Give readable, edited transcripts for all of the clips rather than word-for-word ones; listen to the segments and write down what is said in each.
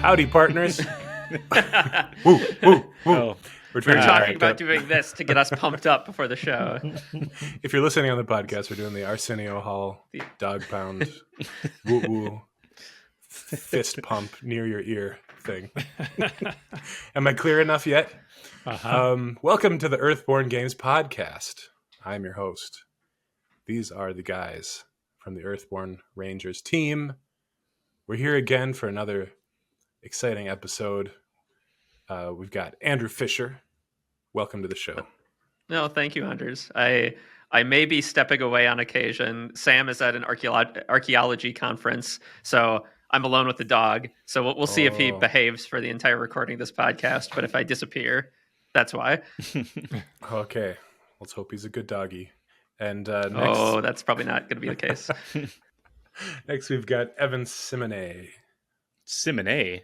Howdy, partners. Woo, woo, woo. Oh, We're We're trying to talking act about up. doing this to get us pumped up before the show. If you're listening on the podcast, we're doing the Arsenio Hall dog pound, woo woo, fist pump near your ear thing. Am I clear enough yet? Welcome to the Earthborne Games podcast. I'm your host. These are the guys from the Earthborne Rangers team. We're here again for another exciting episode. We've got Andrew Fisher. Welcome to the show. No, thank you, Anders. I may be stepping away on occasion. Sam is at an archaeology conference, so I'm alone with the dog. So we'll see if he behaves for the entire recording of this podcast. But if I disappear, that's why. Okay, let's hope he's a good doggy. And next, that's probably not going to be the case. Next, we've got Evan Simonet. Simonet?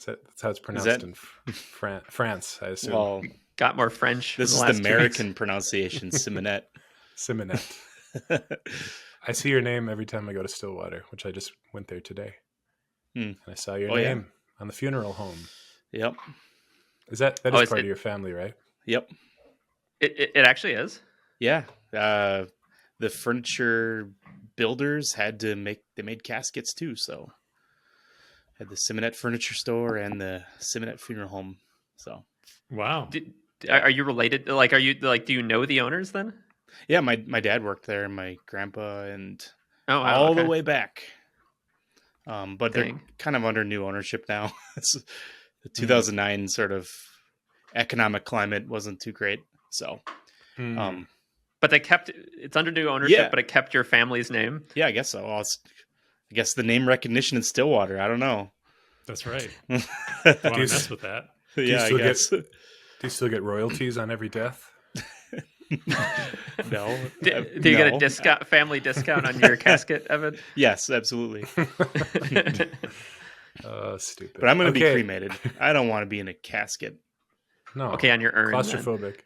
That's how it's pronounced in France, I assume. Well, got more French. This is the American pronunciation, Simonet. Simonet. I see your name every time I go to Stillwater, which I just went there today. And I saw your name on the funeral home. Yep. That is part of your family, right? Yep. It actually is? Yeah. The furniture builders made caskets too, so had the Simonet furniture store and the Simonet funeral home. So wow. Are you related? Do you know the owners then? Yeah, my dad worked there, and my grandpa, and all the way back. But they're kind of under new ownership now. The 2009 sort of economic climate wasn't too great, so. But it's under new ownership, but it kept your family's name. Yeah, I guess so. I guess the name recognition in Stillwater. I don't know. That's right. Want to mess with that? Yeah, I guess. Do you still get royalties on every death? No. Do you get a family discount on your casket, Evan? Yes, absolutely. Stupid. But I'm going to be cremated. I don't want to be in a casket. No. Okay, on your urn. Claustrophobic.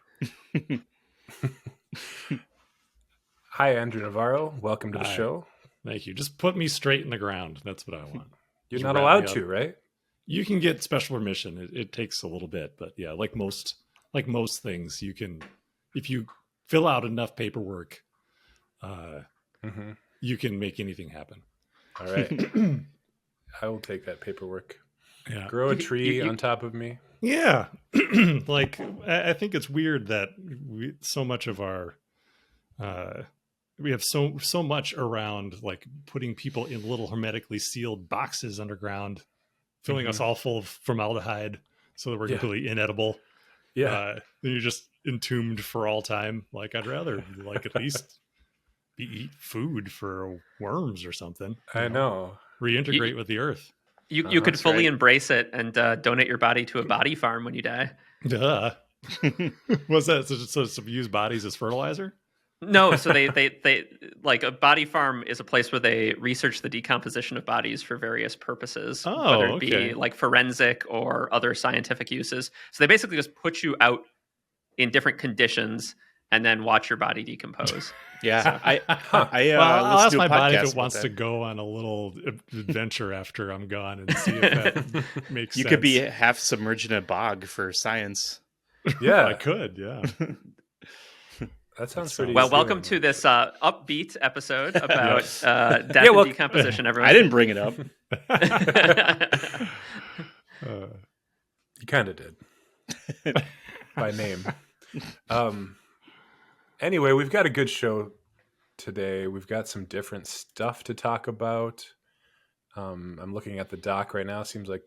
Hi, Andrew Navarro. Welcome to the show. Thank you. Just put me straight in the ground. That's what I want. You're not allowed to, right? You can get special permission. It takes a little bit, but yeah, like most things, you can, if you fill out enough paperwork, you can make anything happen. All right. I will take that paperwork. Yeah. Grow a tree on top of me. Yeah. Like, I think it's weird that so much of our, we have so much around like putting people in little hermetically sealed boxes underground, filling us all full of formaldehyde so that we're completely inedible. Yeah. Then you're just entombed for all time. Like, I'd rather at least eat food for worms or something. I know. Reintegrate with the earth. You could fully embrace it and donate your body to a body farm when you die. Duh. Was that so use bodies as fertilizer? No, so they like a body farm is a place where they research the decomposition of bodies for various purposes, whether it be like forensic or other scientific uses. So they basically just put you out in different conditions and then watch your body decompose. Yeah, I'll ask my body if it wants to go on a little adventure after I'm gone and see if that makes sense. You could be half submerged in a bog for science. Yeah, I could. Yeah. That sounds pretty. Well, welcome to this upbeat episode about death and decomposition, everyone. I didn't bring it up. You kind of did. By name. Anyway, we've got a good show today. We've got some different stuff to talk about. I'm looking at the doc right now. Seems like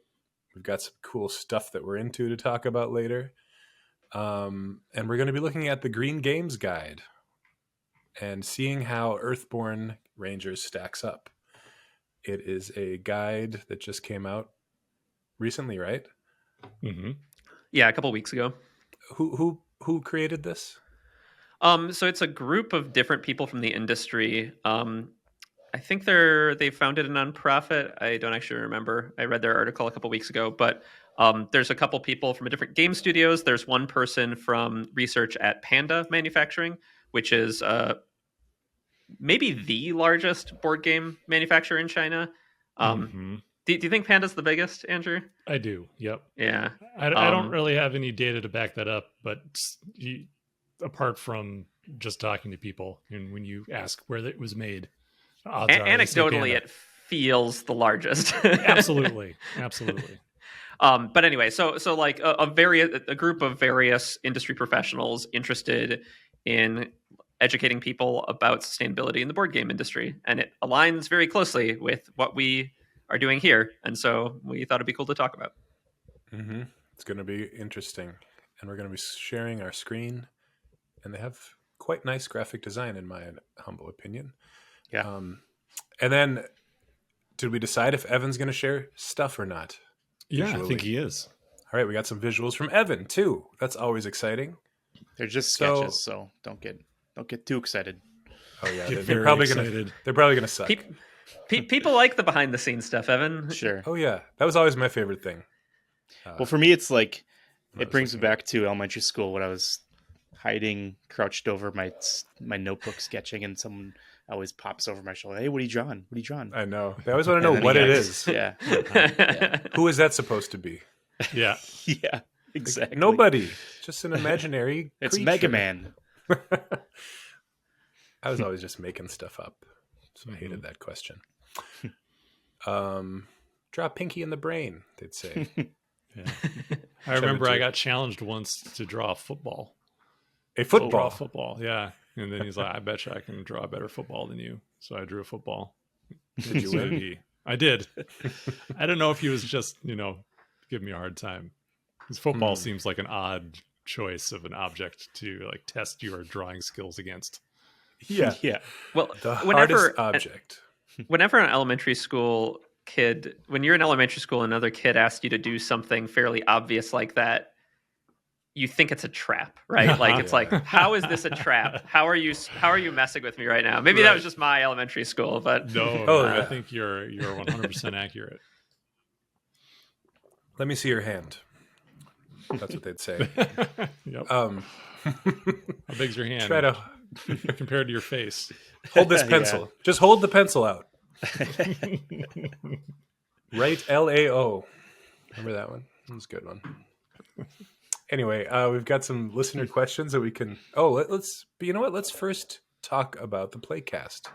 we've got some cool stuff that we're into to talk about later. And we're going to be looking at the Green Games Guide and seeing how Earthborne Rangers stacks up. It is a guide that just came out recently, right? Mm-hmm. Yeah, a couple weeks ago. Who created this? So it's a group of different people from the industry. I think they founded a nonprofit. I don't actually remember. I read their article a couple weeks ago, but there's a couple people from different game studios. There's one person from research at Panda Manufacturing, which is maybe the largest board game manufacturer in China. Do you think Panda's the biggest, Andrew? I do. Yep. Yeah. I don't really have any data to back that up, but apart from just talking to people and when you ask where it was made, odds are they say Anecdotally, Panda. it feels the largest. Absolutely. But anyway, so like a group of various industry professionals interested in educating people about sustainability in the board game industry, and it aligns very closely with what we are doing here, and so we thought it'd be cool to talk about. Mm-hmm. It's going to be interesting, and we're going to be sharing our screen, and they have quite nice graphic design, in my humble opinion. Yeah. And then, did we decide if Evan's going to share stuff or not? Yeah, Visually? I think he is. All right, we got some visuals from Evan too. That's always exciting. They're just So- sketches, so don't get too excited. Oh yeah, Get they're very probably excited. gonna suck. People like the behind the scenes stuff, Evan. Sure. Oh yeah, that was always my favorite thing. Well, for me, it's like I it was brings me looking back to elementary school when I was hiding, crouched over my notebook sketching, and someone always pops over my shoulder. Hey, what are you drawing? What are you drawing? I know. They always want to And know then what he it acts- is. Yeah. Yeah. Who is that supposed to be? Yeah. Yeah. Exactly. Nobody. Just an imaginary. It's creature. Mega Man. I was always just making stuff up, so I hated that question. Draw Pinky in the brain, they'd say. Yeah. I remember I got challenged once to draw a football. A Draw football. a football, yeah. And then he's like, I bet you I can draw a better football than you. So I drew a football. Did you So win? I did. I don't know if he was just, giving me a hard time. Because football seems like an odd choice of an object to like test your drawing skills against. Yeah. Yeah. Well, The whenever hardest object. whenever an elementary school kid, when you're in elementary school, another kid asks you to do something fairly obvious like that, you think it's a trap, right? Like it's like, how is this a trap? How are you messing with me right now? Maybe that was just my elementary school, but No, Oh, I yeah. think you're 100% accurate. Let me see your hand. That's what they'd say. Yep. How How big's your hand? Try to compared to your face. hold this Yeah. pencil. Just hold the pencil out. Right, LAO. Remember that one? That was a good one. Anyway, we've got some listener questions that we can. Oh, let's. But you know what? Let's first talk about the playcast.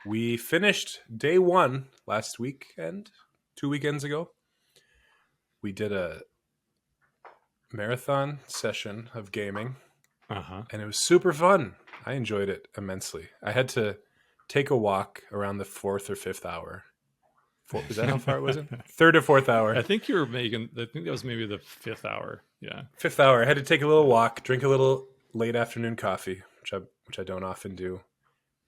We finished day 1 last weekend, 2 weekends ago. We did a marathon session of gaming, and it was super fun. I enjoyed it immensely. I had to take a walk around the 4th or 5th hour. Is that how far it was? 3rd or 4th hour. I think you were making. I think that was maybe the 5th hour. Yeah. 5th hour. I had to take a little walk, drink a little late afternoon coffee, which I don't often do,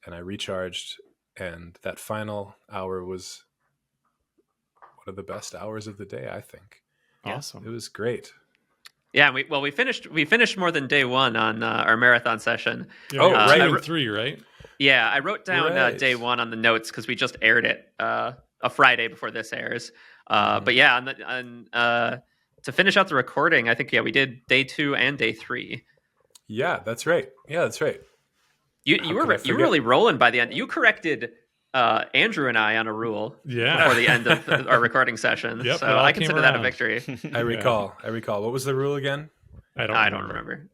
and I recharged. And that final hour was one of the best hours of the day, I think. Awesome. It was great. yeah, we finished more than day 1 on our marathon session. Yeah, Oh, we got right. 2 and 3, right? Yeah, I wrote down Right. day 1 on the notes because we just aired it a Friday before this airs. But yeah, to finish out the recording, I think we did day 2 and day 3. Yeah, that's right. You How were could I you were forget? really rolling by the end. You corrected Andrew and I on a rule Yeah. before the end of our recording session. Yep, So it all I came consider that a around. victory. I recall. What was the rule again? I I don't remember.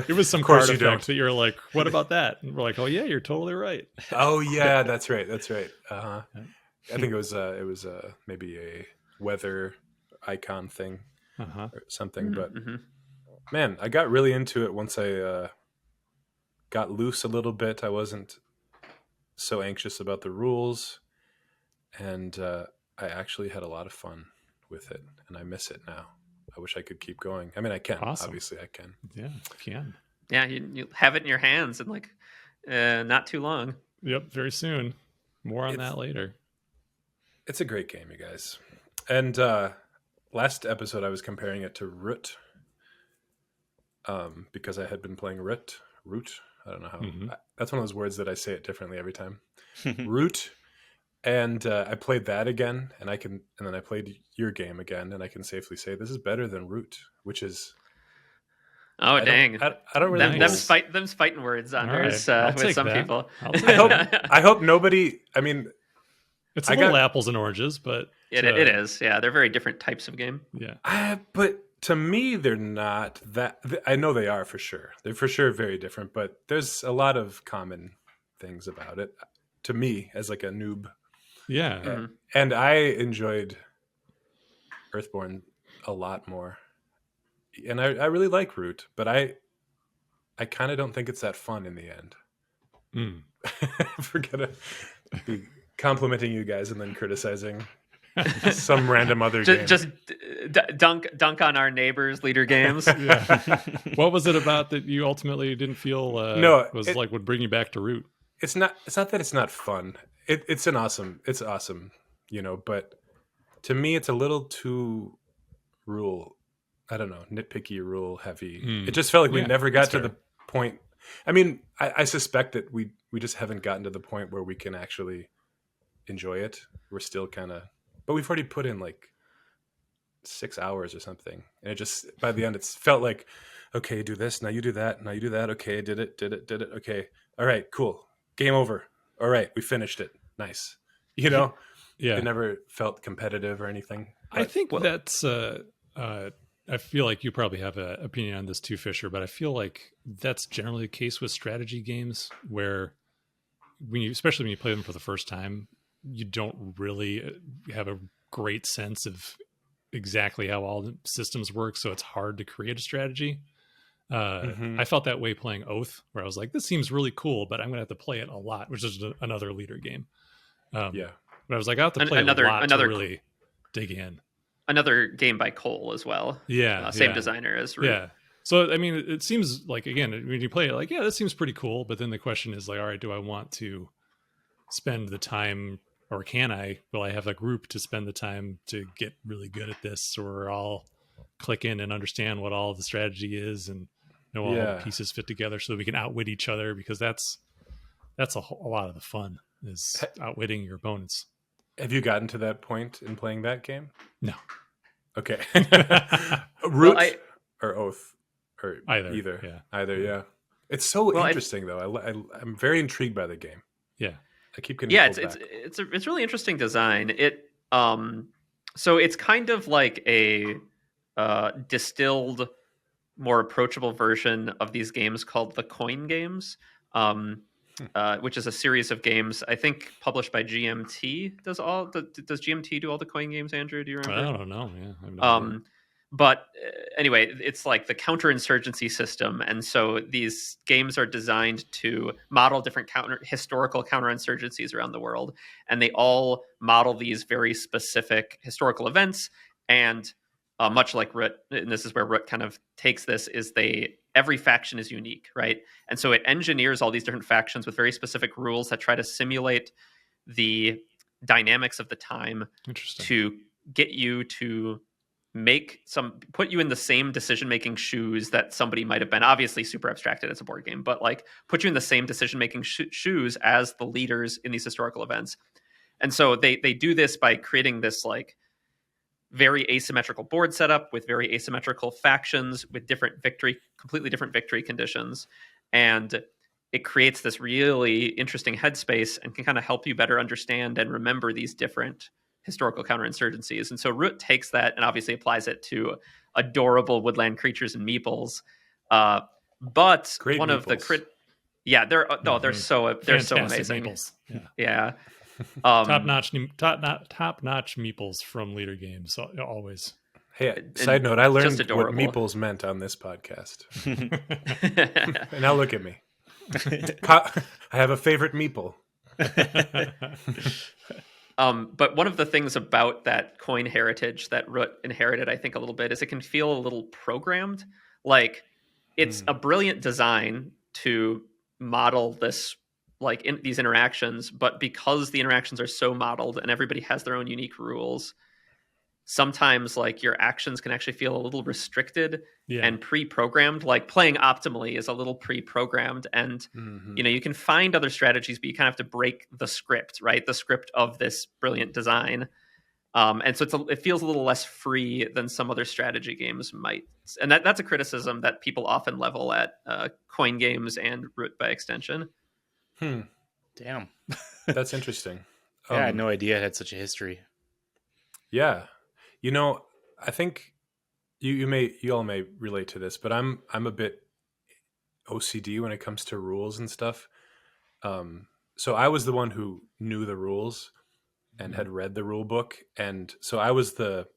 It was some Of course card you effect don't. that you're like, what about that? And we're like, oh yeah, you're totally right. Oh yeah, that's right. I think it was maybe a weather icon thing or something. But Mhm. man, I got really into it once I got loose a little bit. I wasn't so anxious about the rules, and I actually had a lot of fun with it, and I miss it now. I wish I could keep going. I mean, I can. Awesome. Obviously, I can. Yeah, you can. Yeah, you have it in your hands in like not too long. Yep, very soon. More on It's- that later. It's a great game, you guys. And last episode, I was comparing it to Root, because I had been playing Root. I don't know how. Mhm. That's one of those words that I say it differently every time. Root. And I played that again, and then I played your game again, and I can safely say this is better than Root, which is. Oh I don't- dang! I don't really. Them's know. fighting words, All Anders, right, I'll with take some that. people. I'll take I hope. that. I hope nobody. I mean, It's a little apples and oranges, but it is. Yeah, they're very different types of game. Yeah. But to me, they're not that. I know they are for sure. They're for sure very different, but there's a lot of common things about it. To me, as like a noob, Yeah. Mhm. and I enjoyed Earthborne a lot more, and I really like Root, but I kind of don't think it's that fun in the end. Mm. We're gonna be complimenting you guys and then criticizing some random other game. Just dunk on our neighbors' leader games. Yeah. What was it about that you ultimately didn't feel would bring you back to Root? It's not that it's not fun. It's awesome, but to me it's a little too rule, I don't know, nitpicky, rule heavy. It just felt like we never got to the point. I mean, I suspect that we just haven't gotten to the point where we can actually enjoy it. We're still kind of, but we've already put in like 6 hours or something, and it just, by the end, it's felt like, okay, do this, now you do that, now you do that. Okay, did it. Okay, all right, cool, game over. All right, we finished it. Nice. Yeah. It never felt competitive or anything. I think that's. I feel like you probably have an opinion on this too, Fisher, but I feel like that's generally the case with strategy games, where especially when you play them for the first time, you don't really have a great sense of exactly how all the systems work. So it's hard to create a strategy. I felt that way playing Oath, where I was like, this seems really cool, but I'm going to have to play it a lot, which is another leader game. But I was like, I have to play a lot to really dig in. Another game by Cole as well. Yeah. Same designer as Root. Yeah. So, I mean, it seems like, again, when you play it, like, yeah, this seems pretty cool. But then the question is like, all right, do I want to spend the time, or will I have a group to spend the time to get really good at this, or all click in and understand what all the strategy is and know all the pieces fit together so that we can outwit each other, because that's a lot of the fun, is outwitting your opponents. Have you gotten to that point in playing that game? No. Okay. Root or Oath, or either. Yeah. Either. Yeah. It's so interesting though. I'm very intrigued by the game. Yeah. I keep getting pulled back. It's really interesting design. So it's kind of like a distilled, more approachable version of these games called the coin games. Which is a series of games, I think, published by GMT. Does GMT do all the coin games, Andrew? Do you remember? I don't know. Yeah, I have no idea. But anyway, it's like the counterinsurgency system, and so these games are designed to model different historical counterinsurgencies around the world, and they all model these very specific historical events. And much like Root, and this is where Root kind of takes this, is every faction is unique, right? And so it engineers all these different factions with very specific rules that try to simulate the dynamics of the time to get you to put you in the same decision-making shoes that somebody might have been. Obviously super abstracted as a board game, but like put you in the same decision-making shoes as the leaders in these historical events. And so they do this by creating this like very asymmetrical board setup with very asymmetrical factions with completely different victory conditions. And it creates this really interesting headspace and can kind of help you better understand and remember these different historical counterinsurgencies. And so Root takes that and obviously applies it to adorable woodland creatures and meeples. But great one meeples. Of the they're so amazing. Meeples. Yeah. Top-notch meeples from leader games, always. Hey, side note, I learned what adorable. meeples meant on this podcast. And now look at me. I have a favorite meeple. But one of the things about that coin heritage that Root inherited, I think, a little bit, is it can feel a little programmed. Like, it's a brilliant design to model this, like, in these interactions, but because the interactions are so modeled and everybody has their own unique rules, sometimes like your actions can actually feel a little restricted and pre-programmed. Like playing optimally is a little pre-programmed, and you can find other strategies, but you kind of have to break the script, right? The script of this brilliant design. And so it feels a little less free than some other strategy games might. And that's a criticism that people often level at coin games and Root by extension. Damn. That's interesting. Yeah, I had no idea it had such a history. Yeah, I think you all may relate to this, but I'm a bit OCD when it comes to rules and stuff. So I was the one who knew the rules and had read the rule book, and so I was the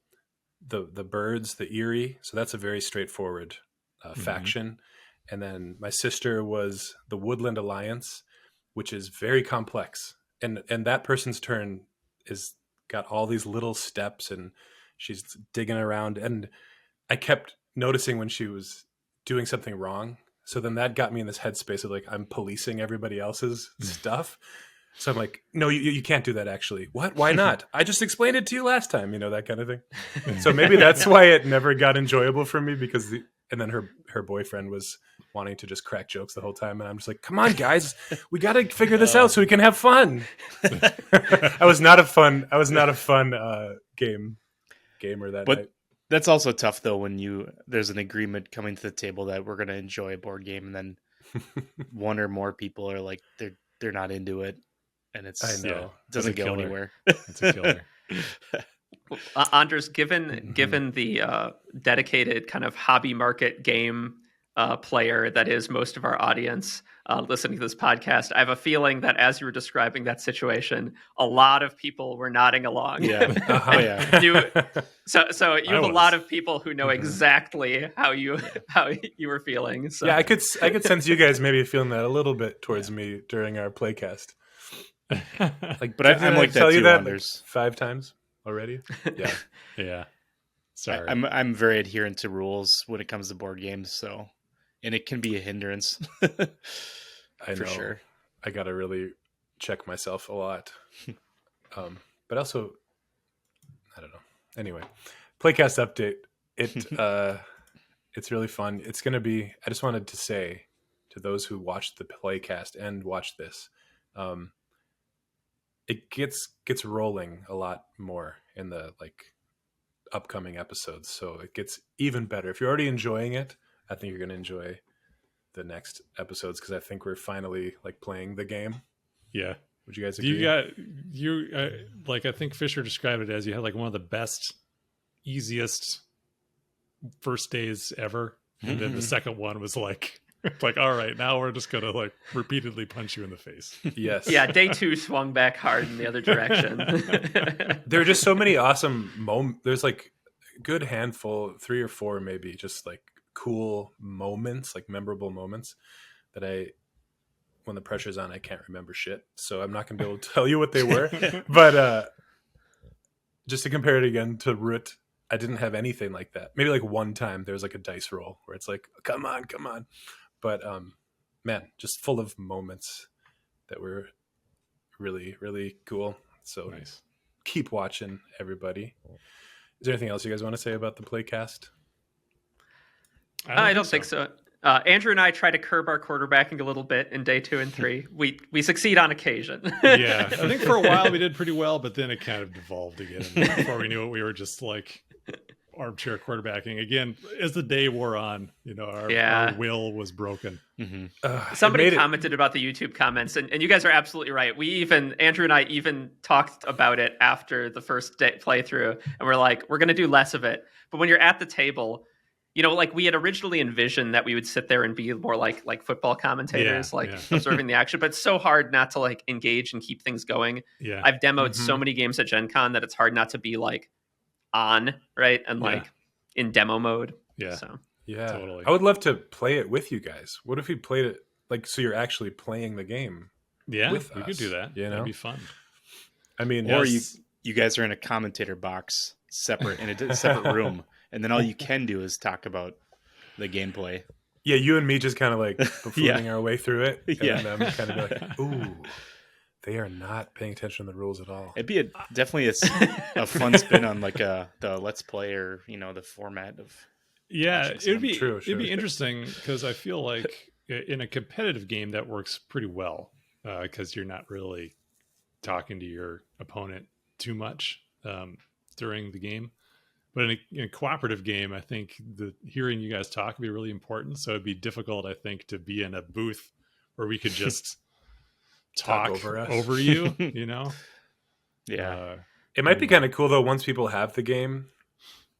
birds, the Erie. So that's a very straightforward faction. And then my sister was the Woodland Alliance, which is very complex. And that person's turn is got all these little steps, and she's digging around. And I kept noticing when she was doing something wrong. So then that got me in this headspace of like, I'm policing everybody else's stuff. So I'm like, no, you can't do that actually. What? Why not? I just explained it to you last time, that kind of thing. So maybe that's why it never got enjoyable for me, because and then her boyfriend was wanting to just crack jokes the whole time. And I'm just like, come on, guys, we got to figure this out so we can have fun. I was not a fun gamer that night. That's also tough though when there's an agreement coming to the table that we're going to enjoy a board game, and then one or more people are like they're not into it, and it doesn't go anywhere. It's a killer. Anders, given the dedicated kind of hobby market game player that is most of our audience listening to this podcast, I have a feeling that as you were describing that situation, a lot of people were nodding along. Yeah. So you have a lot of people who know exactly how you were feeling. So. Yeah, I could sense you guys maybe feeling that a little bit towards me during our playcast. But I'm like that too, Anders. 5 times already. Yeah. Yeah. Sorry. I'm very adherent to rules when it comes to board games, and it can be a hindrance. I know. For sure. I got to really check myself a lot. But also, I don't know. Anyway, playcast update. It's really fun. It's going to be, I just wanted to say to those who watched the playcast and watch this, it gets rolling a lot more in the upcoming episodes. So it gets even better. If you're already enjoying it, I think you're going to enjoy the next episodes, because I think we're finally playing the game. Yeah. Would you guys agree? I think Fisher described it as you had one of the best, easiest first days ever. And then the second one was all right, now we're just going to repeatedly punch you in the face. Yes. Yeah. Day 2 swung back hard in the other direction. There are just so many awesome moments. There's a good handful, 3 or 4 maybe, just cool moments, memorable moments that when the pressure's on, I can't remember shit. So I'm not going to be able to tell you what they were. But just to compare it again to Root, I didn't have anything like that. Maybe one time there was a dice roll where it's come on. But man, just full of moments that were really, really cool. So nice. Keep watching, everybody. Is there anything else you guys want to say about the playcast? I don't think so. Andrew and I try to curb our quarterbacking a little bit in day 2 and 3. We succeed on occasion. Yeah, I think for a while we did pretty well, but then it kind of devolved again. And before we knew it, we were just armchair quarterbacking again. As the day wore on, our will was broken. Mm-hmm. Somebody commented about the YouTube comments, and you guys are absolutely right. Andrew and I even talked about it after the first day playthrough, and we're going to do less of it. But when you're at the table, we had originally envisioned that we would sit there and be more like football commentators, observing the action, but it's so hard not to engage and keep things going. Yeah. I've demoed so many games at Gen Con that it's hard not to be on, right? And in demo mode. Yeah. So yeah, totally. I would love to play it with you guys. What if we played it so you're actually playing the game? Yeah, with we us, could do that. That'd be fun. I mean, or you guys are in a commentator box separate in a separate room, and then all you can do is talk about the gameplay. Yeah, you and me just kind of buffooning our way through it. And then I'm kind of ooh, they are not paying attention to the rules at all. It'd be definitely a fun spin on the Let's Play, or the format of. Yeah, it'd be true. It'd be interesting, because I feel like in a competitive game that works pretty well, because you're not really talking to your opponent too much during the game. But in a cooperative game, I think hearing you guys talk would be really important. So it'd be difficult, I think, to be in a booth where we could just talk over us. over you, Yeah. It might be kind of cool though once people have the game,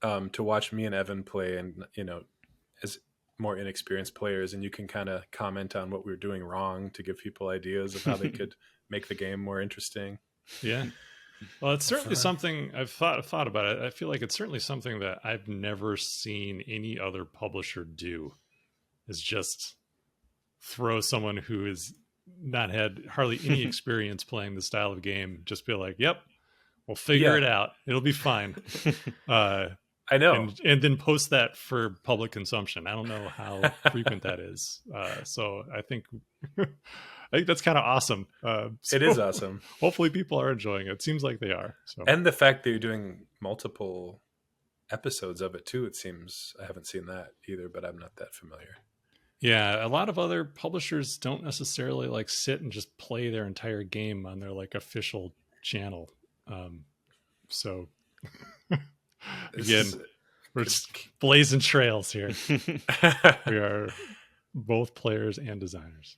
to watch me and Evan play, and as more inexperienced players, and you can kind of comment on what we were doing wrong to give people ideas of how they could make the game more interesting. Yeah. Well, it's certainly something I've thought about it. I feel like it's certainly something that I've never seen any other publisher do, is just throw someone who has not had hardly any experience playing the style of game, just be like, yep, we'll figure it out. It'll be fine. I know. And then post that for public consumption. I don't know how frequent that is. So I think that's kind of awesome. It is awesome. Hopefully people are enjoying it. It seems like they are. So. And the fact that you're doing multiple episodes of it too, it seems. I haven't seen that either, but I'm not that familiar. Yeah, a lot of other publishers don't necessarily like sit and just play their entire game on their like official channel. So again, we're just blazing trails here. We are both players and designers.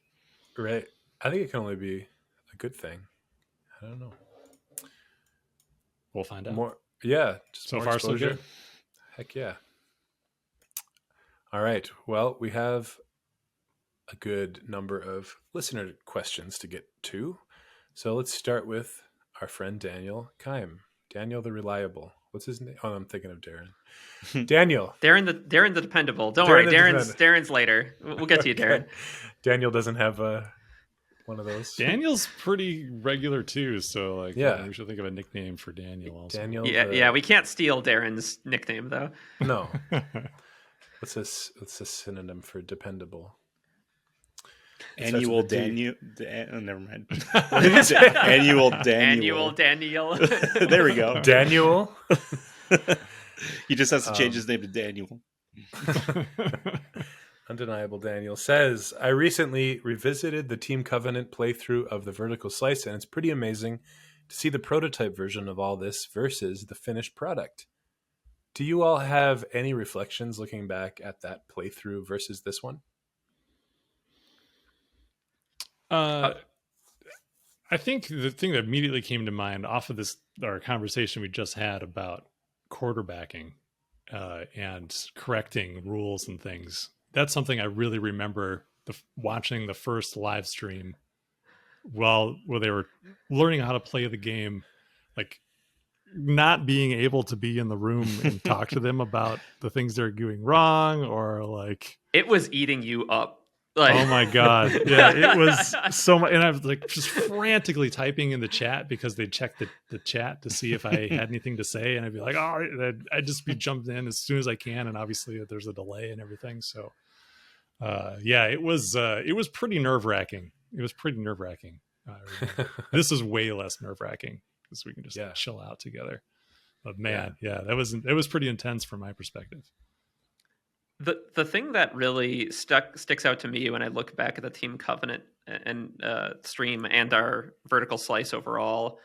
Right. I think it can only be a good thing. I don't know. We'll find out. More, yeah. Just so more far, exposure. so good. Heck yeah. All right. Well, we have a good number of listener questions to get to. So let's start with our friend Daniel Keim. Daniel the Reliable. What's his name? Oh, I'm thinking of Darren. Daniel. Darren the Dependable. Don't worry, Darren's later. We'll get to you, Darren. Daniel doesn't have one of those. Daniel's pretty regular too, so like yeah, we should think of a nickname for Daniel also. Daniel. Yeah, we can't steal Darren's nickname though. No. What's a synonym for dependable? Annual Daniel. Never mind. Annual Daniel. Annual Daniel. There we go. Daniel. He just has to change his name to Daniel. Undeniable Daniel says, I recently revisited the Team Covenant playthrough of the Vertical Slice, and it's pretty amazing to see the prototype version of all this versus the finished product. Do you all have any reflections looking back at that playthrough versus this one? I think the thing that immediately came to mind off of our conversation we just had about quarterbacking and correcting rules and things, that's something I really remember watching the first live stream where they were learning how to play the game, like not being able to be in the room and talk to them about the things they're doing wrong, or like it was eating you up. Like, oh my god, yeah, it was so much. And I was like just frantically typing in the chat because they'd check the chat to see if I had anything to say, and I'd be like, oh, I'd just be jumping in as soon as I can, and obviously there's a delay and everything. So yeah, it was pretty nerve-wracking. It was pretty nerve-wracking. This is way less nerve-wracking because we can just chill out together. But man, it was pretty intense from my perspective. The thing that really sticks out to me when I look back at the Team Covenant and stream and our Vertical Slice overall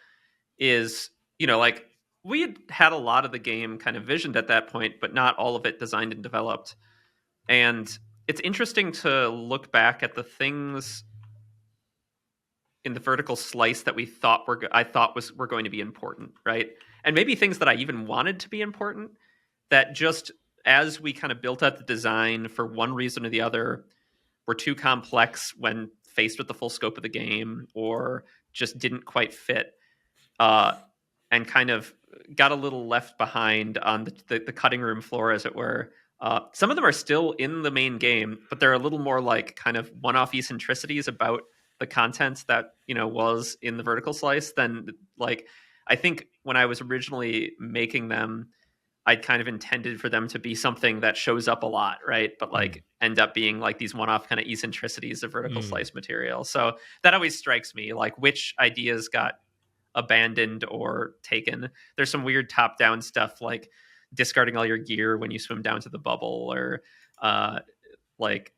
is, like we had a lot of the game kind of visioned at that point, but not all of it designed and developed. And it's interesting to look back at the things in the Vertical Slice that I thought were going to be important, right? And maybe things that I even wanted to be important that just as we kind of built out the design for one reason or the other, were too complex when faced with the full scope of the game, or just didn't quite fit, and kind of got a little left behind on the cutting room floor, as it were. Some of them are still in the main game, but they're a little more like kind of one-off eccentricities about the content that, was in the Vertical Slice than like, I think when I was originally making them, I'd kind of intended for them to be something that shows up a lot, right? But like end up being like these one-off kind of eccentricities of Vertical Slice material. So that always strikes me, like which ideas got abandoned or taken. There's some weird top-down stuff like discarding all your gear when you swim down to the bubble, or like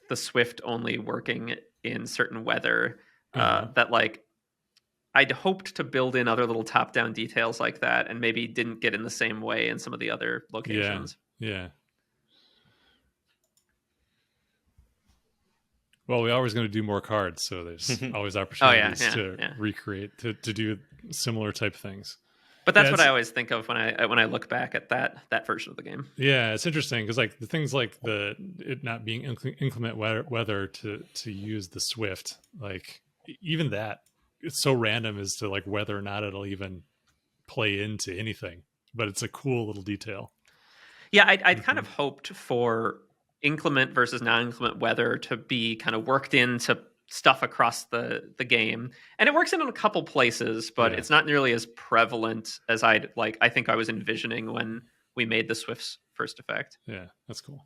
the Swift only working in certain weather, that like I'd hoped to build in other little top-down details like that, and maybe didn't get in the same way in some of the other locations. Yeah. Well, we're always going to do more cards, so there's always Oh, opportunities yeah, to yeah. recreate, to do similar type things. But that's Yeah, what it's- I always think of when I look back at that version of the game. Yeah, it's interesting because like the things like it not being inclement weather to use the Swift, like even that, it's so random as to like whether or not it'll even play into anything. But it's a cool little detail. Yeah, I'd kind of hoped for inclement versus non-inclement weather to be kind of worked into stuff across the game, and it works in a couple places, but Yeah. it's not nearly as prevalent as I think I was envisioning when we made the Swift's first effect. Yeah, that's cool.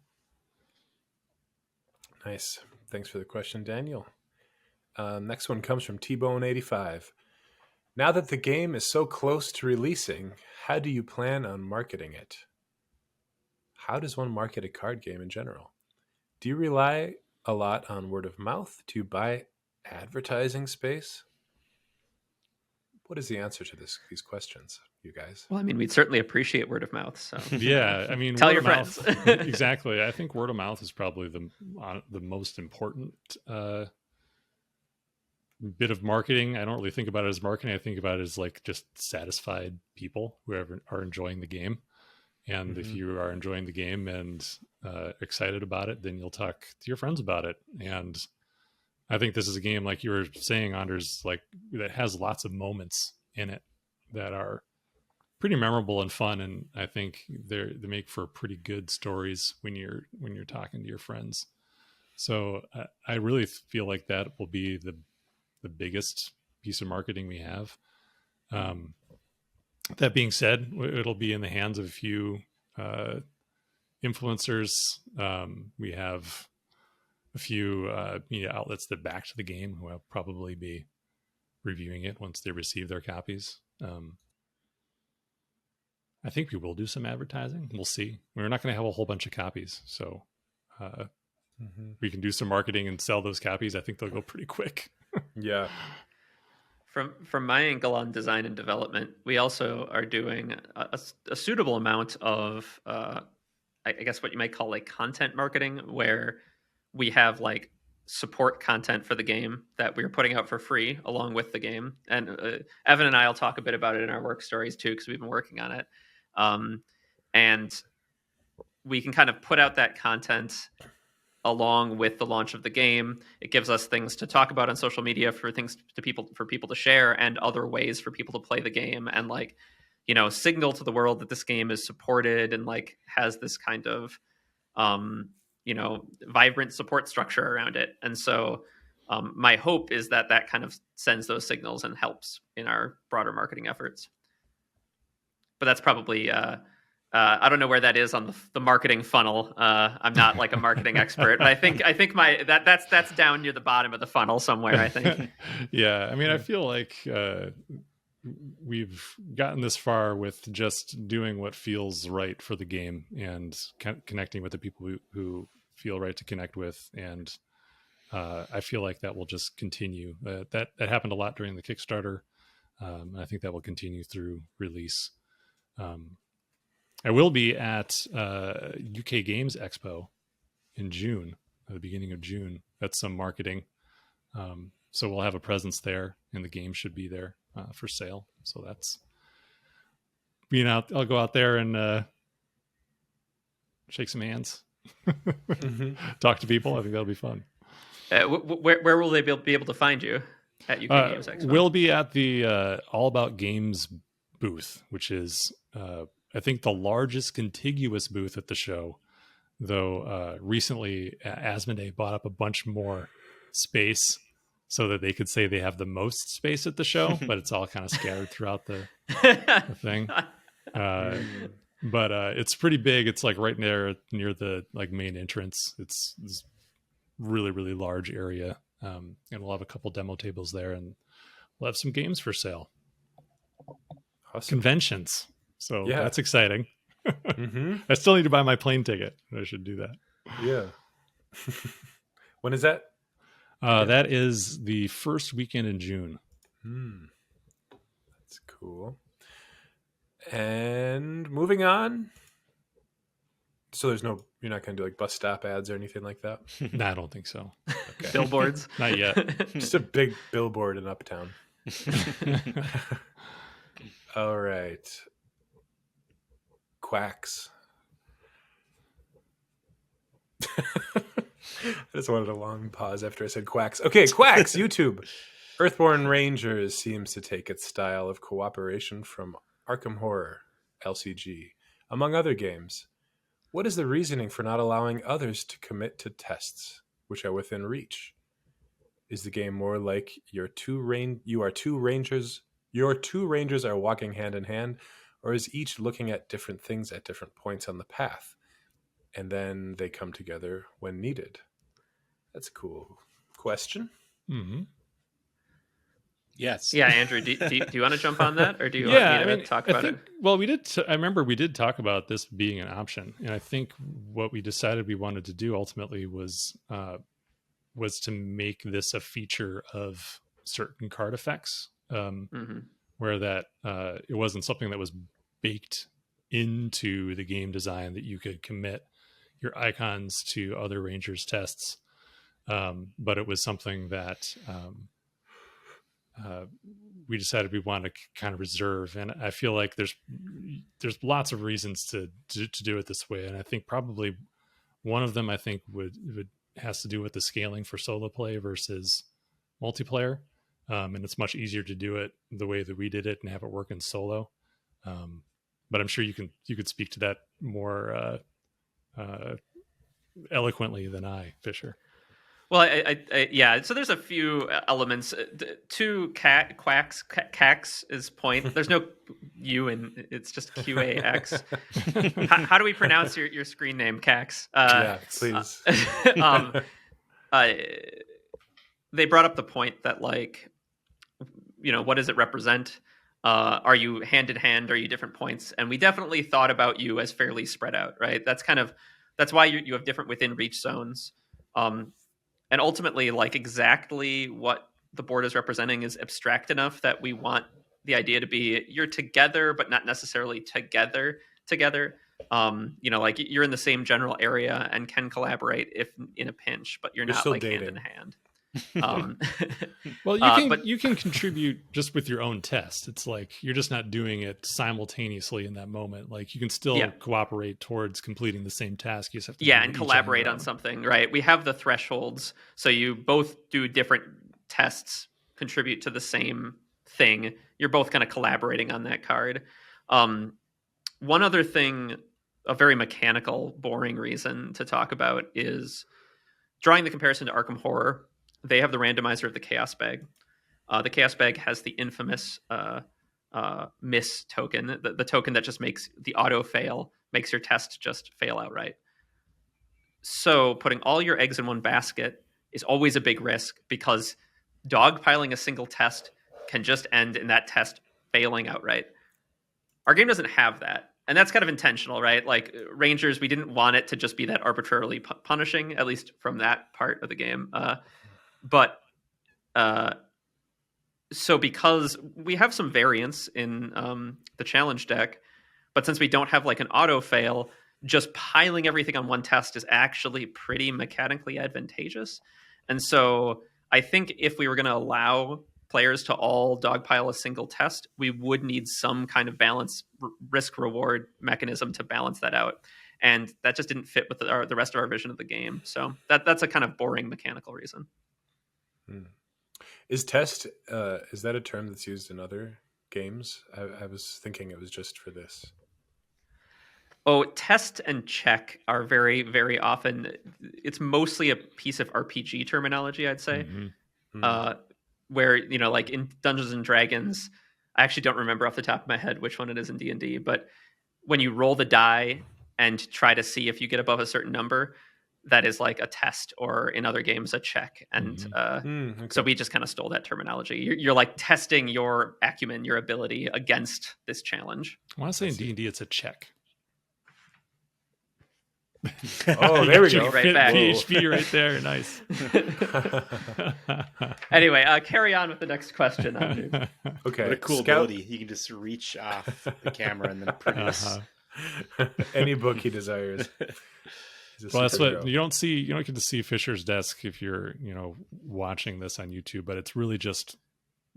Nice. Thanks for the question, Daniel. Next one comes from T-Bone85. Now that the game is so close to releasing, how do you plan on marketing it? How does one market a card game in general? Do you rely a lot on word of mouth? Do you buy advertising space? What is the answer to these questions, you guys? Well, I mean, we'd certainly appreciate word of mouth. So Yeah, I mean, Tell word your of mouth, friends. exactly. I think word of mouth is probably the most important bit of marketing. I don't really think about it as marketing. I think about it as like just satisfied people who are enjoying the game. And if you are enjoying the game and excited about it, then you'll talk to your friends about it. And I think this is a game, like you were saying, Anders, like that has lots of moments in it that are pretty memorable and fun. And I think they make for pretty good stories when you're talking to your friends. So I really feel like that will be the biggest piece of marketing we have. That being said, it'll be in the hands of a few influencers. We have a few media outlets that backed the game who will probably be reviewing it once they receive their copies. I think we will do some advertising. We'll see. We're not going to have a whole bunch of copies, so we can do some marketing and sell those copies. I think they'll go pretty quick. Yeah. From my angle on design and development, we also are doing a suitable amount of, I guess what you might call like content marketing, where we have like support content for the game that we're putting out for free along with the game. And Evan and I will talk a bit about it in our work stories too, because we've been working on it. And we can kind of put out that content along with the launch of the game. It gives us things to talk about on social media for people to share, and other ways for people to play the game, and like, you know, signal to the world that this game is supported and like has this kind of you know, vibrant support structure around it. And so my hope is that that kind of sends those signals and helps in our broader marketing efforts. But that's probably I don't know where that is on the marketing funnel. I'm not like a marketing expert, but I think that's down near the bottom of the funnel somewhere, I think. Yeah, I mean, I feel like we've gotten this far with just doing what feels right for the game and connecting with the people who feel right to connect with. And I feel like that will just continue. That happened a lot during the Kickstarter. I think that will continue through release. I will be at UK Games Expo in June, at the beginning of June. That's some marketing. So we'll have a presence there, and the game should be there for sale. So that's being out. I'll go out there and shake some hands, talk to people. I think that'll be fun. Where will they be able to find you at UK Games Expo? We'll be at the All About Games booth, which is I think the largest contiguous booth at the show. Though recently Asmodee bought up a bunch more space so that they could say they have the most space at the show, but it's all kind of scattered throughout the thing. But it's pretty big. It's like right near the like main entrance. It's this really, really large area. And we'll have a couple demo tables there, and we'll have some games for sale. Awesome. Conventions. So Yeah. that's exciting. I still need to buy my plane ticket. I should do that. Yeah. When is that? That is the first weekend in June. That's cool. And moving on, So there's no, you're not going to do like bus stop ads or anything like that? No, I don't think so. Okay. Billboards. Not yet. Just a big billboard in Uptown. All right. Quacks. I just wanted a long pause after I said quacks. Okay, quacks, YouTube. Earthborne Rangers seems to take its style of cooperation from Arkham Horror, LCG, among other games. What is the reasoning for not allowing others to commit to tests which are within reach? Is the game more like your two rangers are walking hand in hand, or is each looking at different things at different points on the path, and then they come together when needed? That's a cool question. Mm-hmm. Yes. Yeah, Andrew, do you want to jump on that, or do you want me to talk about it? Well, we did. I remember we did talk about this being an option, and I think what we decided we wanted to do ultimately was to make this a feature of certain card effects, where that it wasn't something that was baked into the game design that you could commit your icons to other Rangers tests, but it was something that we decided we want to kind of reserve. And I feel like there's lots of reasons to do it this way, and I think probably one of them would has to do with the scaling for solo play versus multiplayer, and it's much easier to do it the way that we did it and have it work in solo. But I'm sure you could speak to that more eloquently than I, Fisher. Well, I yeah. So there's a few elements. To Cax's point, there's no U in it's just QAX. How do we pronounce your screen name, Cax? Yeah, please. They brought up the point that, like, what does it represent? Are you hand in hand? Are you different points? And we definitely thought about you as fairly spread out, right? That's why you have different within reach zones. And ultimately, like, exactly what the board is representing is abstract enough that we want the idea to be you're together, but not necessarily together. Like, you're in the same general area and can collaborate if in a pinch, but you're not like dating. hand in hand. Well, you can contribute just with your own test. It's like you're just not doing it simultaneously in that moment. Like, you can still cooperate towards completing the same task. You just have to and collaborate on something, right? We have the thresholds, so you both do different tests, contribute to the same thing. You're both kind of collaborating on that card. One other thing, a very mechanical, boring reason to talk about is drawing the comparison to Arkham Horror. They have the randomizer of the Chaos Bag. The Chaos Bag has the infamous miss token, the token that just makes the auto fail, makes your test just fail outright. So putting all your eggs in one basket is always a big risk, because dogpiling a single test can just end in that test failing outright. Our game doesn't have that. And that's kind of intentional, right? Like, Rangers, we didn't want it to just be that arbitrarily punishing, at least from that part of the game. So because we have some variance in the challenge deck, but since we don't have like an auto fail, just piling everything on one test is actually pretty mechanically advantageous. And so I think if we were going to allow players to all dogpile a single test, we would need some kind of balance, risk-reward mechanism to balance that out. And that just didn't fit with the rest of our vision of the game. So that's a kind of boring mechanical reason. Is test, is that a term that's used in other games? I was thinking it was just for this. Oh, test and check are very, very often, it's mostly a piece of RPG terminology, I'd say. Where, like in Dungeons and Dragons, I actually don't remember off the top of my head which one it is in D&D, but when you roll the die and try to see if you get above a certain number, that is like a test, or in other games, a check. And so we just kind of stole that terminology. You're like testing your acumen, your ability against this challenge. I want to say in D&D it's a check. Oh, there we go. Right back. PHP right there. Nice. Anyway, carry on with the next question. Okay. What a cool ability. You can just reach off the camera and then produce Any book he desires. He's a Well, that's what superhero. you don't see. You don't get to see Fisher's desk if you're, watching this on YouTube, but it's really just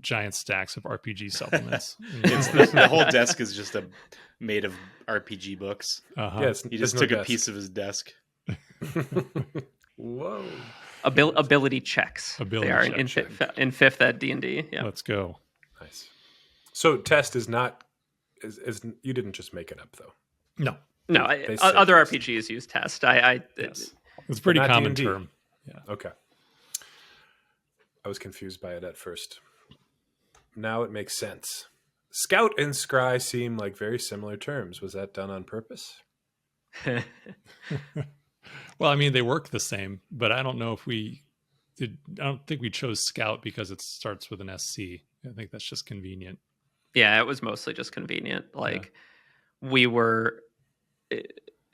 giant stacks of RPG supplements. It's the whole desk is just made of RPG books. Uh-huh. Yes, He just took a piece of his desk. Whoa. Ability checks. Ability they are check. in fifth at D&D. Yeah. Let's go. Nice. So test is not is you didn't just make it up though. No, No, They say other test. RPGs use test. yes, it's a pretty not common D&D. term. Okay. I was confused by it at first. Now it makes sense. Scout and scry seem like very similar terms. Was that done on purpose? Well, I mean, they work the same, but I don't know if we did. I don't think we chose Scout because it starts with an SC. I think that's just convenient. Yeah, it was mostly just convenient. We were,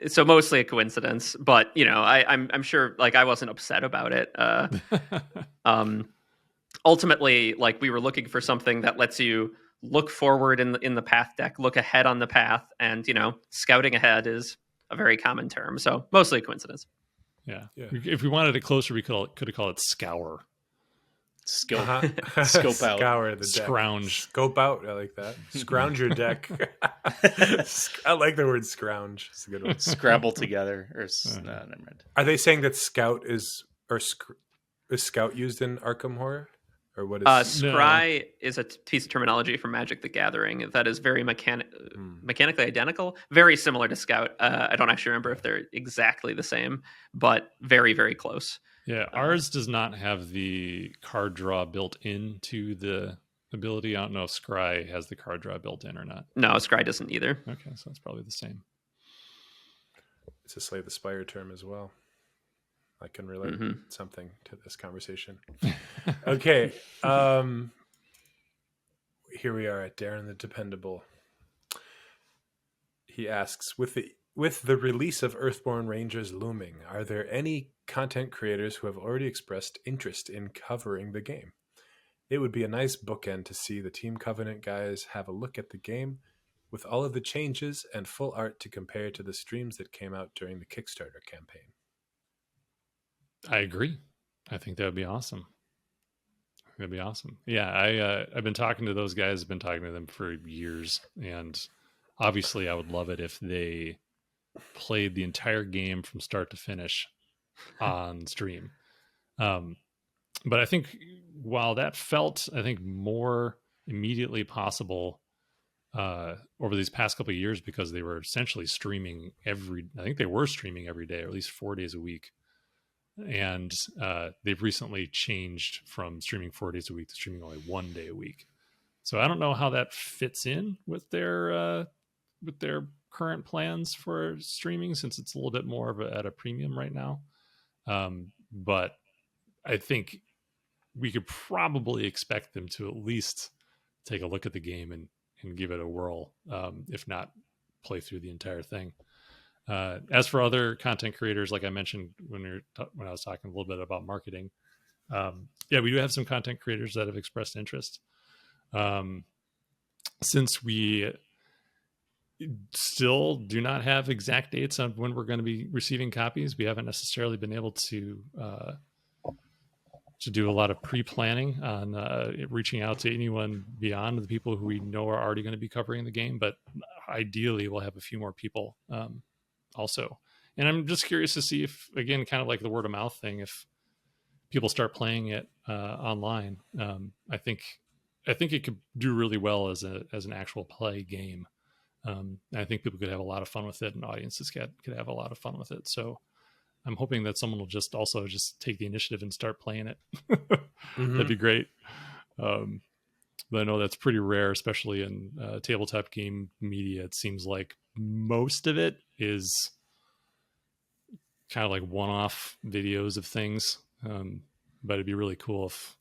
so mostly a coincidence. But I'm sure I wasn't upset about it. Ultimately, we were looking for something that lets you look forward in the path deck, look ahead on the path, and scouting ahead is a very common term. So mostly a coincidence. Yeah. Yeah. If we wanted it closer, we could have called it Scour. Scope Uh-huh. Scope out. Scour the deck. Scrounge. Scope out. I like that. Scrounge your deck. I like the word scrounge. It's a good one. Scrabble together. No, never mind. Are they saying that scout is scout used in Arkham Horror, or what is? Scry is a piece of terminology from Magic the Gathering that is very mechanically identical, very similar to Scout. I don't actually remember if they're exactly the same, but very, very close. Yeah, ours does not have the card draw built into the ability. I don't know if Scry has the card draw built in or not. No, Scry doesn't either. Okay, so it's probably the same. It's a Slay the Spire term as well. I can relate something to this conversation. Okay. Here we are at Darren the Dependable. He asks, with the release of Earthborne Rangers looming, are there any content creators who have already expressed interest in covering the game? It would be a nice bookend to see the Team Covenant guys have a look at the game with all of the changes and full art to compare to the streams that came out during the Kickstarter campaign. I agree. I think that would be awesome. That'd be awesome. Yeah, I've been talking to those guys. I've been talking to them for years, and obviously, I would love it if they played the entire game from start to finish on stream. But I think while that felt, I think, more immediately possible over these past couple of years because they were essentially streaming I think they were streaming every day, or at least 4 days a week. And they've recently changed from streaming 4 days a week to streaming only 1 day a week. So I don't know how that fits in with their current plans for streaming, since it's a little bit more at a premium right now. But I think we could probably expect them to at least take a look at the game and give it a whirl, if not play through the entire thing. As for other content creators, like I mentioned when I was talking a little bit about marketing, we do have some content creators that have expressed interest. Since we still do not have exact dates on when we're going to be receiving copies, we haven't necessarily been able to do a lot of pre-planning on reaching out to anyone beyond the people who we know are already going to be covering the game. But ideally, we'll have a few more people also. And I'm just curious to see if, again, kind of like the word of mouth thing, if people start playing it online. I think it could do really well as an actual play game. I think people could have a lot of fun with it, and audiences could have a lot of fun with it. So I'm hoping that someone will just take the initiative and start playing it. That'd be great. But I know that's pretty rare, especially in tabletop game media. It seems like most of it is kind of like one-off videos of things. But it'd be really cool if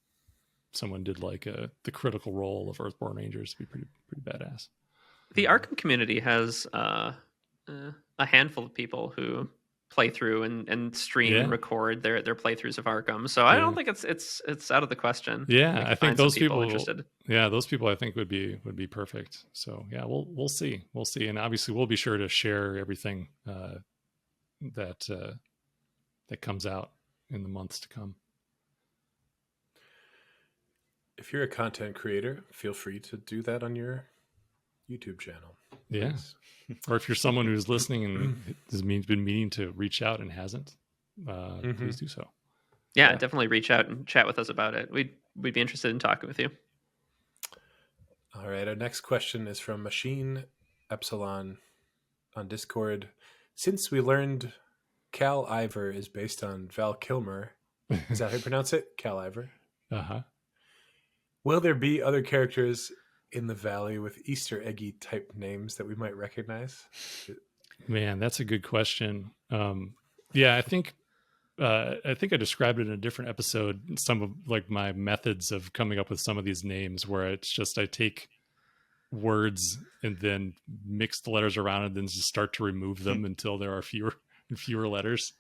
someone did like the Critical Role of Earthborne Rangers. It'd be pretty badass. The Arkham community has a handful of people who play through and stream and record their playthroughs of Arkham. So I don't think it's out of the question. Yeah, I think those people interested. Yeah, those people I think would be perfect. So yeah, we'll see, and obviously we'll be sure to share everything that comes out in the months to come. If you're a content creator, feel free to do that on your YouTube channel. Yeah. Or if you're someone who's listening and has been meaning to reach out and hasn't, please do so. Yeah, definitely reach out and chat with us about it. We'd be interested in talking with you. All right. Our next question is from Machine Epsilon on Discord. Since we learned Cal Iver is based on Val Kilmer, is that how you pronounce it? Cal Iver. Uh-huh. Will there be other characters in the Valley with Easter eggy type names that we might recognize? Man, that's a good question. Yeah, I think I described it in a different episode, some of like my methods of coming up with some of these names, where it's just I take words and then mix the letters around and then just start to remove them until there are fewer and fewer letters.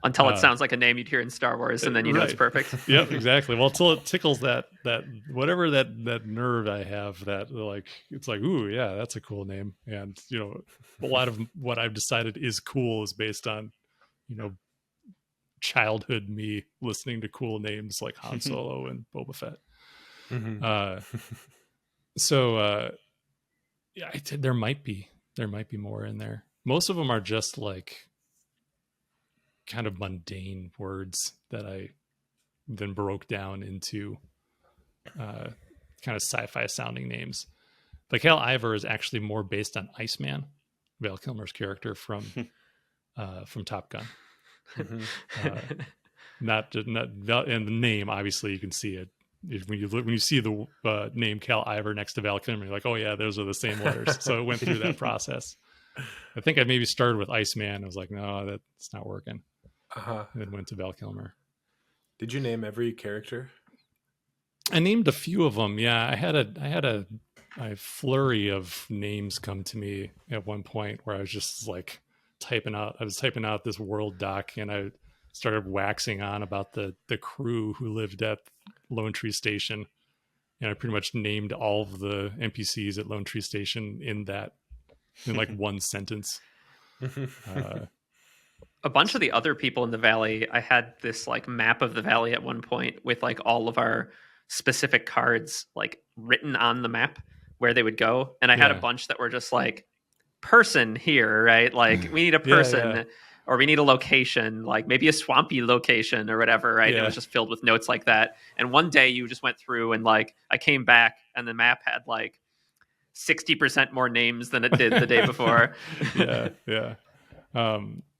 Until it sounds like a name you'd hear in Star Wars, and then you know it's perfect. Yep, exactly. Well, until it tickles that whatever that nerve I have, that like it's like, ooh, yeah, that's a cool name. And a lot of what I've decided is cool is based on childhood me listening to cool names like Han Solo and Boba Fett. Mm-hmm. Yeah, there might be more in there. Most of them are just like kind of mundane words that I then broke down into kind of sci-fi sounding names. Like Cal Iver is actually more based on Iceman, Val Kilmer's character from Top Gun. Not and the name, obviously you can see it when you see the name Cal Iver next to Val Kilmer, you're like, oh yeah, those are the same letters. So it went through that process. I think I maybe started with Iceman. I was like, no, that's not working. And then went to Val Kilmer. Did you name every character? I named a few of them. Yeah, I had a flurry of names come to me at one point where I was just like typing out this world doc, and I started waxing on about the crew who lived at Lone Tree Station, and I pretty much named all of the NPCs at Lone Tree Station in like one sentence. A bunch of the other people in the Valley, I had this like map of the Valley at one point with like all of our specific cards like written on the map where they would go. And I had a bunch that were just like person here, right? Like we need a person or we need a location, like maybe a swampy location or whatever, right? It was just filled with notes like that. And one day you just went through and like I came back and the map had like 60% more names than it did the day before. Yeah.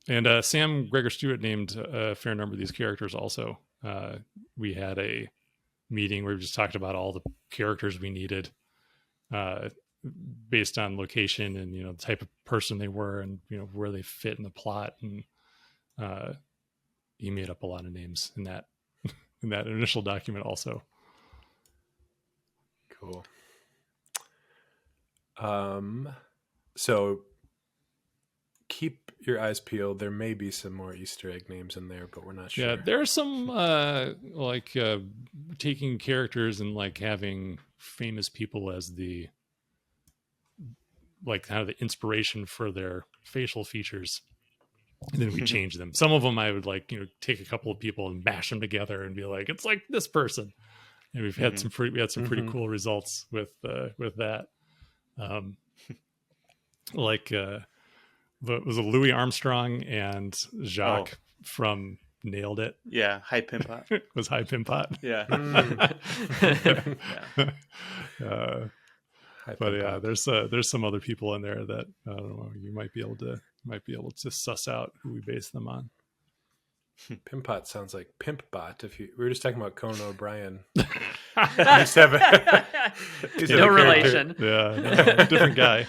And Sam Gregor Stewart named a fair number of these characters also. We had a meeting where we just talked about all the characters we needed based on location and, the type of person they were and, where they fit in the plot. And he made up a lot of names in that initial document also. Cool. So keep your eyes peeled. There may be some more Easter egg names in there, but we're not sure. Yeah, there are some taking characters and like having famous people as the like kind of the inspiration for their facial features, and then we change them. Some of them I would like take a couple of people and mash them together and be like, it's like this person. And we've had some pretty cool results with that. Was it Louis Armstrong and Jacques from Nailed It? Yeah, High Pimpot. It was High Pimpot. Yeah. But yeah, there's some other people in there that I don't know. You might be able to suss out who we base them on. Pimpot sounds like Pimpbot. We were just talking about Conan O'Brien. No relation. Yeah, different guy.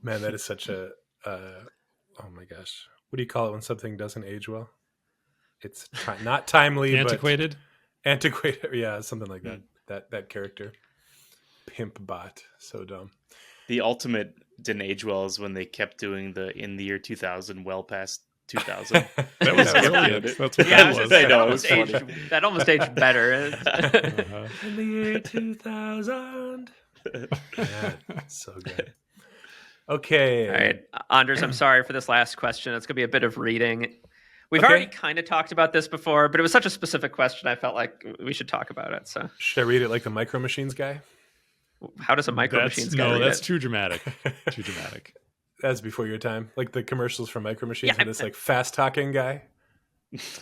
Man, that is such a oh my gosh. What do you call it when something doesn't age well? It's not timely, antiquated. But antiquated, yeah, something like that. That character, Pimpbot, so dumb. The ultimate didn't age well is when they kept doing the in the year 2000, well past 2000. That was Yeah, brilliant. good. That's what Yeah, I that was was. gonna say, I that know, it almost was funny. aged. That almost aged better. Uh-huh. In the year 2000. Yeah, so good. Okay. All right, Anders, I'm sorry for this last question. It's going to be a bit of reading. We've Okay. already kind of talked about this before, but it was such a specific question. I felt like we should talk about it. So, Should I read it like the Micro Machines guy? how does a Micro Machines guy read that's it? too dramatic. Too dramatic. That's before your time. Like the commercials from Micro Machines Yeah, and this like fast talking guy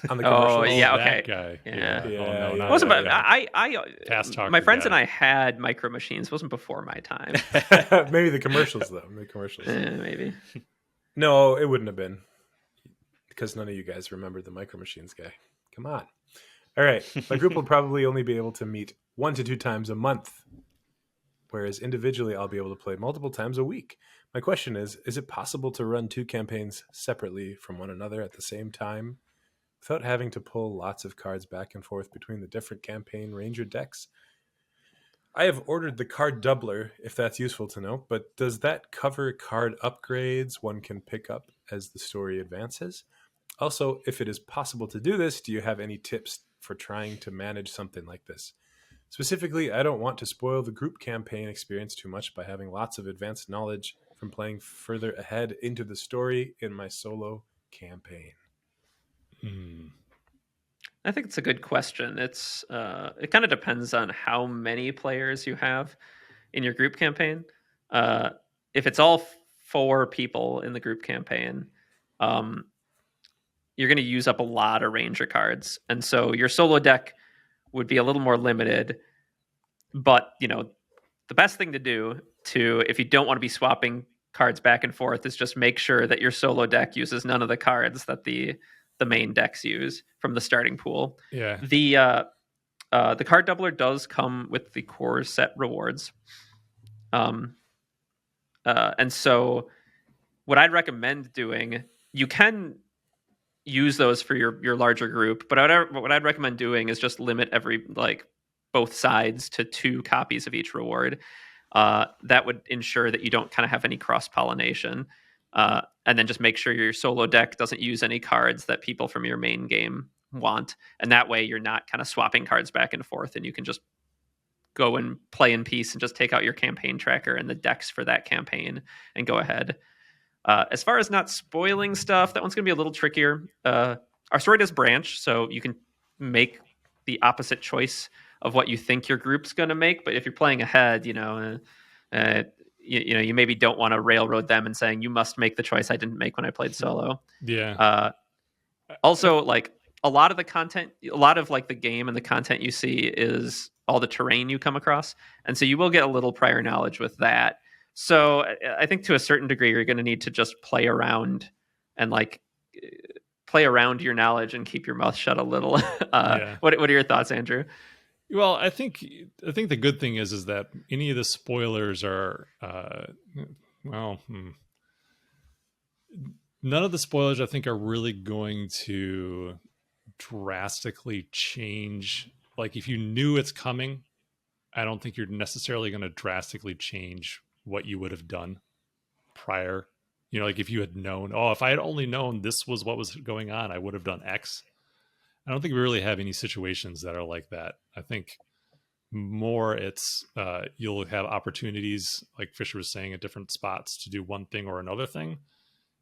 on the Oh, commercials. yeah, that okay. guy. Yeah. Yeah, Oh no, yeah. not It wasn't, that but guy. Fast talker my friends guy. and I had Micro Machines. It wasn't before my time. Maybe the commercials though. The commercials. Maybe. No, it wouldn't have been because none of you guys remember the Micro Machines guy. Come on. All right. My group will probably only be able to meet 1 to 2 times a month, whereas individually I'll be able to play multiple times a week. My question is it possible to run 2 campaigns separately from one another at the same time without having to pull lots of cards back and forth between the different campaign ranger decks? I have ordered the card doubler, if that's useful to know, but does that cover card upgrades one can pick up as the story advances? Also, if it is possible to do this, do you have any tips for trying to manage something like this? Specifically, I don't want to spoil the group campaign experience too much by having lots of advanced knowledge from playing further ahead into the story in my solo campaign. I think it's a good question. It kind of depends on how many players you have in your group campaign. If it's all 4 people in the group campaign, you're going to use up a lot of ranger cards, and so your solo deck would be a little more limited. But the best thing to do if you don't want to be swapping cards back and forth is just make sure that your solo deck uses none of the cards that the main decks use from the starting pool. Yeah. The card doubler does come with the core set rewards. And so what I'd recommend doing, you can use those for your larger group, but what I'd recommend doing is just limit both sides to 2 copies of each reward. That would ensure that you don't kind of have any cross-pollination. And then just make sure your solo deck doesn't use any cards that people from your main game want. And that way you're not kind of swapping cards back and forth, and you can just go and play in peace and just take out your campaign tracker and the decks for that campaign and go ahead. As far as not spoiling stuff, that one's going to be a little trickier. Our story does branch, so you can make the opposite choice of what you think your group's going to make. But if you're playing ahead, you maybe don't want to railroad them and saying, you must make the choice I didn't make when I played solo. Yeah. Also, like a lot of the content, a lot of like the game and the content you see is all the terrain you come across. And so you will get a little prior knowledge with that. So I think to a certain degree, you're going to need to just play around and play around your knowledge and keep your mouth shut a little. Yeah. What are your thoughts, Andrew? Well, I think the good thing is that any of the spoilers are none of the spoilers I think are really going to drastically change. Like if you knew it's coming, I don't think you're necessarily going to drastically change what you would have done prior. Like if you had known, if I had only known this was what was going on, I would have done X. I don't think we really have any situations that are like that. I think more it's you'll have opportunities, like Fisher was saying, at different spots to do one thing or another thing.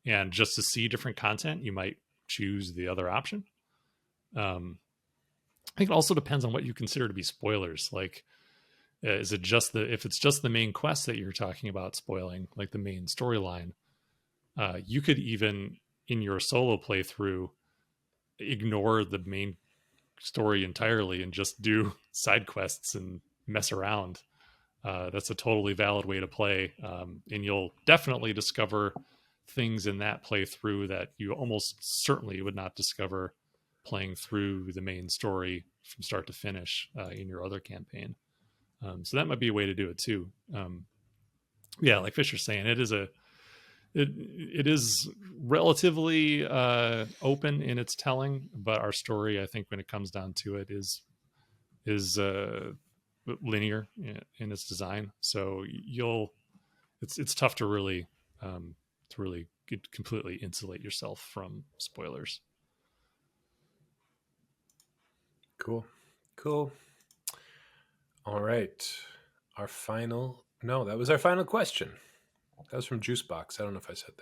And just to see different content, you might choose the other option. I think it also depends on what you consider to be spoilers. Like, is it just if it's just the main quest that you're talking about spoiling, like the main storyline, you could even in your solo playthrough ignore the main story entirely and just do side quests and mess around. That's a totally valid way to play. And you'll definitely discover things in that playthrough that you almost certainly would not discover playing through the main story from start to finish in your other campaign. So that might be a way to do it too. Yeah, like Fisher's saying, it is relatively open in its telling, but our story, I think, when it comes down to it, is linear in its design. So it's tough to really completely insulate yourself from spoilers. Cool. All right. That was our final question. That was from Juicebox. I don't know if I said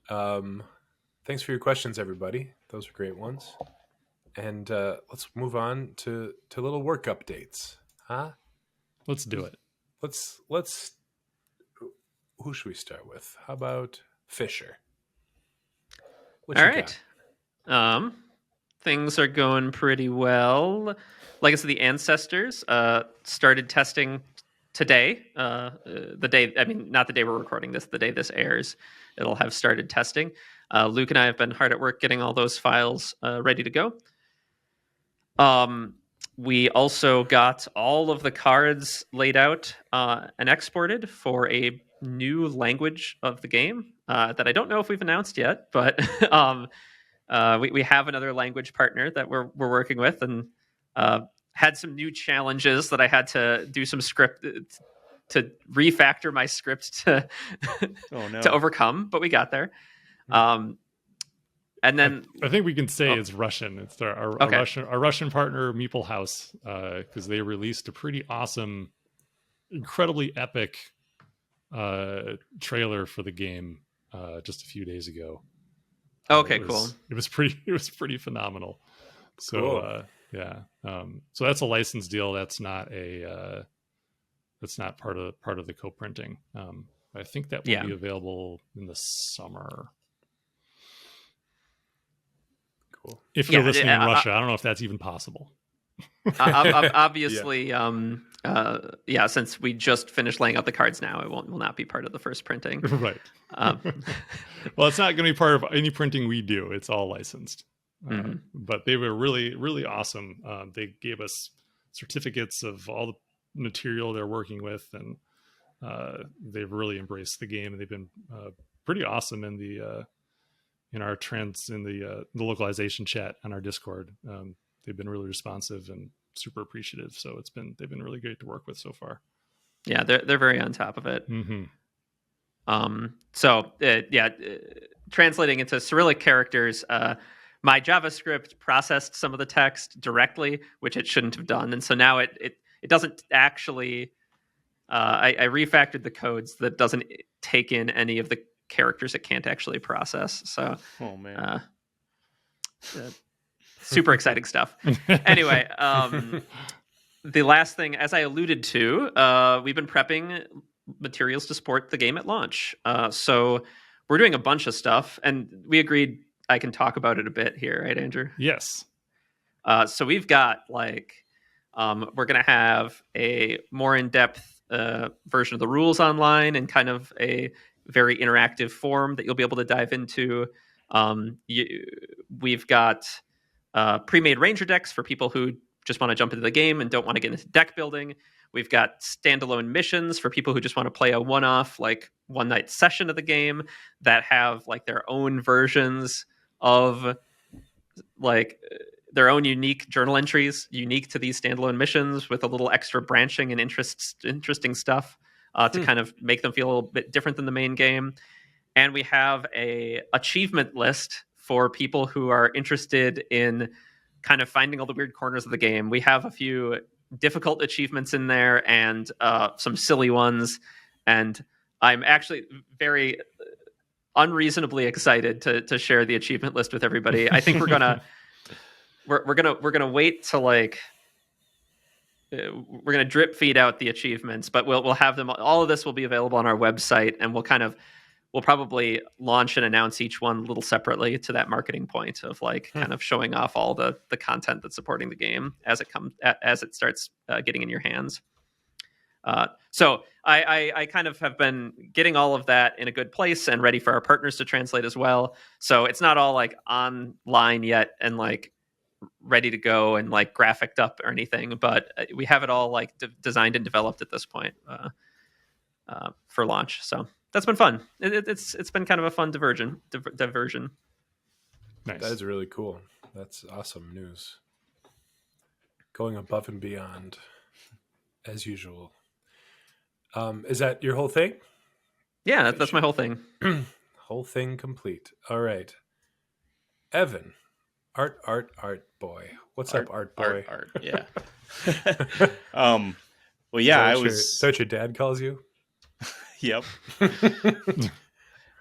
that. Thanks for your questions, everybody. Those were great ones. And let's move on to little work updates. Huh? Let's do it. Let's. Who should we start with? How about Fisher? What All you right. got? Things are going pretty well. Legacy of the Ancestors started testing today. The day, I mean, not the day we're recording this, the day this airs, it'll have started testing. Luke and I have been hard at work getting all those files ready to go. We also got all of the cards laid out and exported for a new language of the game that I don't know if we've announced yet, but we have another language partner that we're working with, and had some new challenges that I had to do some script to refactor my script to to overcome, but we got there. And then I think we can say it's Russian. It's our Russian partner, Meeple House, because they released a pretty awesome, incredibly epic trailer for the game just a few days ago. Okay, cool. It was pretty phenomenal. So Cool. yeah, so that's a license deal. That's not part of the co-printing. I think that will be available in the summer. Cool. If you're listening in Russia, I don't know if that's even possible. Obviously, since we just finished laying out the cards now, it will not be part of the first printing. Right. Well, it's not going to be part of any printing we do. It's all licensed. But they were really, really awesome. They gave us certificates of all the material they're working with, and they've really embraced the game. And they've been pretty awesome in the localization chat on our Discord. They've been really responsive and super appreciative. So they've been really great to work with so far. Yeah, they're very on top of it. Translating into Cyrillic characters, my JavaScript processed some of the text directly, which it shouldn't have done, and so now it doesn't actually. I refactored the codes that doesn't take in any of the characters it can't actually process. So, oh man. Super exciting stuff. Anyway, the last thing, as I alluded to, we've been prepping materials to support the game at launch. So we're doing a bunch of stuff, and we agreed I can talk about it a bit here, right, Andrew? Yes. So we've got we're going to have a more in-depth version of the rules online and kind of a very interactive form that you'll be able to dive into. We've got pre-made ranger decks for people who just want to jump into the game and don't want to get into deck building. We've got standalone missions for people who just want to play a one-off, one-night session of the game that have their own versions of their own unique journal entries, unique to these standalone missions, with a little extra branching and interesting stuff to kind of make them feel a little bit different than the main game. And we have a achievement list for people who are interested in kind of finding all the weird corners of the game. We have a few difficult achievements in there and some silly ones. And I'm actually very unreasonably excited to share the achievement list with everybody. I think we're gonna wait to we're gonna drip feed out the achievements, but we'll have them. All of this will be available on our website, and we'll probably launch and announce each one a little separately to that marketing point of kind of showing off all the content that's supporting the game as it starts getting in your hands. So I kind of have been getting all of that in a good place and ready for our partners to translate as well. So it's not all online yet and ready to go and graphicked up or anything, but we have it all designed and developed at this point for launch. So that's been fun. It's been kind of a fun diversion. Nice. That is really cool. That's awesome news. Going above and beyond, as usual. Is that your whole thing? Yeah, that's my whole thing. Whole thing complete. All right. Evan. Art boy. What's up, art boy? Art. Yeah. Well, yeah, Is that what your dad calls you? Yep.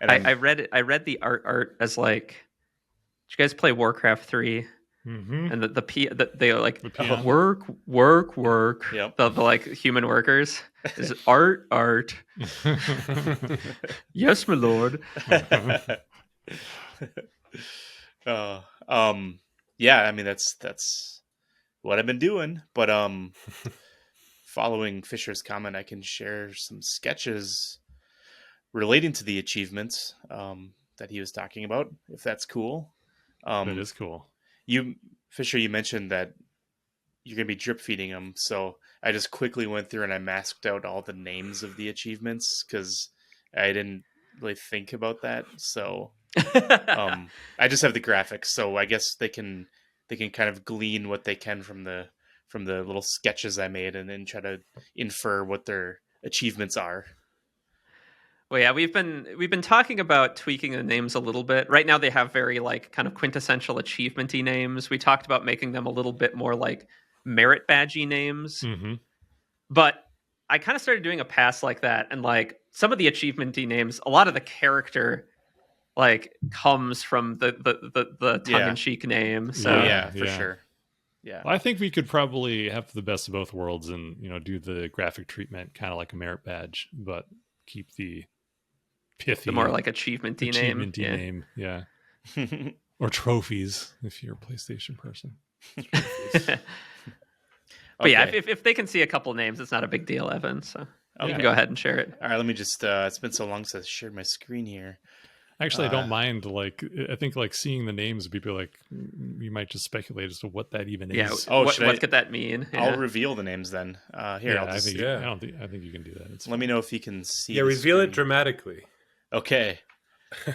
And I read the art as like, did you guys play Warcraft 3? Mm-hmm. And they are like peon. work. Yep. The like human workers is art. Yes, my lord. Yeah, I mean that's what I've been doing. But following Fisher's comment, I can share some sketches relating to the achievements that he was talking about, if that's cool. That is cool. Fisher, you mentioned that you're going to be drip feeding them. So I just quickly went through and I masked out all the names of the achievements because I didn't really think about that. So I just have the graphics. So I guess they can kind of glean what they can from the little sketches I made and then try to infer what their achievements are. Well, yeah, we've been talking about tweaking the names a little bit. Right now, they have very like kind of quintessential achievement-y names. We talked about making them a little bit more like merit badge-y names. Mm-hmm. But I kind of started doing a pass like that, and like some of the achievement-y names, a lot of the character like comes from the tongue-in-cheek name. So for sure. Yeah, well, I think we could probably have the best of both worlds and do the graphic treatment kind of like a merit badge, but keep the pithy, the more like achievement-y name. Yeah. Or trophies if you're a PlayStation person. But yeah, if they can see a couple names, it's not a big deal, Evan. So you can go ahead and share it. All right, let me just. It's been so long since I shared my screen here. Actually, I don't mind. Like, I think like seeing the names, people like you might just speculate as to what that even is. Oh, what could that mean? Yeah. I'll revel the names then. Here, I think you can do that. Let me know if you can see. Yeah, reveal it dramatically. Okay.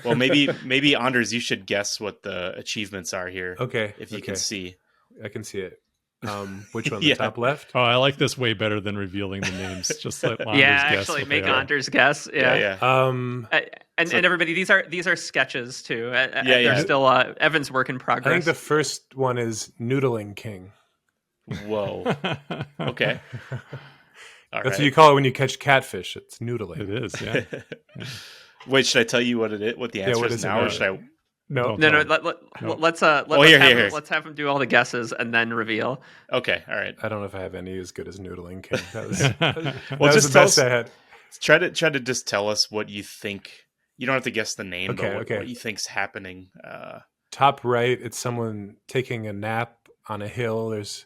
Well, maybe Anders, you should guess what the achievements are here. Okay. If you can see, I can see it. Which one? The top left? Oh, I like this way better than revealing the names. Just let Anders guess. Actually, make Anders guess. Yeah. And everybody, these are sketches too. They're still Evan's work in progress. I think the first one is Noodling King. Whoa. Okay. That's what you call it when you catch catfish. It's noodling. It is. Yeah. Wait, should I tell you what it is? What the answer is now, or should I? No. Let's have him do all the guesses and then reveal. Okay, all right. I don't know if I have any as good as Noodling King. That was just the best I had. Try to just tell us what you think. You don't have to guess the name, but what you think's happening. Top right, it's someone taking a nap on a hill. There's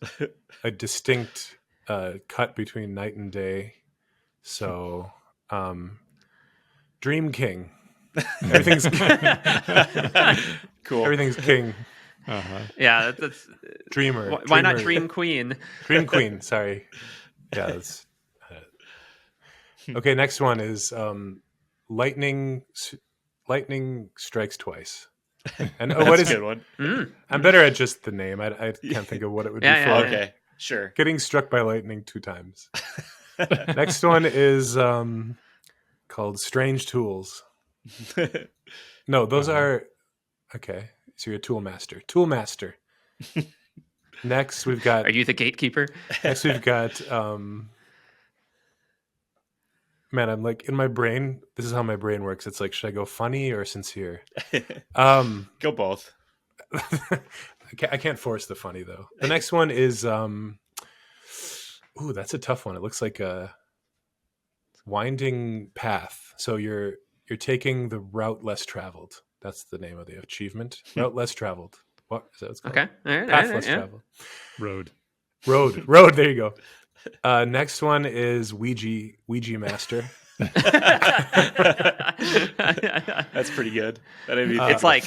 a distinct cut between night and day. So, Dream King. Everything's cool. Everything's king. Uh-huh. Yeah, that's Dreamer. Why not Dream Queen? Dream Queen. Sorry. Yeah. That's, okay. Next one is lightning. Lightning strikes twice. And what is a good one? I'm better at just the name. I can't think of what it would be for. Okay, sure. Getting struck by lightning 2 times. Next one is called Strange Tools. No, those are okay. So you're a tool master. Tool master. Next we've got. Are you the gatekeeper? Next we've got. Man, I'm like in my brain. This is how my brain works. It's like, should I go funny or sincere? Go both. I can't force the funny though. The next one is. Ooh, that's a tough one. It looks like a winding path. So you're taking the route less traveled. That's the name of the achievement. Route less traveled. What is that? What's called? Okay. All right. Path less traveled. Road. There you go. Next one is Ouija Master. That's pretty good. It's like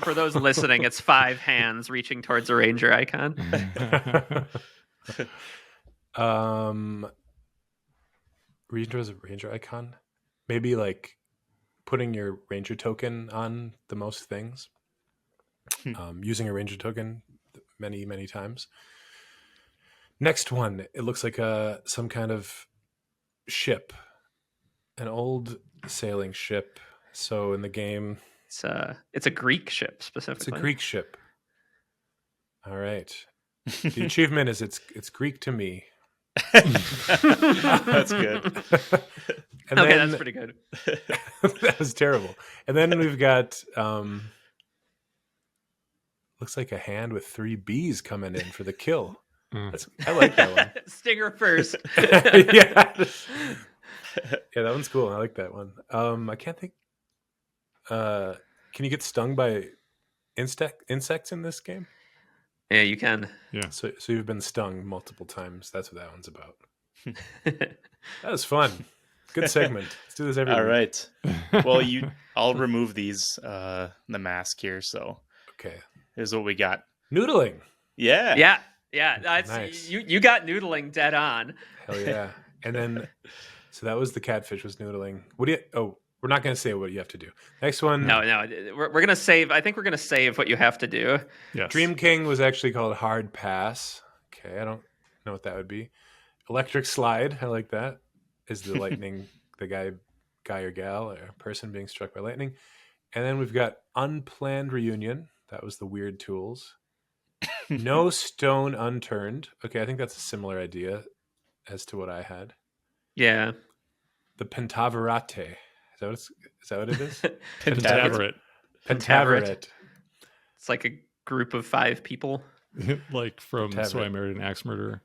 for those listening, it's 5 hands reaching towards a ranger icon. Reaching towards a ranger icon. Maybe like putting your ranger token on the most things. Using a ranger token many times. Next one, it looks like some kind of ship. An old sailing ship. So in the game, It's a Greek ship it's a specifically. Greek ship. All right. The achievement is it's Greek to me. That's good. And Okay, then, that's pretty good. that was terrible. And then we've got looks like a hand with 3 bees coming in for the kill. I like that one. Stinger first. Yeah, that one's cool. I like that one. I can't think. Can you get stung by insects in this game? Yeah, you can. Yeah. So you've been stung multiple times. That's what that one's about. That was fun. Good segment. Let's do this every All week. right. Well, I'll remove these the mask here. So Okay. here's what we got. Noodling. Yeah. Yeah. That's Nice. you got noodling dead on. Hell yeah. And then, so that was the catfish was noodling. What do you? Oh, we're not going to say what you have to do. Next one. No, we're gonna save. I think we're gonna save what you have to do. Yes. Dream King was actually called Hard Pass. Okay, I don't know what that would be. Electric Slide. I like that. Is the lightning the guy or gal or person being struck by lightning? And then we've got Unplanned Reunion. That was the Weird Tools. No Stone Unturned. Okay, I think that's a similar idea as to what I had. Yeah. The Pentaverate. Is that what it is? Pentaveret. Pentaverate. It's like a group of 5 people. Like from So I Pentaveret. Married an Axe Murderer.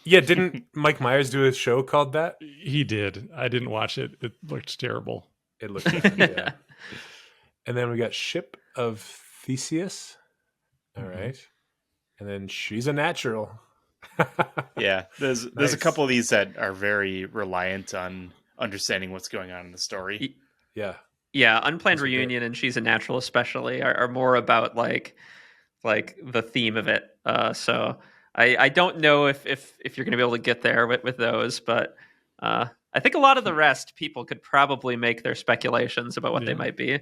Yeah, didn't Mike Myers do a show called that? He did. I didn't watch it. It looked terrible. It looked bad, yeah. And then we got Ship of Theseus. All right. And then She's a Natural. Yeah. There's Nice. a couple of these that are very reliant on understanding what's going on in the story. Yeah. Yeah, Unplanned Those are great. Reunion and She's a Natural especially are more about like the theme of it. So I don't know if you're going to be able to get there with those, but I think a lot of the rest people could probably make their speculations about what they Yeah. might be.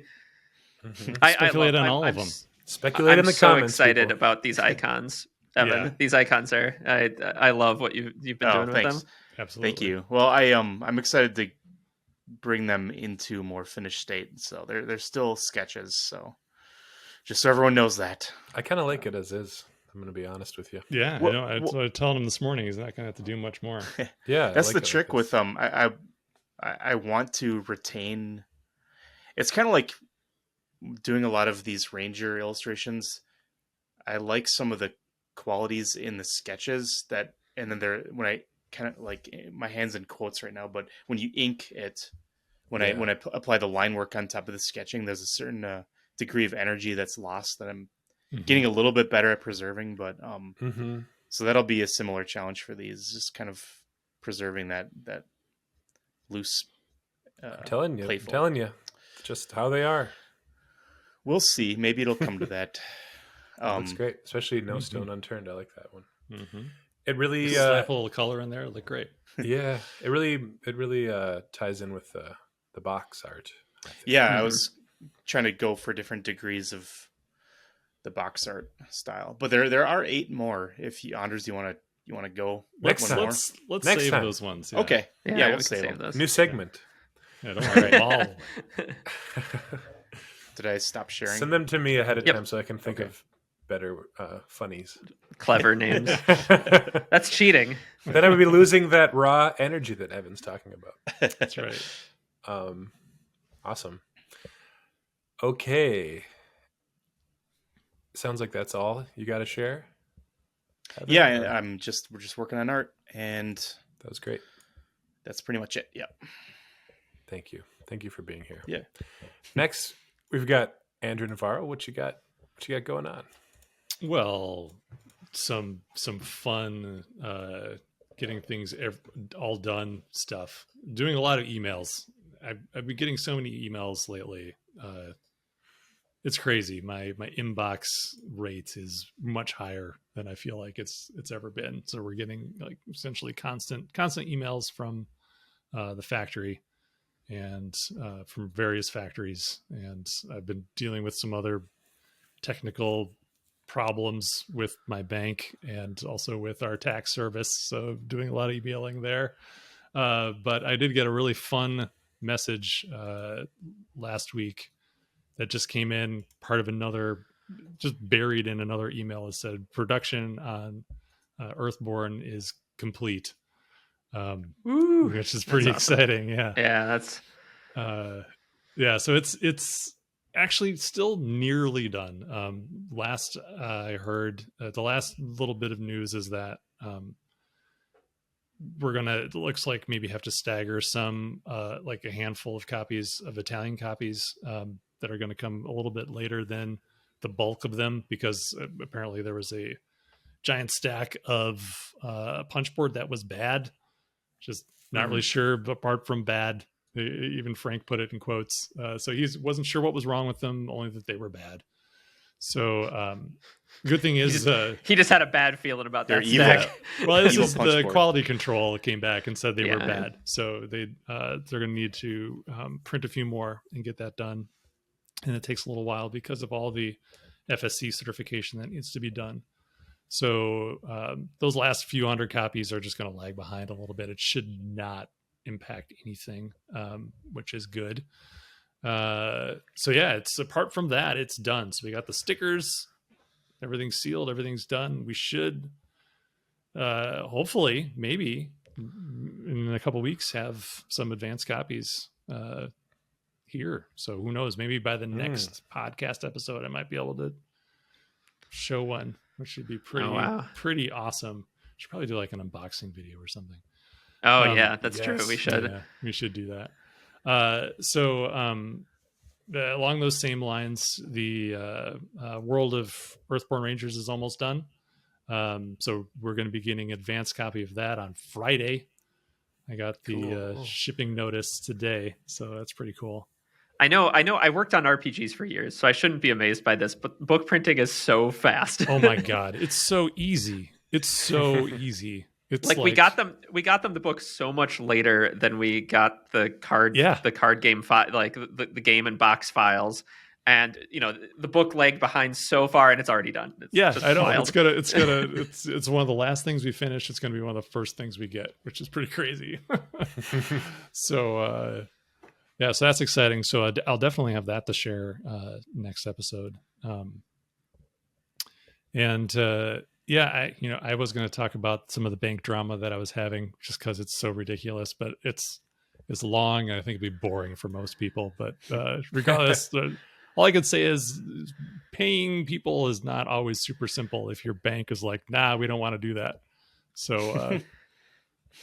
Mhm. Speculate on all of them. Speculate I'm in the so comments. excited people. about these icons, Evan. Yeah. These icons are I love what you've been Oh, doing with thanks. them. Absolutely. Thank you. Well, I'm excited to bring them into more finished state. So they're still sketches. So just so everyone knows that. I kind of like it as is. I'm going to be honest with you. Yeah, What- I know. I was telling him this morning he's not going to have to do much more. Yeah. I That's like the it like trick this. with them. I want to retain. It's kind of like doing a lot of these ranger illustrations. I like some of the qualities in the sketches that, and then when I kind of like my hands in quotes right now, but when you ink it, when I apply the line work on top of the sketching, there's a certain degree of energy that's lost that I'm getting a little bit better at preserving. But Mhm. so that'll be a similar challenge for these, just kind of preserving that loose. I'm telling you. playful. I'm telling you. Just how they are. We'll see. Maybe it'll come to that. Looks great. Especially No Stone Unturned. I like that one. Mm-hmm. It really... Slap a little color in there. It'll look great. yeah. It really ties in with the box art. I think. Yeah, I was trying to go for different degrees of the box art style, but there are 8 more. If you, Anders, you want to go Next one time. more? Let's Next save time. those ones. Okay, yeah, we we'll can save them. those. New segment. Yeah, don't worry. All Did I stop sharing? Send them to me ahead of Yep. time so I can think Okay. of better funnies. Clever names. Then That's cheating. I would be losing that raw energy that Evan's talking about. That's right. Awesome. Okay. Sounds like that's all you got to share. Evan? Yeah, we're just working on art, and That was great. that's pretty much it. Yeah. Thank you. Thank you for being here. Yeah. Next, we've got Andrew Navarro. What you got going on? Well, some fun getting things all done stuff. Doing a lot of emails. I've been getting so many emails lately. It's crazy. My inbox rate is much higher than I feel like it's ever been. So we're getting like essentially constant emails from the factory and from various factories. And I've been dealing with some other technical problems with my bank and also with our tax service. So doing a lot of emailing there. But I did get a really fun message last week that just came in, part of another, just buried in another email. It said production on Earthborne is complete, which is pretty exciting. Yeah. Yeah, that's So it's actually still nearly done. Last I heard, the last little bit of news is that we're gonna, it looks like maybe have to stagger some, like a handful of copies of Italian copies that are going to come a little bit later than the bulk of them, because apparently there was a giant stack of punchboard that was bad. Just not really sure, but apart from bad, even Frank put it in quotes. So he wasn't sure what was wrong with them, only that they were bad. So good thing is he just had a bad feeling about that evil. stack. Well, this Evil is punch the board. quality control came back and said they were Yeah. bad. So they're going to need to print a few more and get that done. And it takes a little while because of all the FSC certification that needs to be done. So those last few hundred copies are just going to lag behind a little bit. It should not impact anything, which is good. So yeah, it's, apart from that, it's done. So we got the stickers, everything's sealed, everything's done. We should hopefully, maybe in a couple weeks, have some advanced copies here. So who knows, maybe by the next podcast episode I might be able to show one, which should be pretty awesome. Should probably do like an unboxing video or something. Oh yeah, that's true. yes. We should. Yeah, we should do that. Along those same lines, the World of Earthborne Rangers is almost done. So we're going to be getting an advanced copy of that on Friday. I got the Cool. shipping notice today, so that's pretty cool. I know. I worked on RPGs for years, so I shouldn't be amazed by this. But book printing is so fast. Oh my god, it's so easy. It's so easy. It's like we got them the book so much later than we got the card game file, like the game and box files. And the book lagged behind so far, and it's already done. It's I know. wild. It's one of the last things we finish. It's gonna be one of the first things we get, which is pretty crazy. So so that's exciting. So I'll definitely have that to share next episode. I was going to talk about some of the bank drama that I was having, just because it's so ridiculous, but it's long, and I think it'd be boring for most people. But regardless, all I can say is paying people is not always super simple if your bank is like, nah, we don't want to do that. So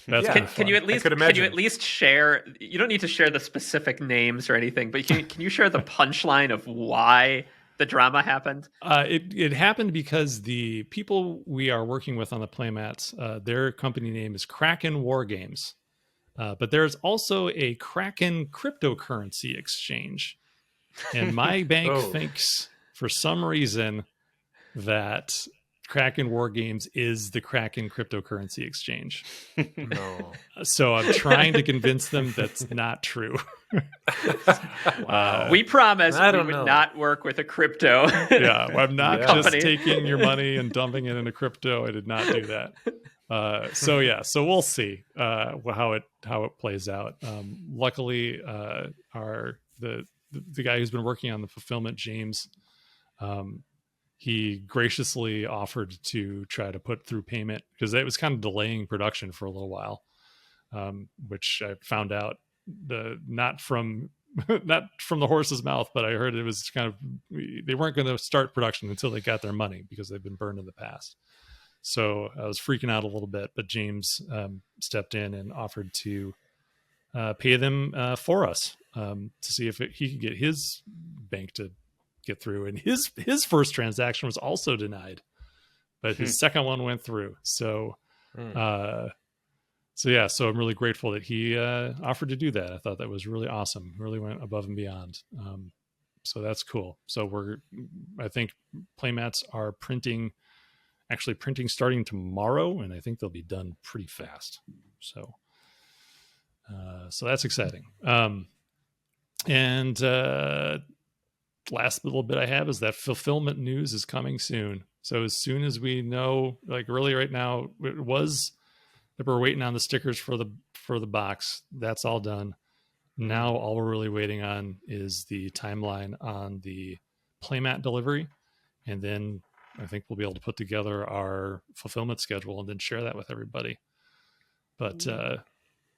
that's Can you at least share? You don't need to share the specific names or anything, but can you share the punchline of why the drama happened? It happened because the people we are working with on the playmats, their company name is Kraken War Games, but there's also a Kraken cryptocurrency exchange, and my bank thinks for some reason that Kraken War Games is the Kraken cryptocurrency exchange. No. So I'm trying to convince them that's not true. We promised I we don't would know. not work with a crypto. Yeah, I'm not just company. taking your money and dumping it into crypto. I did not do that. So we'll see how it plays out. Luckily, the guy who's been working on the fulfillment, James, he graciously offered to try to put through payment, because it was kind of delaying production for a little while, which I found out not from the horse's mouth, but I heard it was kind of, they weren't going to start production until they got their money, because they've been burned in the past. So I was freaking out a little bit, but James stepped in and offered to pay them for us, to see if he could get his bank to get through. And his first transaction was also denied, but his second one went through. So so I'm really grateful that he offered to do that. I thought that was really awesome. Really went above and beyond. So that's cool. So I think playmats are printing starting tomorrow, and I think they'll be done pretty fast. So that's exciting. And last little bit I have is that fulfillment news is coming soon. So as soon as we know, like really right now, it was that we're waiting on the stickers for the box. That's all done. Now all we're really waiting on is the timeline on the playmat delivery, and then I think we'll be able to put together our fulfillment schedule and then share that with everybody. But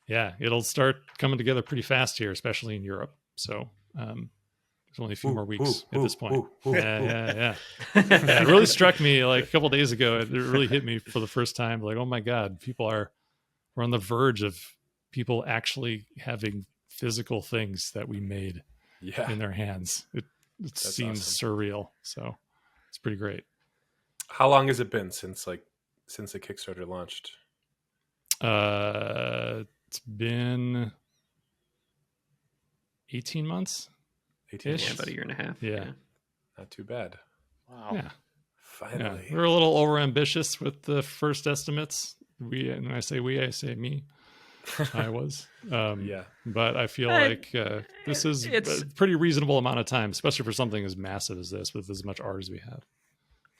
yeah, it'll start coming together pretty fast here, especially in Europe. So there's only a few more weeks at this point. Yeah. It really struck me like a couple of days ago. It really hit me for the first time. Like, oh my God, we're on the verge of people actually having physical things that we made in their hands. It seems awesome. Surreal. So it's pretty great. How long has it been since the Kickstarter launched? It's been 18 months. 18 months. Yeah, about a year and a half. Yeah. Not too bad. Wow. Yeah. Finally. Yeah. We're a little over ambitious with the first estimates. And I say me. I was. But I feel like this is a pretty reasonable amount of time, especially for something as massive as this with as much art as we have.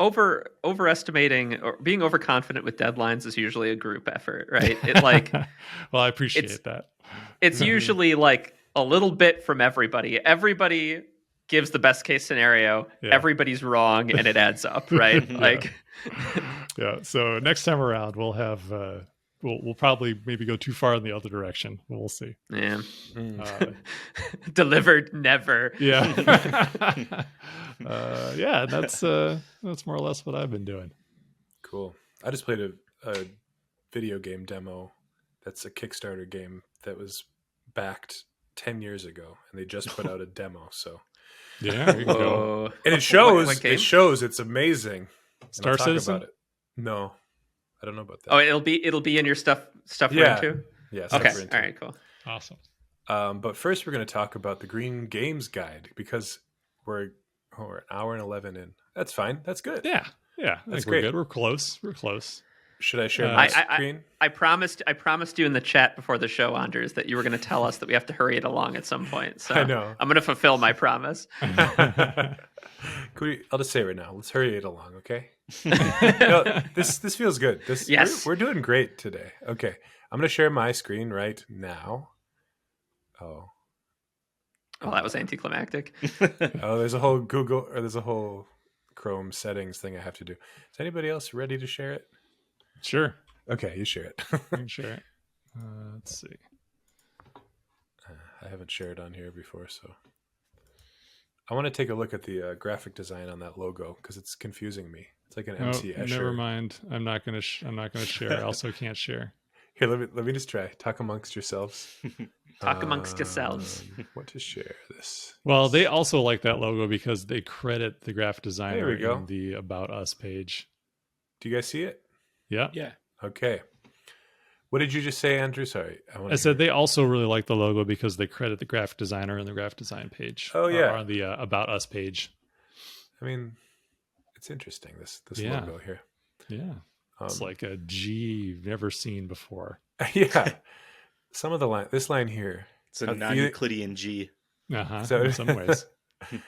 Overestimating or being overconfident with deadlines is usually a group effort, right? It like well, I appreciate that. It's usually like a little bit from everybody. Everybody gives the best case scenario. Yeah. Everybody's wrong, and it adds up, right? Like, yeah. So next time around, we'll have we'll probably maybe go too far in the other direction. We'll see. Yeah. Delivered never. Yeah. Yeah. That's more or less what I've been doing. Cool. I just played a video game demo. That's a Kickstarter game that was backed 10 years ago, and they just put out a demo. So yeah, there you go. And it shows. It shows. It's amazing. Star Citizen. About it. No, I don't know about that. Oh, it'll be in your stuff room too. Yeah. Okay. All right. Cool. Awesome. But first, we're going to talk about the Green Games Guide because we're an hour and 11 in. That's fine. That's good. Yeah. That's great. We're good. We're close. Should I share my screen? I promised you in the chat before the show, Anders, that you were going to tell us that we have to hurry it along at some point. So I know. I'm going to fulfill my promise. I'll just say it right now. Let's hurry it along, okay? No, this feels good. Yes. We're doing great today. Okay, I'm going to share my screen right now. Oh, that was anticlimactic. There's a whole Chrome settings thing I have to do. Is anybody else ready to share it? Sure. Okay, you share it. I can share it. Let's see. I haven't shared on here before, so I want to take a look at the graphic design on that logo because it's confusing me. It's like an MC Escher. Never mind. I'm not gonna share. I also can't share. Here, let me just try. Talk amongst yourselves. Talk amongst yourselves. What to share this? Well, they also like that logo because they credit the graphic designer in the About Us page. Do you guys see it? Yeah. Yeah. Okay. What did you just say, Andrew? Sorry. I said they also really like the logo because they credit the graphic designer in the graphic design page. Oh, yeah. Or on the About Us page. I mean, it's interesting, this logo here. Yeah. It's like a G you've never seen before. Yeah. Some of this line here. It's a non-Euclidean G. So, in some ways. I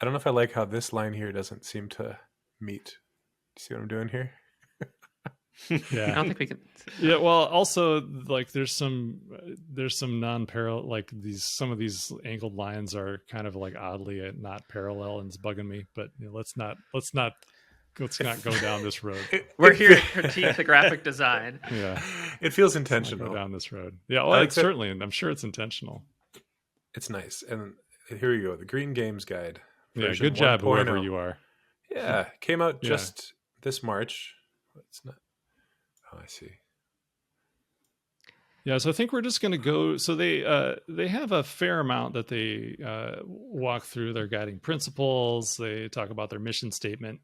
don't know if I like how this line here doesn't seem to meet. You see what I'm doing here? Yeah, I don't think we can. Yeah, well, also like there's some non-parallel, like some of these angled lines are kind of like oddly not parallel, and it's bugging me. But let's not go down this road. We're here to critique the graphic design. Yeah, it feels intentional. Go down this road. Yeah, well, certainly, and I'm sure it's intentional. It's nice, and here we go. The Green Games Guide. Yeah, good job, whoever you are. Yeah, came out just this March. It's not. Oh, I see. Yeah, so I think we're just going to go. So they have a fair amount that they walk through their guiding principles. They talk about their mission statement,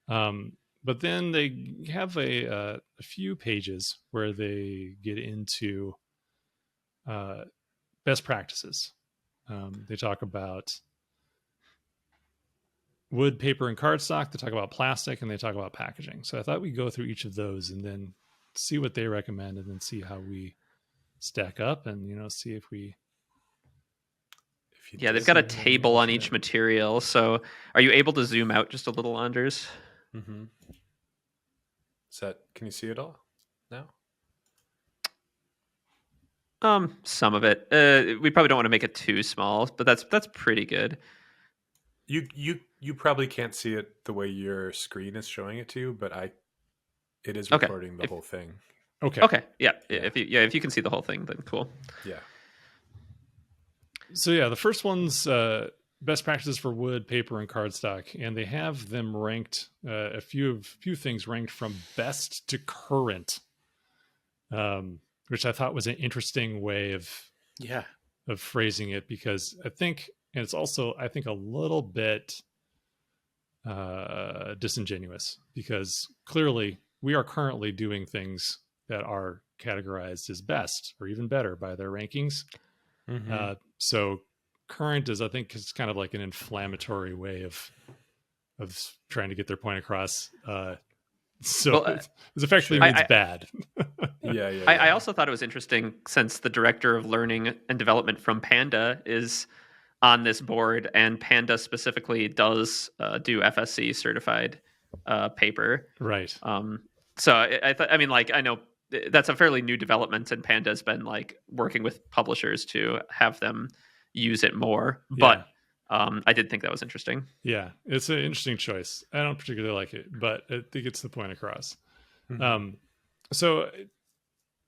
but then they have a few pages where they get into best practices. They talk about wood, paper, and cardstock. They talk about plastic, and they talk about packaging. So I thought we'd go through each of those and then see what they recommend, and then see how we stack up, and see if we. They've got a table on each material. So are you able to zoom out just a little, Anders? Mm-hmm. Can you see it all now? Some of it. We probably don't want to make it too small, but that's pretty good. You probably can't see it the way your screen is showing it to you, but it is Okay. recording the whole thing. Okay. Okay. Yeah. Yeah. If you can see the whole thing, then cool. Yeah. So yeah, the first one's best practices for wood, paper, and cardstock, and they have them ranked. A few things ranked from best to current, which I thought was an interesting way of phrasing it, because I think, and it's also I think a little bit disingenuous, because clearly we are currently doing things that are categorized as best or even better by their rankings. Mm-hmm. So current is, I think, it's kind of like an inflammatory way of trying to get their point across. So Well, it's effectively sure. means bad. Yeah. I also thought it was interesting, since the director of learning and development from Panda is on this board, and Panda specifically does do FSC certified paper. Right. So I thought, I mean, like, I know that's a fairly new development, and Panda's been like working with publishers to have them use it more. But I did think that was interesting. Yeah, it's an interesting choice. I don't particularly like it, but I think it's the point across. Mm-hmm. So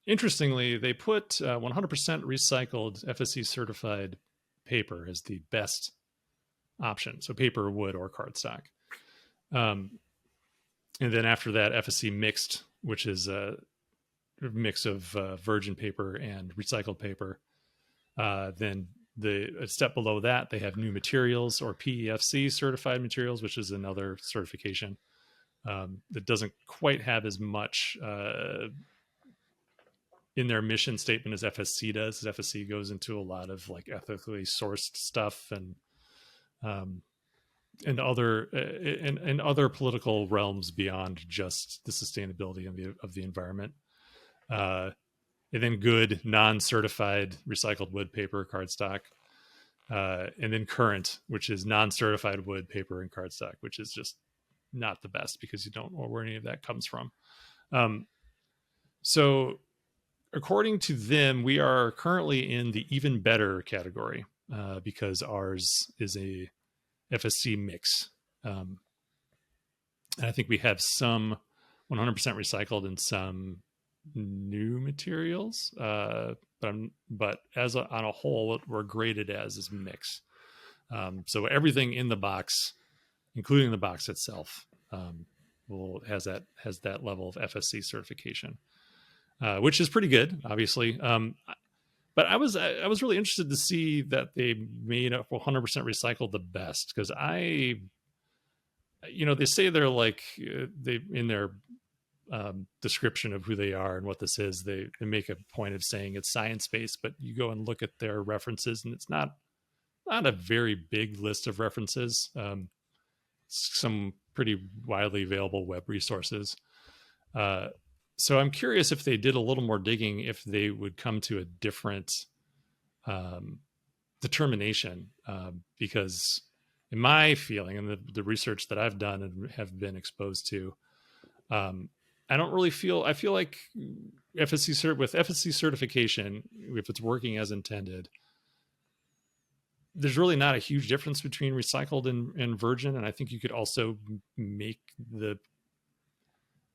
interestingly, they put 100% recycled FSC certified paper as the best option. So paper, wood, or cardstock. And then after that, FSC mixed, which is a mix of virgin paper and recycled paper. Then a step below that, they have new materials, or PEFC certified materials, which is another certification that doesn't quite have as much in their mission statement as FSC does. FSC goes into a lot of like ethically sourced stuff and other political realms beyond just the sustainability of the environment. And then good non-certified recycled wood, paper, cardstock, and then current, which is non-certified wood, paper, and cardstock, which is just not the best because you don't know where any of that comes from. So according to them, we are currently in the even better category because ours is a FSC mix. And I think we have some 100% recycled and some new materials, but on a whole, what we're graded as is mix. So everything in the box, including the box itself, has that level of FSC certification, which is pretty good, obviously. But I was really interested to see that they made up 100% recycled the best, because they say they're like they in their description of who they are and what this is, they make a point of saying it's science-based, but you go and look at their references and it's not a very big list of references. Some pretty widely available web resources. So I'm curious if they did a little more digging, if they would come to a different determination, because in my feeling and the research that I've done and have been exposed to, I don't really I feel like with FSC certification, if it's working as intended, there's really not a huge difference between recycled and virgin. And I think you could also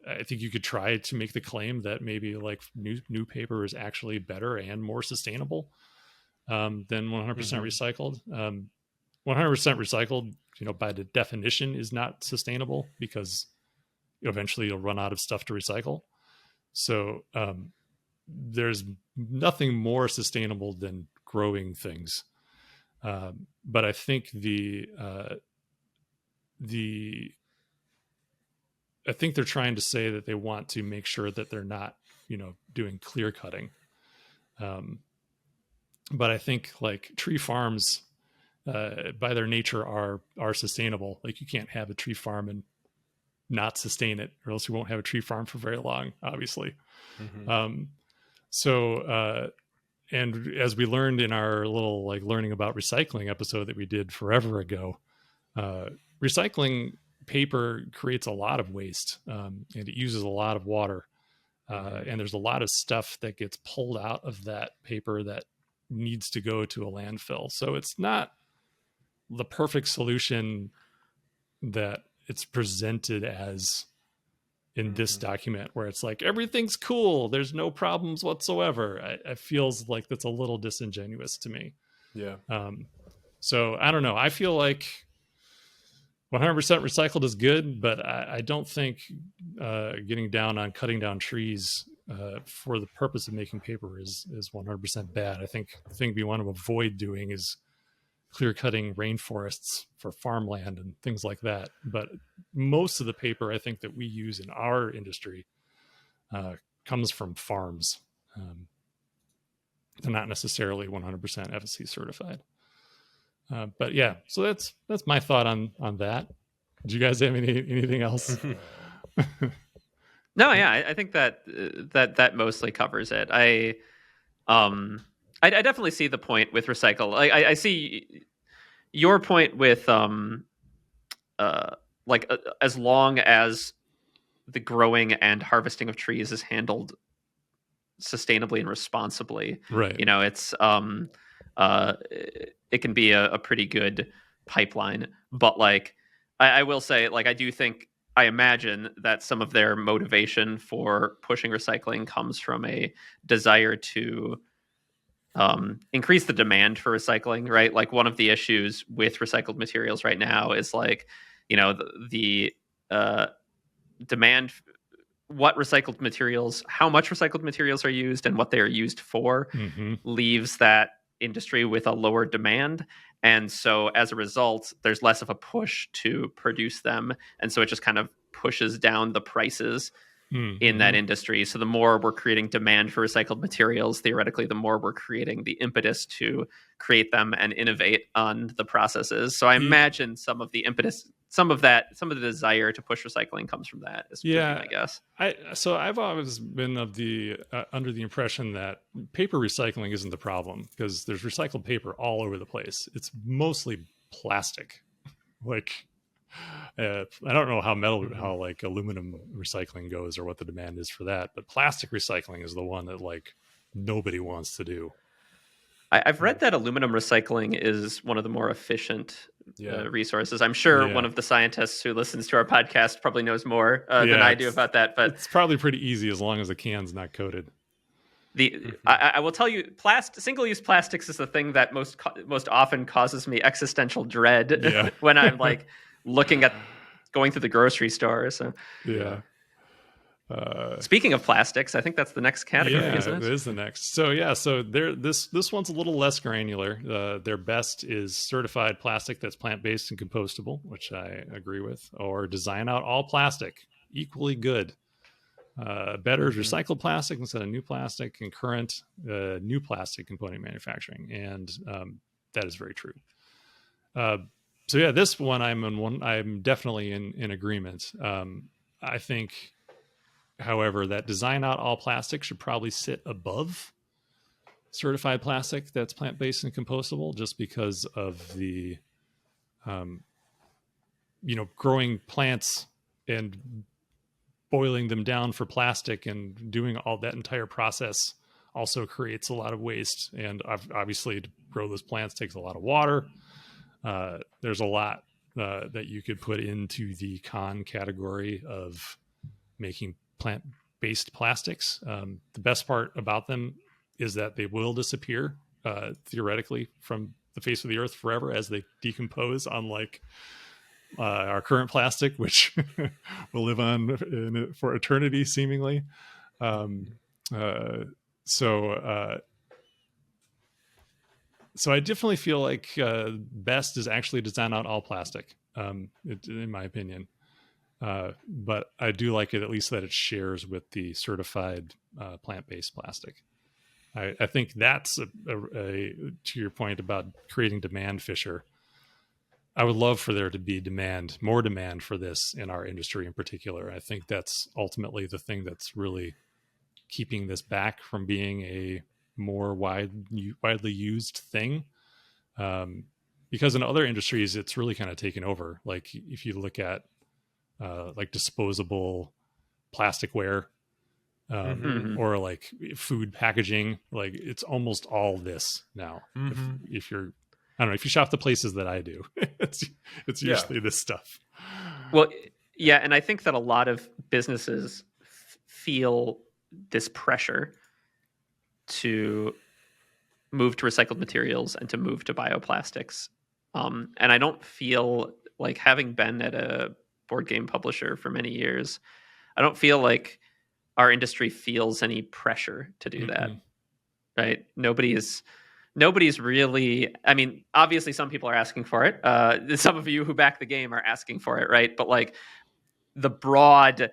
I think you could try to make the claim that maybe like new paper is actually better and more sustainable than 100% recycled. 100% recycled, by the definition, is not sustainable because eventually you'll run out of stuff to recycle. So there's nothing more sustainable than growing things. But I think I think they're trying to say that they want to make sure that they're not, doing clear cutting. But I think like tree farms, by their nature, are sustainable. Like you can't have a tree farm and not sustain it, or else you won't have a tree farm for very long, obviously. And as we learned in our little like learning about recycling episode that we did forever ago, recycling paper creates a lot of waste, and it uses a lot of water. And there's a lot of stuff that gets pulled out of that paper that needs to go to a landfill. So it's not the perfect solution that it's presented as in this document, where it's like, everything's cool, there's no problems whatsoever. I feels like that's a little disingenuous to me. Yeah. So I don't know. I feel like 100% recycled is good, but I don't think getting down on cutting down trees for the purpose of making paper is 100% bad. I think the thing we want to avoid doing is clear cutting rainforests for farmland and things like that. But most of the paper I think that we use in our industry comes from farms. They're not necessarily 100% FSC certified. But yeah, so that's my thought on that. Do you guys have anything else? No, yeah, I think that mostly covers it. I definitely see the point with recycle. I see your point with as long as the growing and harvesting of trees is handled sustainably and responsibly, Right. It's it can be a pretty good pipeline. But I will say, I imagine that some of their motivation for pushing recycling comes from a desire to increase the demand for recycling, right? Like, one of the issues with recycled materials right now is the demand, how much recycled materials are used and what they are used for, leaves that industry with a lower demand. And so as a result, there's less of a push to produce them. And so it just kind of pushes down the prices in that industry. So the more we're creating demand for recycled materials, theoretically, the more we're creating the impetus to create them and innovate on the processes. So I imagine some of the impetus, some of the desire to push recycling comes from that. I guess. So I've always been of the under the impression that paper recycling isn't the problem, because there's recycled paper all over the place. It's mostly plastic. I don't know how aluminum recycling goes or what the demand is for that, but plastic recycling is the one that nobody wants to do. I've read that aluminum recycling is one of the more efficient resources. I'm sure one of the scientists who listens to our podcast probably knows more than I do about that, but it's probably pretty easy as long as the can's not coated. I will tell you, single-use plastics is the thing that most often causes me existential dread when I'm looking at going through the grocery store. So speaking of plastics, I think that's the next category, isn't it? It is the next. So this one's a little less granular. Their best is certified plastic that's plant-based and compostable, which I agree with, or design out all plastic, equally good. Better is recycled plastic instead of new plastic, and current new plastic component manufacturing, and that is very true. This one I'm definitely in agreement. I think, however, that design out all plastic should probably sit above certified plastic that's plant-based and compostable, just because of the growing plants and boiling them down for plastic and doing all that entire process also creates a lot of waste. And obviously, to grow those plants takes a lot of water. There's a lot that you could put into the con category of making plant-based plastics. The best part about them is that they will disappear theoretically from the face of the earth forever as they decompose, unlike our current plastic, which will live on for eternity, seemingly. So I definitely feel like best is actually design out all plastic, in my opinion. But I do like it, at least, that it shares with the certified plant-based plastic. I think that's to your point about creating demand fissure. I would love for there to be more demand for this in our industry in particular. I think that's ultimately the thing that's really keeping this back from being a more widely used thing. Because in other industries, it's really kind of taken over. Like, if you look at disposable plasticware, Mhm. or like food packaging. Like it's almost all this now. If you're, I don't know, if you shop the places that I do, it's usually this stuff. Well, yeah, and I think that a lot of businesses feel this pressure to move to recycled materials and to move to bioplastics. And I don't feel like, having been at a board game publisher for many years, I don't feel like our industry feels any pressure to do that. Right? Nobody's really, I mean, obviously some people are asking for it. Some of you who back the game are asking for it, right? But like, the broad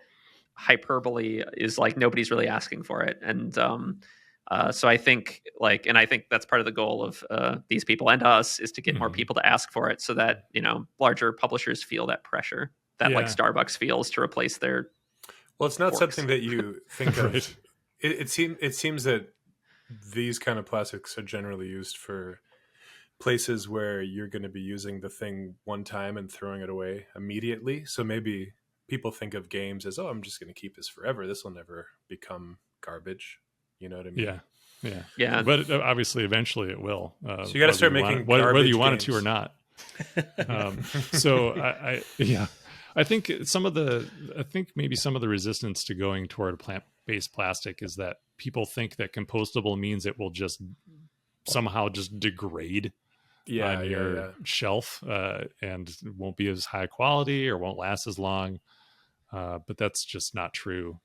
hyperbole is like, nobody's really asking for it. And so I think like, and I think that's part of the goal of these people and us, is to get more people to ask for it, so that, you know, larger publishers feel that pressure that like Starbucks feels to replace their Well, it's not forks. something that you think of. It seems that these kind of plastics are generally used for places where you're going to be using the thing one time and throwing it away immediately. So maybe people think of games as, oh, I'm just going to keep this forever. This will never become garbage. You know what I mean? Yeah. But obviously, eventually it will. So you got to start making whether you want games. it to or not. So I think maybe some of the resistance to going toward plant-based plastic is that people think that compostable means it will just somehow just degrade on your shelf and won't be as high quality or won't last as long. But that's just not true.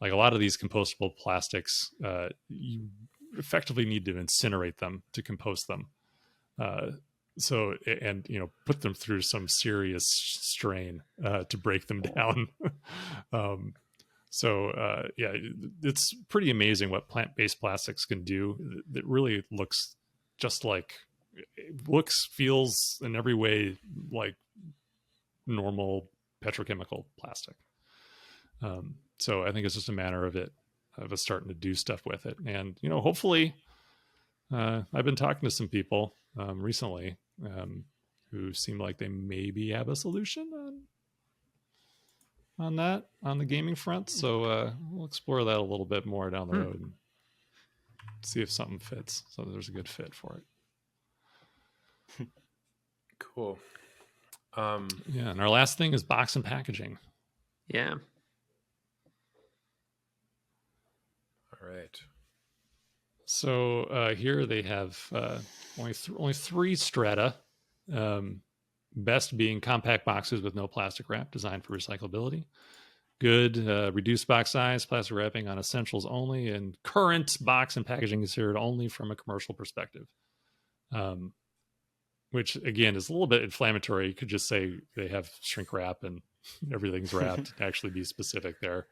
Like a lot of these compostable plastics, you effectively need to incinerate them to compost them. So, and, you know, put them through some serious strain to break them down. Yeah, it's pretty amazing what plant-based plastics can do. It really looks just like, feels in every way like normal petrochemical plastic. So I think it's just a matter of us starting to do stuff with it. And, you know, hopefully, I've been talking to some people recently who seem like they maybe have a solution on the gaming front. So we'll explore that a little bit more down the road and see if something fits. So there's a good fit for it. Cool. Yeah, and our last thing is box and packaging. Yeah. All right. So here they have only three strata. Best being compact boxes with no plastic wrap, designed for recyclability. Good, reduced box size, plastic wrapping on essentials only, and current box and packaging considered only from a commercial perspective. Which again is a little bit inflammatory. You could just say they have shrink wrap and everything's wrapped. Actually, be specific there.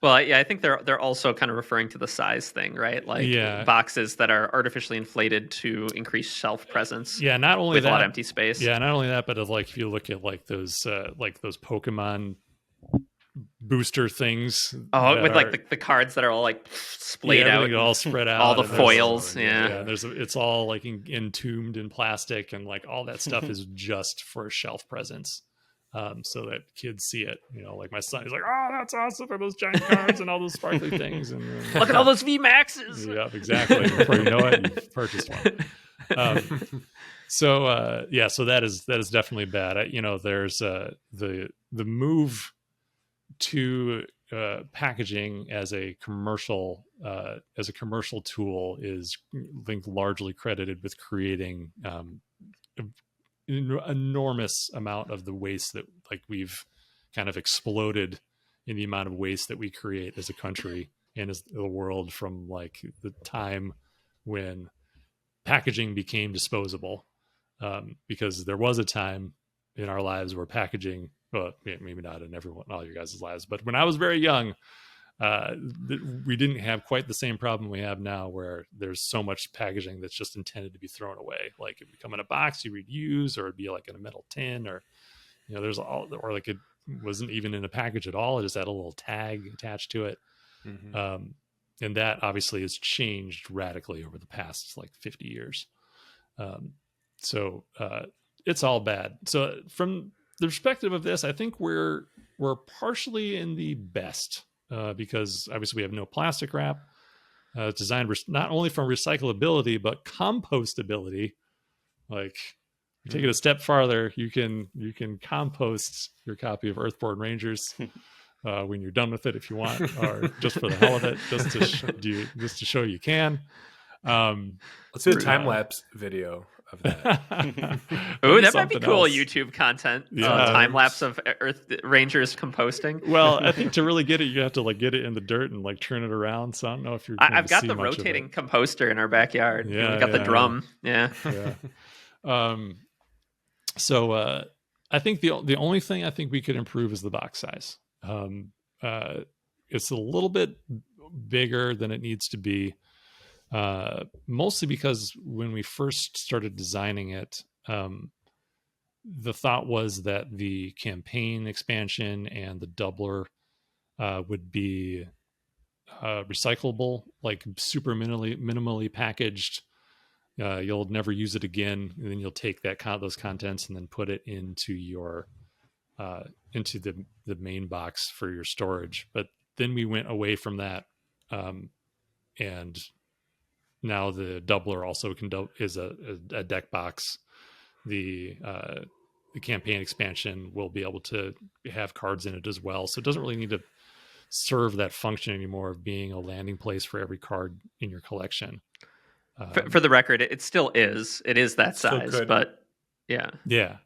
Well, yeah, I think they're also kind of referring to the size thing, right? Like boxes that are artificially inflated to increase shelf presence. Yeah, not only with that, a lot of empty space. Yeah, not only that, but like if you look at like those Pokemon booster things. Oh, with like the cards that are all like splayed out, all spread out, all the foils. It's all like entombed in plastic, and like all that stuff is just for shelf presence. So that kids see it, you know, like my son is like, oh, that's awesome for those giant cards and all those sparkly things. And look at all those VMAXs. Yeah, exactly. Before you know it, you've purchased one. So that is definitely bad. You know, there's the move to packaging as a commercial tool is, I think, largely credited with creating enormous amount of the waste that, like, we've kind of exploded in the amount of waste that we create as a country and as the world, from like the time when packaging became disposable, because there was a time in our lives where packaging, well, maybe not in all your guys' lives, but when I was very young, we didn't have quite the same problem we have now, where there's so much packaging that's just intended to be thrown away. Like it would come in a box you would use, or it'd be like in a metal tin, or, you know, there's all, or like it wasn't even in a package at all. It just had a little tag attached to it. Mm-hmm. And that obviously has changed radically over the past like 50 years. So it's all bad. So from the perspective of this, I think we're we're partially in the best because obviously we have no plastic wrap. It's designed not only for recyclability but compostability. Like, take it a step farther, you can compost your copy of Earthborne Rangers when you're done with it if you want, or just for the hell of it, just to show you can. Let's do a time lapse video of that. Ooh, that might be cool. YouTube content. Yeah. Time lapse of Earth Rangers composting. Well, I think to really get it, you have to like get it in the dirt and like turn it around. So I don't know if you're. I've got the rotating composter in our backyard. Yeah, we've got the drum. Yeah. So I think the only thing I think we could improve is the box size. It's a little bit bigger than it needs to be. Mostly because when we first started designing it, the thought was that the campaign expansion and the doubler would be recyclable, like super minimally packaged. You'll never use it again, and then you'll take those contents and then put it into your into the main box for your storage. But then we went away from that, and now the doubler also is a deck box. The campaign expansion will be able to have cards in it as well. So it doesn't really need to serve that function anymore of being a landing place for every card in your collection. For the record, it still is. It is that Still size, could. but yeah. It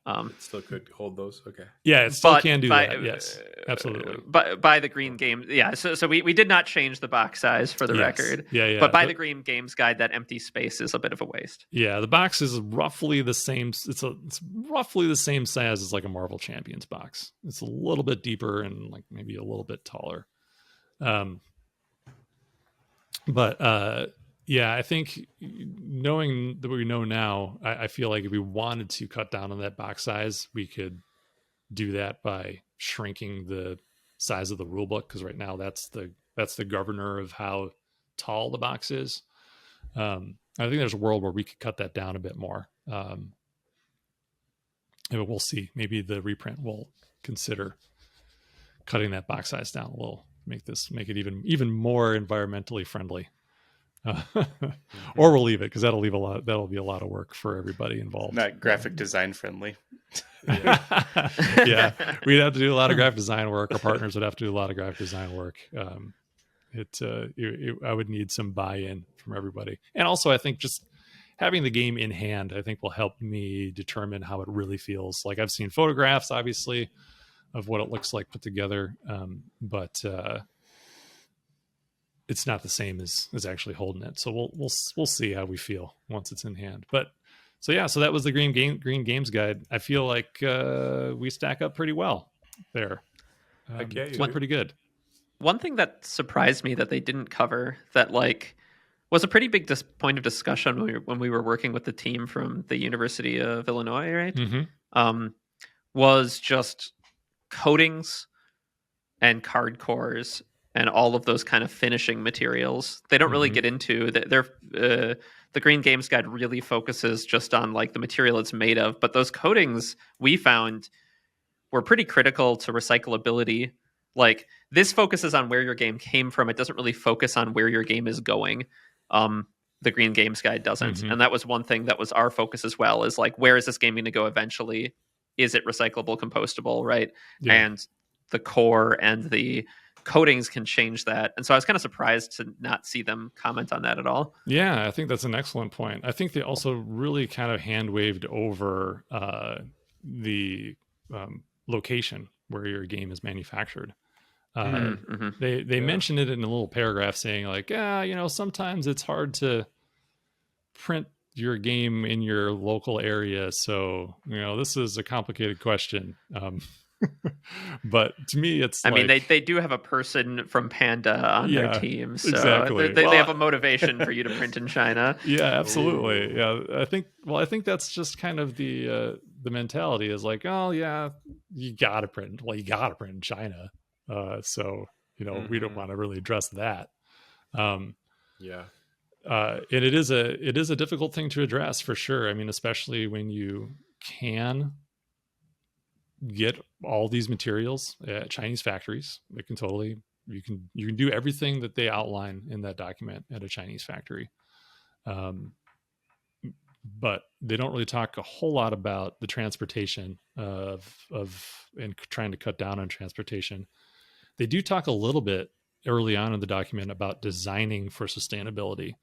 still could hold those. Okay. Yeah, it still can do that. Yes, absolutely. But by the Green Games, yeah. So we did not change the box size for the record. Yeah. But by the Green Games guide, that empty space is a bit of a waste. Yeah, the box is roughly the same. It's roughly the same size as like a Marvel Champions box. It's a little bit deeper and like maybe a little bit taller. Yeah, I think knowing that we know now, I feel like if we wanted to cut down on that box size, we could do that by shrinking the size of the rule book, because right now that's the governor of how tall the box is. I think there's a world where we could cut that down a bit more. And we'll see. Maybe the reprint will consider cutting that box size down a little, make it even more environmentally friendly. Or we'll leave it, because that'll be a lot of work for everybody involved. Not graphic design friendly. Yeah, we'd have to do a lot of graphic design work. Our partners would have to do a lot of graphic design work. I would need some buy-in from everybody, and also I think just having the game in hand, I think, will help me determine how it really feels. Like, I've seen photographs, obviously, of what it looks like put together, but it's not the same as actually holding it. So we'll see how we feel once it's in hand. But so that was the Green Games guide. I feel like we stack up pretty well there. It's pretty good. One thing that surprised me that they didn't cover, that like was a pretty big point of discussion when we were working with the team from the University of Illinois, right? Mm-hmm. Was just coatings and card cores and all of those kind of finishing materials. They don't really get into the Green Games guide really focuses just on like the material it's made of, but those coatings we found were pretty critical to recyclability. Like, this focuses on where your game came from. It doesn't really focus on where your game is going. The Green Games guide doesn't. And that was one thing that was our focus as well, is like, where is this game going to go eventually? Is it recyclable, compostable, right? Yeah. And the core and the coatings can change that. And so I was kind of surprised to not see them comment on that at all. Yeah, I think that's an excellent point. I think they also really kind of hand waved over the location where your game is manufactured. They mentioned it in a little paragraph saying like, sometimes it's hard to print your game in your local area. So, this is a complicated question. But to me, it's I mean, they do have a person from Panda on their team, so exactly. they have a motivation for you to print in China. Yeah, absolutely. Ooh. Yeah, I think that's just kind of the mentality is like, oh yeah, you gotta print in China. So we don't want to really address that. And it is a difficult thing to address for sure. I mean, especially when you can get all these materials at Chinese factories. They can totally, you can do everything that they outline in that document at a Chinese factory. But they don't really talk a whole lot about the transportation and trying to cut down on transportation. They do talk a little bit early on in the document about designing for sustainability.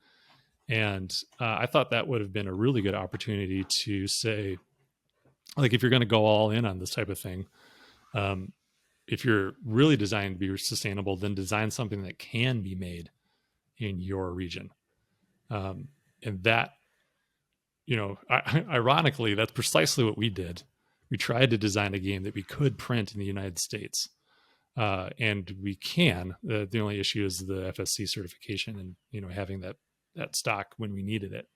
And I thought that would have been a really good opportunity to say, like, if you're going to go all in on this type of thing, if you're really designed to be sustainable, then design something that can be made in your region. And that, ironically, that's precisely what we did. We tried to design a game that we could print in the United States. And we can. The only issue is the FSC certification and, having that stock when we needed it.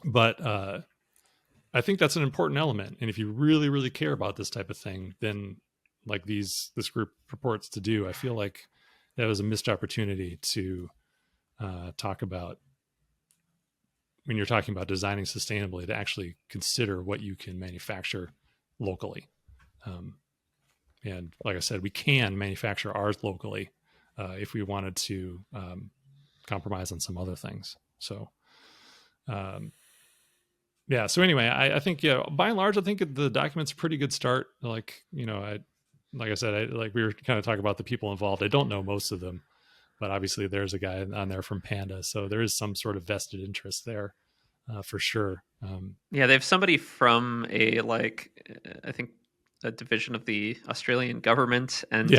But I think that's an important element. And if you really, really care about this type of thing, then like this group purports to do, I feel like that was a missed opportunity to talk about, when you're talking about designing sustainably, to actually consider what you can manufacture locally. And like I said, we can manufacture ours locally if we wanted to compromise on some other things. So, yeah. So anyway, I think, by and large, I think the document's a pretty good start. Like, like I said, we were kind of talking about the people involved. I don't know most of them, but obviously there's a guy on there from Panda. So there is some sort of vested interest there for sure. Yeah, they have somebody from I think a division of the Australian government, and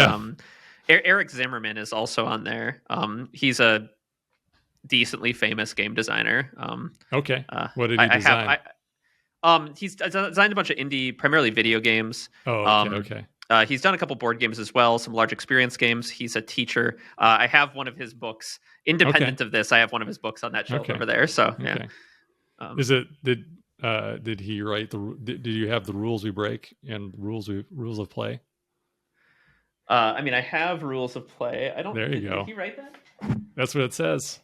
Eric Zimmerman is also on there. He's a decently famous game designer. Okay. What did he design? He's designed a bunch of indie, primarily video games. Oh, okay. He's done a couple board games as well, some large experience games. He's a teacher. I have one of his books, independent of this. I have one of his books on that shelf over there. So yeah. Did he write did you have the rules we break and rules of play? I mean, I have rules of play. I don't. There you go. Did he write that? That's what it says.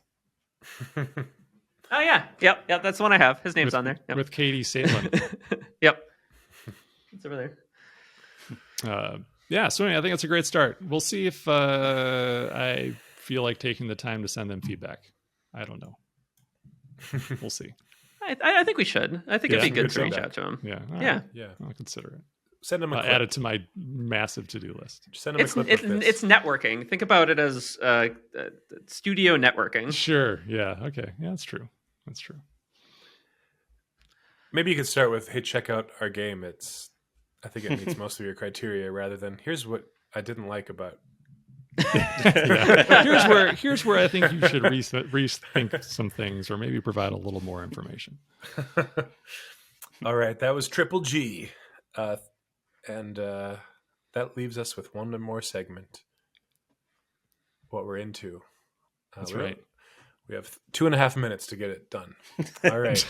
Oh yeah, yep. That's the one I have. His name's on there. Yep. With Katie Salin. Yep. It's over there. Yeah. So anyway, I think it's a great start. We'll see if I feel like taking the time to send them feedback. I don't know. We'll see. I think we should. I think it'd be good to reach out to him. Yeah. Yeah. Yeah. I'll consider it. Send them a clip. Add it to my massive to-do list. Send them a clip of this. It's networking. Think about it as studio networking. Sure. Yeah. Okay. Yeah, that's true. That's true. Maybe you could start with, hey, check out our game. I think it meets most of your criteria, rather than, here's what I didn't like about. Yeah. Here's where I think you should rethink some things, or maybe provide a little more information. All right. That was Triple G. And that leaves us with one more segment. What we're into. That's right. We have 2.5 minutes to get it done. All right.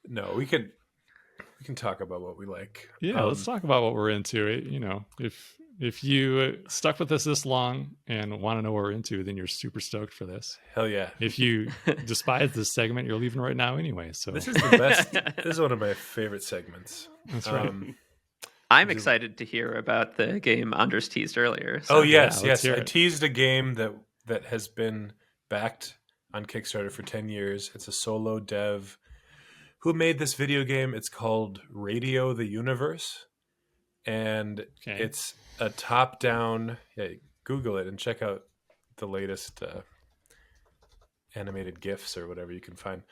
No, we can talk about what we like. Yeah, let's talk about what we're into. If you stuck with us this long and want to know what we're into, then you're super stoked for this. Hell yeah. If you despise this segment, you're leaving right now anyway. So this is the best. This is one of my favorite segments. That's right. I'm excited to hear about the game Anders teased earlier. So. Oh yes. I teased a game that has been backed on Kickstarter for 10 years. It's a solo dev who made this video game. It's called Radio the Universe. And it's a top-down. Yeah, Google it and check out the latest animated GIFs or whatever you can find.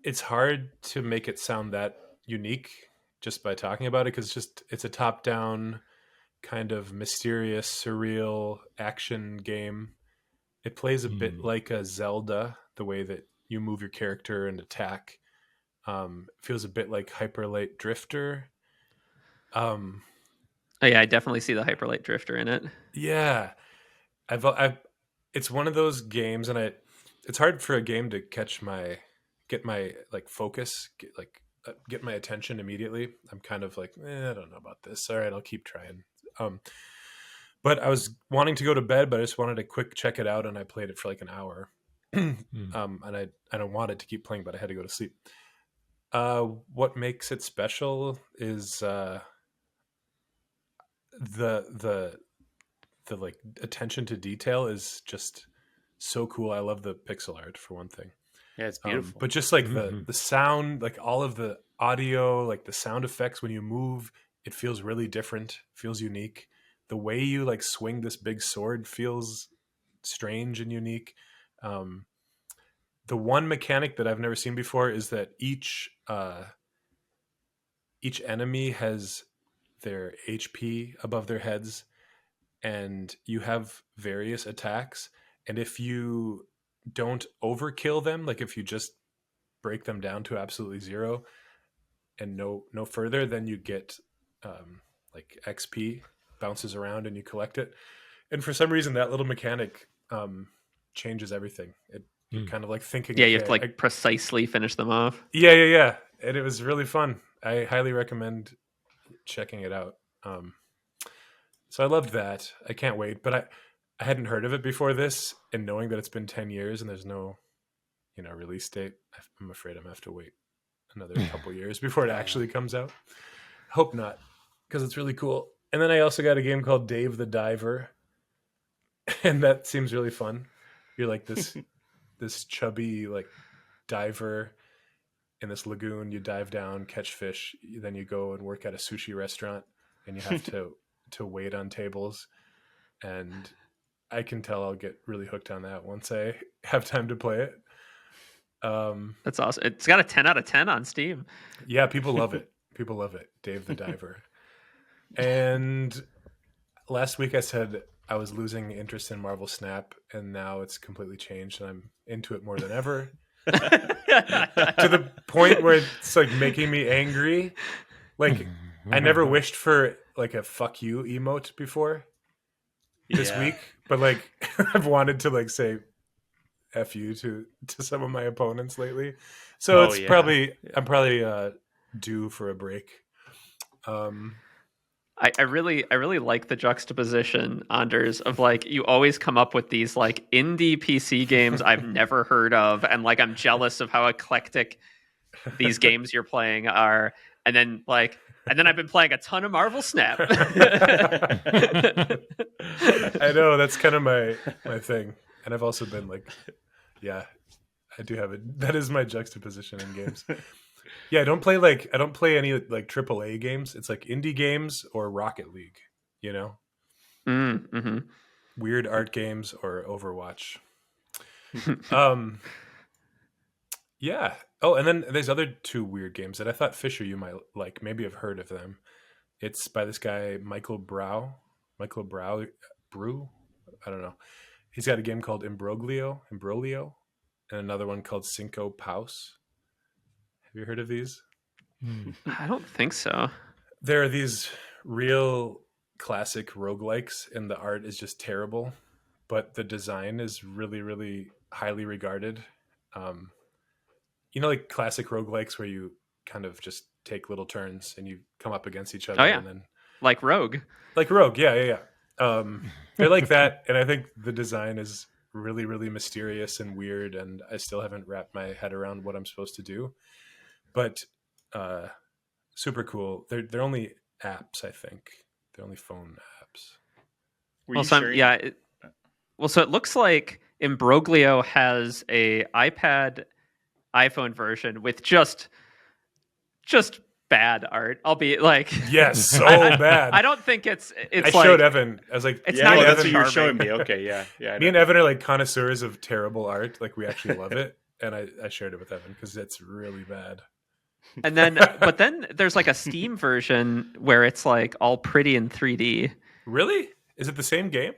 It's hard to make it sound that unique just by talking about it, because it's a top-down kind of mysterious, surreal action game. It plays a bit like a Zelda, the way that you move your character and attack. Feels a bit like Hyper Light Drifter. Oh yeah, I definitely see the Hyper Light Drifter in it. Yeah, it's one of those games, and it's hard for a game to get my focus, get my attention immediately. I'm kind of like, I don't know about this. All right, I'll keep trying. But I was wanting to go to bed, but I just wanted to quick check it out, and I played it for like an hour. And I don't want it to keep playing, but I had to go to sleep. What makes it special is the like attention to detail is just so cool. I love the pixel art for one thing. Yeah, it's beautiful. But just like Mhm. the sound, like all of the audio, like the sound effects when you move, it feels really different, feels unique. The way you like swing this big sword feels strange and unique. Um, the one mechanic that I've never seen before is that each enemy has their HP above their heads, and you have various attacks. And if you don't overkill them, like if you just break them down to absolutely zero and no further, then you get like XP bounces around and you collect it. And for some reason, that little mechanic changes everything. You're Mm. kind of like thinking, Yeah, you have to okay, like precisely finish them off. yeah, and it was really fun. I highly recommend checking it out. So I loved that. I can't wait, but I hadn't heard of it before this, and knowing that it's been 10 years and there's no release date, I'm afraid I'm gonna have to wait another couple years before it actually comes out. Hope not, because it's really cool. And then I also got a game called Dave the Diver, and that seems really fun. You're like this chubby like diver in this lagoon. You dive down, catch fish, then you go and work at a sushi restaurant, and you have to wait on tables. And I can tell I'll get really hooked on that once I have time to play it. That's awesome. It's got a 10 out of 10 on Steam. Yeah, people love it. People love it. Dave the Diver. And last week I said I was losing interest in Marvel Snap, and now it's completely changed, and I'm into it more than ever. To the point where it's like making me angry. Like I never wished for like a fuck you emote before this Yeah. week, but like I've wanted to like say F you to some of my opponents lately. So Oh, it's yeah. probably I'm probably due for a break. I really like the juxtaposition, Anders, of like you always come up with these like indie PC games I've never heard of, and like I'm jealous of how eclectic these games you're playing are, and then I've been playing a ton of Marvel Snap. I know that's kind of my thing, and I've also been like, yeah, I do have it. That is my juxtaposition in games. Yeah, I don't play any like AAA games. It's like indie games or Rocket League, you know, Mm-hmm. weird art games or Overwatch. Um, yeah. Oh, and then there's other two weird games that I thought Fisher you might like. Maybe have heard of them. It's by this guy Michael Brew. I don't know. He's got a game called Imbroglio, and another one called Cinco Paus. Have you heard of these? I don't think so. There are these real classic roguelikes, and the art is just terrible, but the design is really, really highly regarded. Um, like classic roguelikes where you kind of just take little turns and you come up against each other, Oh yeah, and then like Rogue. like Rogue, yeah. They're like that, and I think the design is really, really mysterious and weird, and I still haven't wrapped my head around what I'm supposed to do. But super cool. They're only apps, I think. They're only phone apps. Were Well, you sharing? so it looks like Imbroglio has a iPad, iPhone version with just bad art. Albeit like Yes, so I bad. don't think it's I like showed Evan. I was like, it's Yeah, not oh, even that's what you were charming. showing me. Okay, yeah. I me know. and Evan are like connoisseurs of terrible art. Like we actually love it, and I shared it with Evan because it's really bad. And then but then there's like a Steam version where it's like all pretty in 3D. Really? Is it the same game?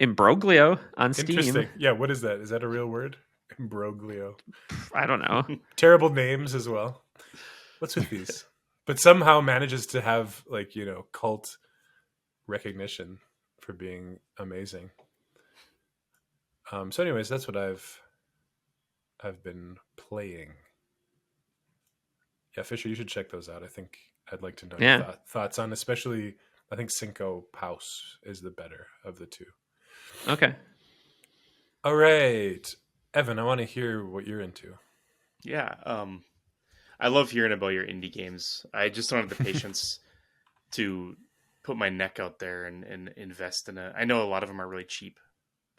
Imbroglio on Steam. Interesting. Yeah. What is that? Is that a real word? Imbroglio. I don't know. Terrible names as well. What's with these? But somehow manages to have like cult recognition for being amazing. So, anyways, that's what I've been playing. Yeah, Fisher, you should check those out. I think I'd like to know your thoughts on, especially. I think Cinco Paus is the better of the two. Okay. All right, Evan, I want to hear what you're into. Yeah. I love hearing about your indie games. I just don't have the patience to put my neck out there and invest in I know a lot of them are really cheap.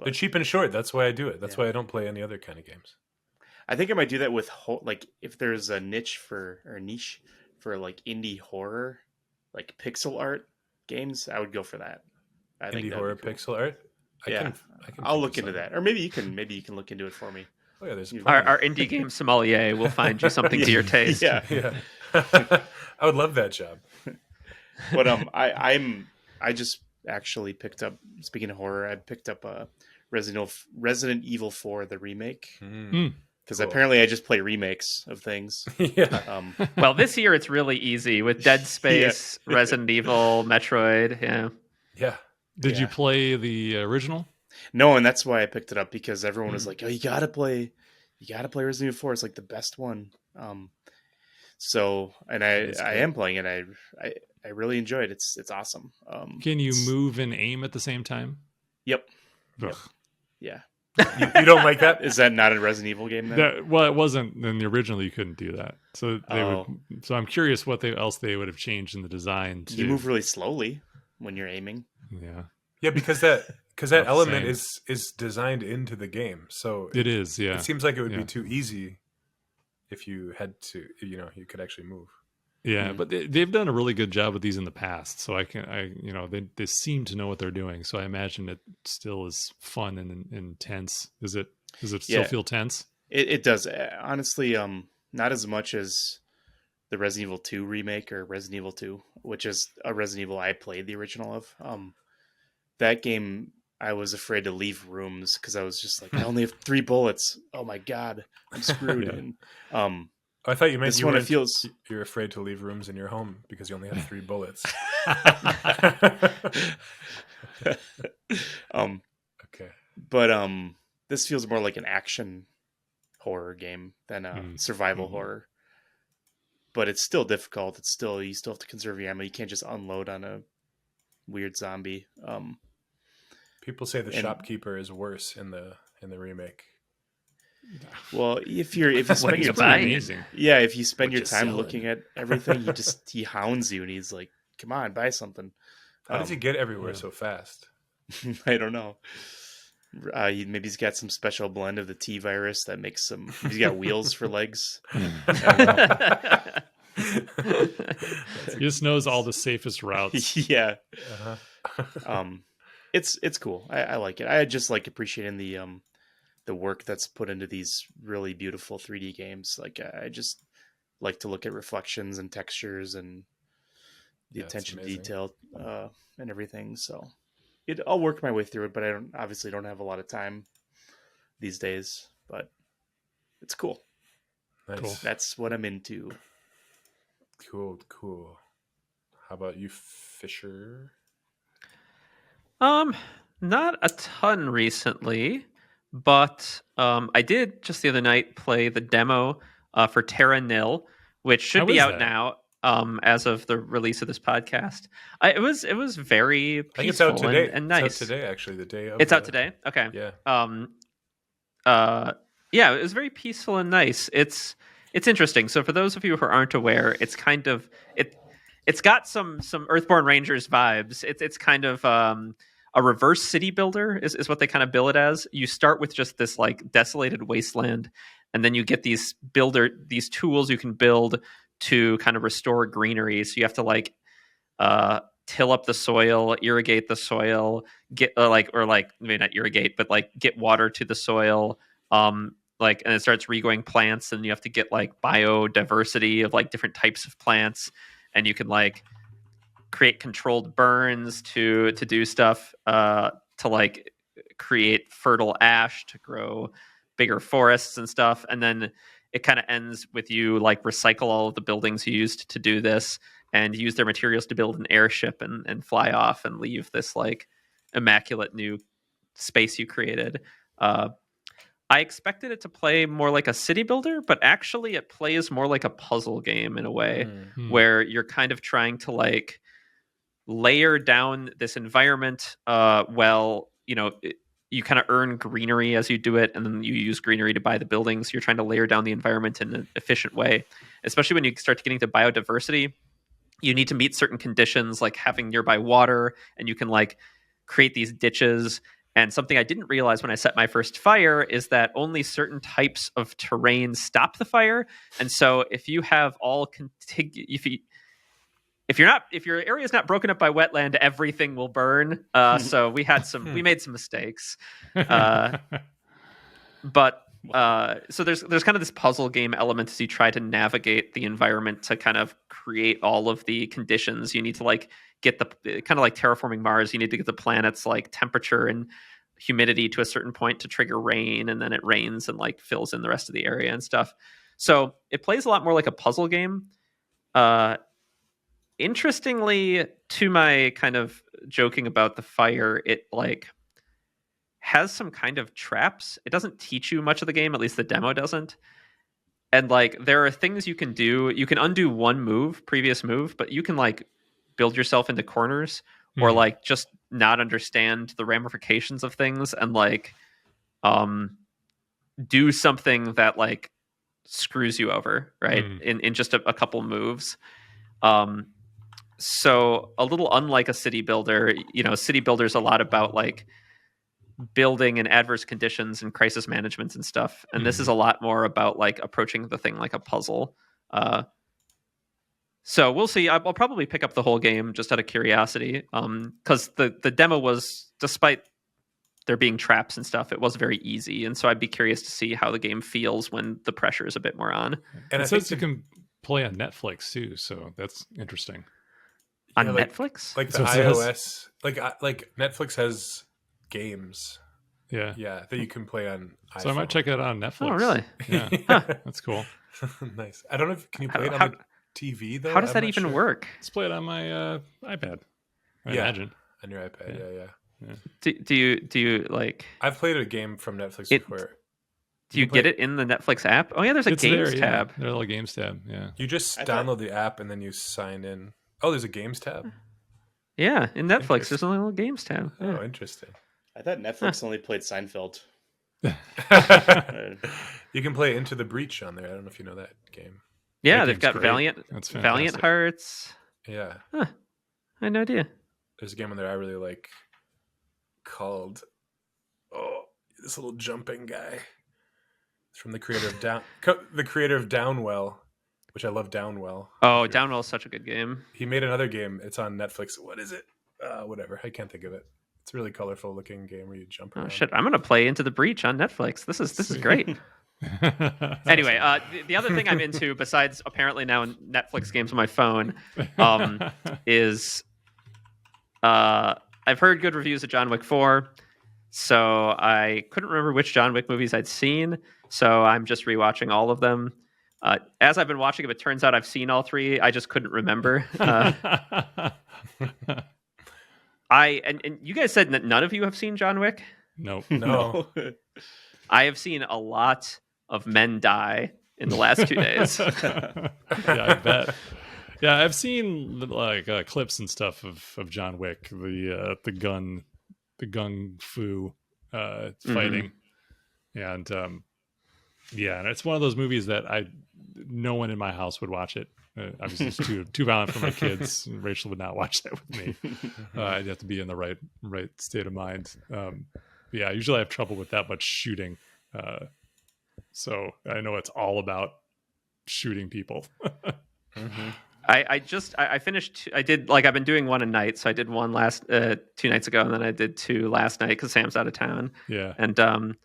They're cheap and short. That's why I do it. That's Yeah. why I don't play any other kind of games. I think I might do that with like if there's a niche for like indie horror, like pixel art games, I would go for that. I think Indie that'd horror be cool. pixel art. I can I'll think look of into some. that, or maybe you can look into it for me. Oh yeah, there's You- plenty. Our indie game sommelier will find you something to your taste. Yeah, Yeah. I would love that job. but I just actually picked up. Speaking of horror, I picked up Resident Evil 4 the remake because Cool. apparently I just play remakes of things. Yeah. Well, this year it's really easy with Dead Space, Resident Evil, Metroid. Yeah. Yeah. Did you Yeah. play the original? No, and that's why I picked it up because everyone was like, "Oh, you gotta play Resident Evil 4. It's like the best one." So, and I It's I good. am playing it. I really enjoyed it. It's awesome. Can you it's- move and aim at the same time? Yep. Ugh. Yeah. You don't like that? Is that not a Resident Evil game then? Well, it wasn't in the original. You couldn't do that. So they Oh. would. So I'm curious what else they would have changed in the design. You move really slowly when you're aiming. Yeah, Yeah, because that Not the element same. is designed into the game. So it is. Yeah, it seems like it would Yeah. be too easy if you had to, you could actually move. yeah. Mm. But they've done a really good job with these in the past. So they seem to know what they're doing. So I imagine it still is fun and intense. Does it still Yeah. feel tense? It does. Honestly, not as much as the Resident Evil 2 remake or Resident Evil 2, which is a Resident Evil I played the original of. That game, I was afraid to leave rooms because I was just like, I only have 3 bullets. Oh my god, I'm screwed. Yeah. And I thought you meant this you one, it weren't- feels. you're afraid to leave rooms in your home because you only have 3 bullets. Okay. But this feels more like an action horror game than a survival Mhm. horror. But it's still difficult. You still have to conserve your ammo. You can't just unload on a weird zombie. People say the And- shopkeeper is worse in the remake. Well, if you What spend are you your buying? time, Amazing. yeah, if you spend What your you time selling? looking at everything, he hounds you and he's like, "Come on, buy something." How does he get everywhere yeah. so fast? I don't know. Maybe he's got some special blend of the T virus that makes some. He's got wheels for legs. That's He just knows all the safest routes. Yeah, uh-huh. it's cool. I like it. I just like appreciating the work that's put into these really beautiful 3D games. Like I just like to look at reflections and textures and the Yeah, it's attention to amazing. detail and everything. So I'll work my way through it, but I obviously don't have a lot of time these days. But it's cool. Nice. Cool. That's what I'm into. Cool. How about you, Fisher? Not a ton recently, but I did just the other night play the demo for Terra Nil, which should How be is out that? now as of the release of this podcast. It was very I think it's peaceful out today. and nice. It's out today, actually, the day of. It's out today. Okay. Yeah. Yeah, it was very peaceful and nice. It's interesting. So for those of you who aren't aware, it's kind of it's got some Earthborne Rangers vibes. It's kind of a reverse city builder is what they kind of bill it as. You start with just this like desolated wasteland, and then you get these tools you can build to kind of restore greenery. So you have to like till up the soil, irrigate the soil, get maybe not irrigate, but like get water to the soil. And it starts regrowing plants, and you have to get like biodiversity of like different types of plants, and you can like create controlled burns to do stuff to like create fertile ash to grow bigger forests and stuff. And then it kind of ends with you like recycle all of the buildings you used to do this and use their materials to build an airship and fly off and leave this like immaculate new space you created. I expected it to play more like a city builder, but actually it plays more like a puzzle game in a way where you're kind of trying to like layer down this environment. you kind of earn greenery as you do it, and then you use greenery to buy the buildings. You're trying to layer down the environment in an efficient way, especially when you start getting to biodiversity. You need to meet certain conditions, like having nearby water, and you can like create these ditches. And something I didn't realize when I set my first fire is that only certain types of terrain stop the fire. And so if you have all if your area is not broken up by wetland, everything will burn. So we made some mistakes. But so there's kind of this puzzle game element as you try to navigate the environment to kind of create all of the conditions. You need to like get the kind of like terraforming Mars. You need to get the planet's like temperature and humidity to a certain point to trigger rain, and then it rains and like fills in the rest of the area and stuff. So it plays a lot more like a puzzle game. Interestingly, to my kind of joking about the fire, it like has some kind of traps. It doesn't teach you much of the game, at least the demo doesn't. And like there are things you can do. You can undo one previous move, but you can like build yourself into corners or like just not understand the ramifications of things and like do something that like screws you over, right? In just a couple moves. So a little unlike a city builder, city builder is a lot about like building in adverse conditions and crisis management and stuff. And this is a lot more about like approaching the thing like a puzzle. So we'll see. I'll probably pick up the whole game just out of curiosity. Because the demo was, despite there being traps and stuff, it was very easy. And so I'd be curious to see how the game feels when the pressure is a bit more on. And it says you can play on Netflix too, so that's interesting. On Netflix? Like the iOS, like Netflix has games. Yeah, that you can play on iPhone. So I might check it out on Netflix. Oh, really? Yeah, that's cool. Nice. I don't know can you play it on the TV though? How does that even work? Let's play it on my iPad. I imagine on your iPad. Yeah. Do you like? I've played a game from Netflix before. Do you get it in the Netflix app? Oh yeah, there's a games tab. There's a little games tab. Yeah. You just download the app and then you sign in. Oh, there's a games tab. Yeah, in Netflix, there's a little games tab. Oh, interesting. I thought Netflix only played Seinfeld. You can play Into the Breach on there. I don't know if you know that game. Yeah, they've got Valiant Hearts. Yeah. Huh. I had no idea. There's a game on there I really like called this little jumping guy. It's from the creator of Downwell, which I love Downwell. Oh, Downwell is such a good game. He made another game. It's on Netflix. What is it? Whatever. I can't think of it. It's a really colorful looking game where you jump around. Oh shit! I'm gonna play Into the Breach on Netflix. This is great. Anyway, the other thing I'm into, besides apparently now Netflix games on my phone, is I've heard good reviews of John Wick 4, so I couldn't remember which John Wick movies I'd seen, so I'm just rewatching all of them. As I've been watching them, it turns out I've seen all three. I just couldn't remember. And you guys said that none of you have seen John Wick? No. I have seen a lot of men die in the last 2 days. Yeah, I bet. Yeah, I've seen like clips and stuff of John Wick, the gung fu fighting, and and it's one of those movies that no one in my house would watch it. Obviously, it's too violent for my kids. Rachel would not watch that with me. I'd have to be in the right state of mind. Usually I have trouble with that much shooting. So I know it's all about shooting people. I finished. I did I've been doing one a night, so I did one 2 nights ago, and then I did 2 last night because Sam's out of town. Yeah, and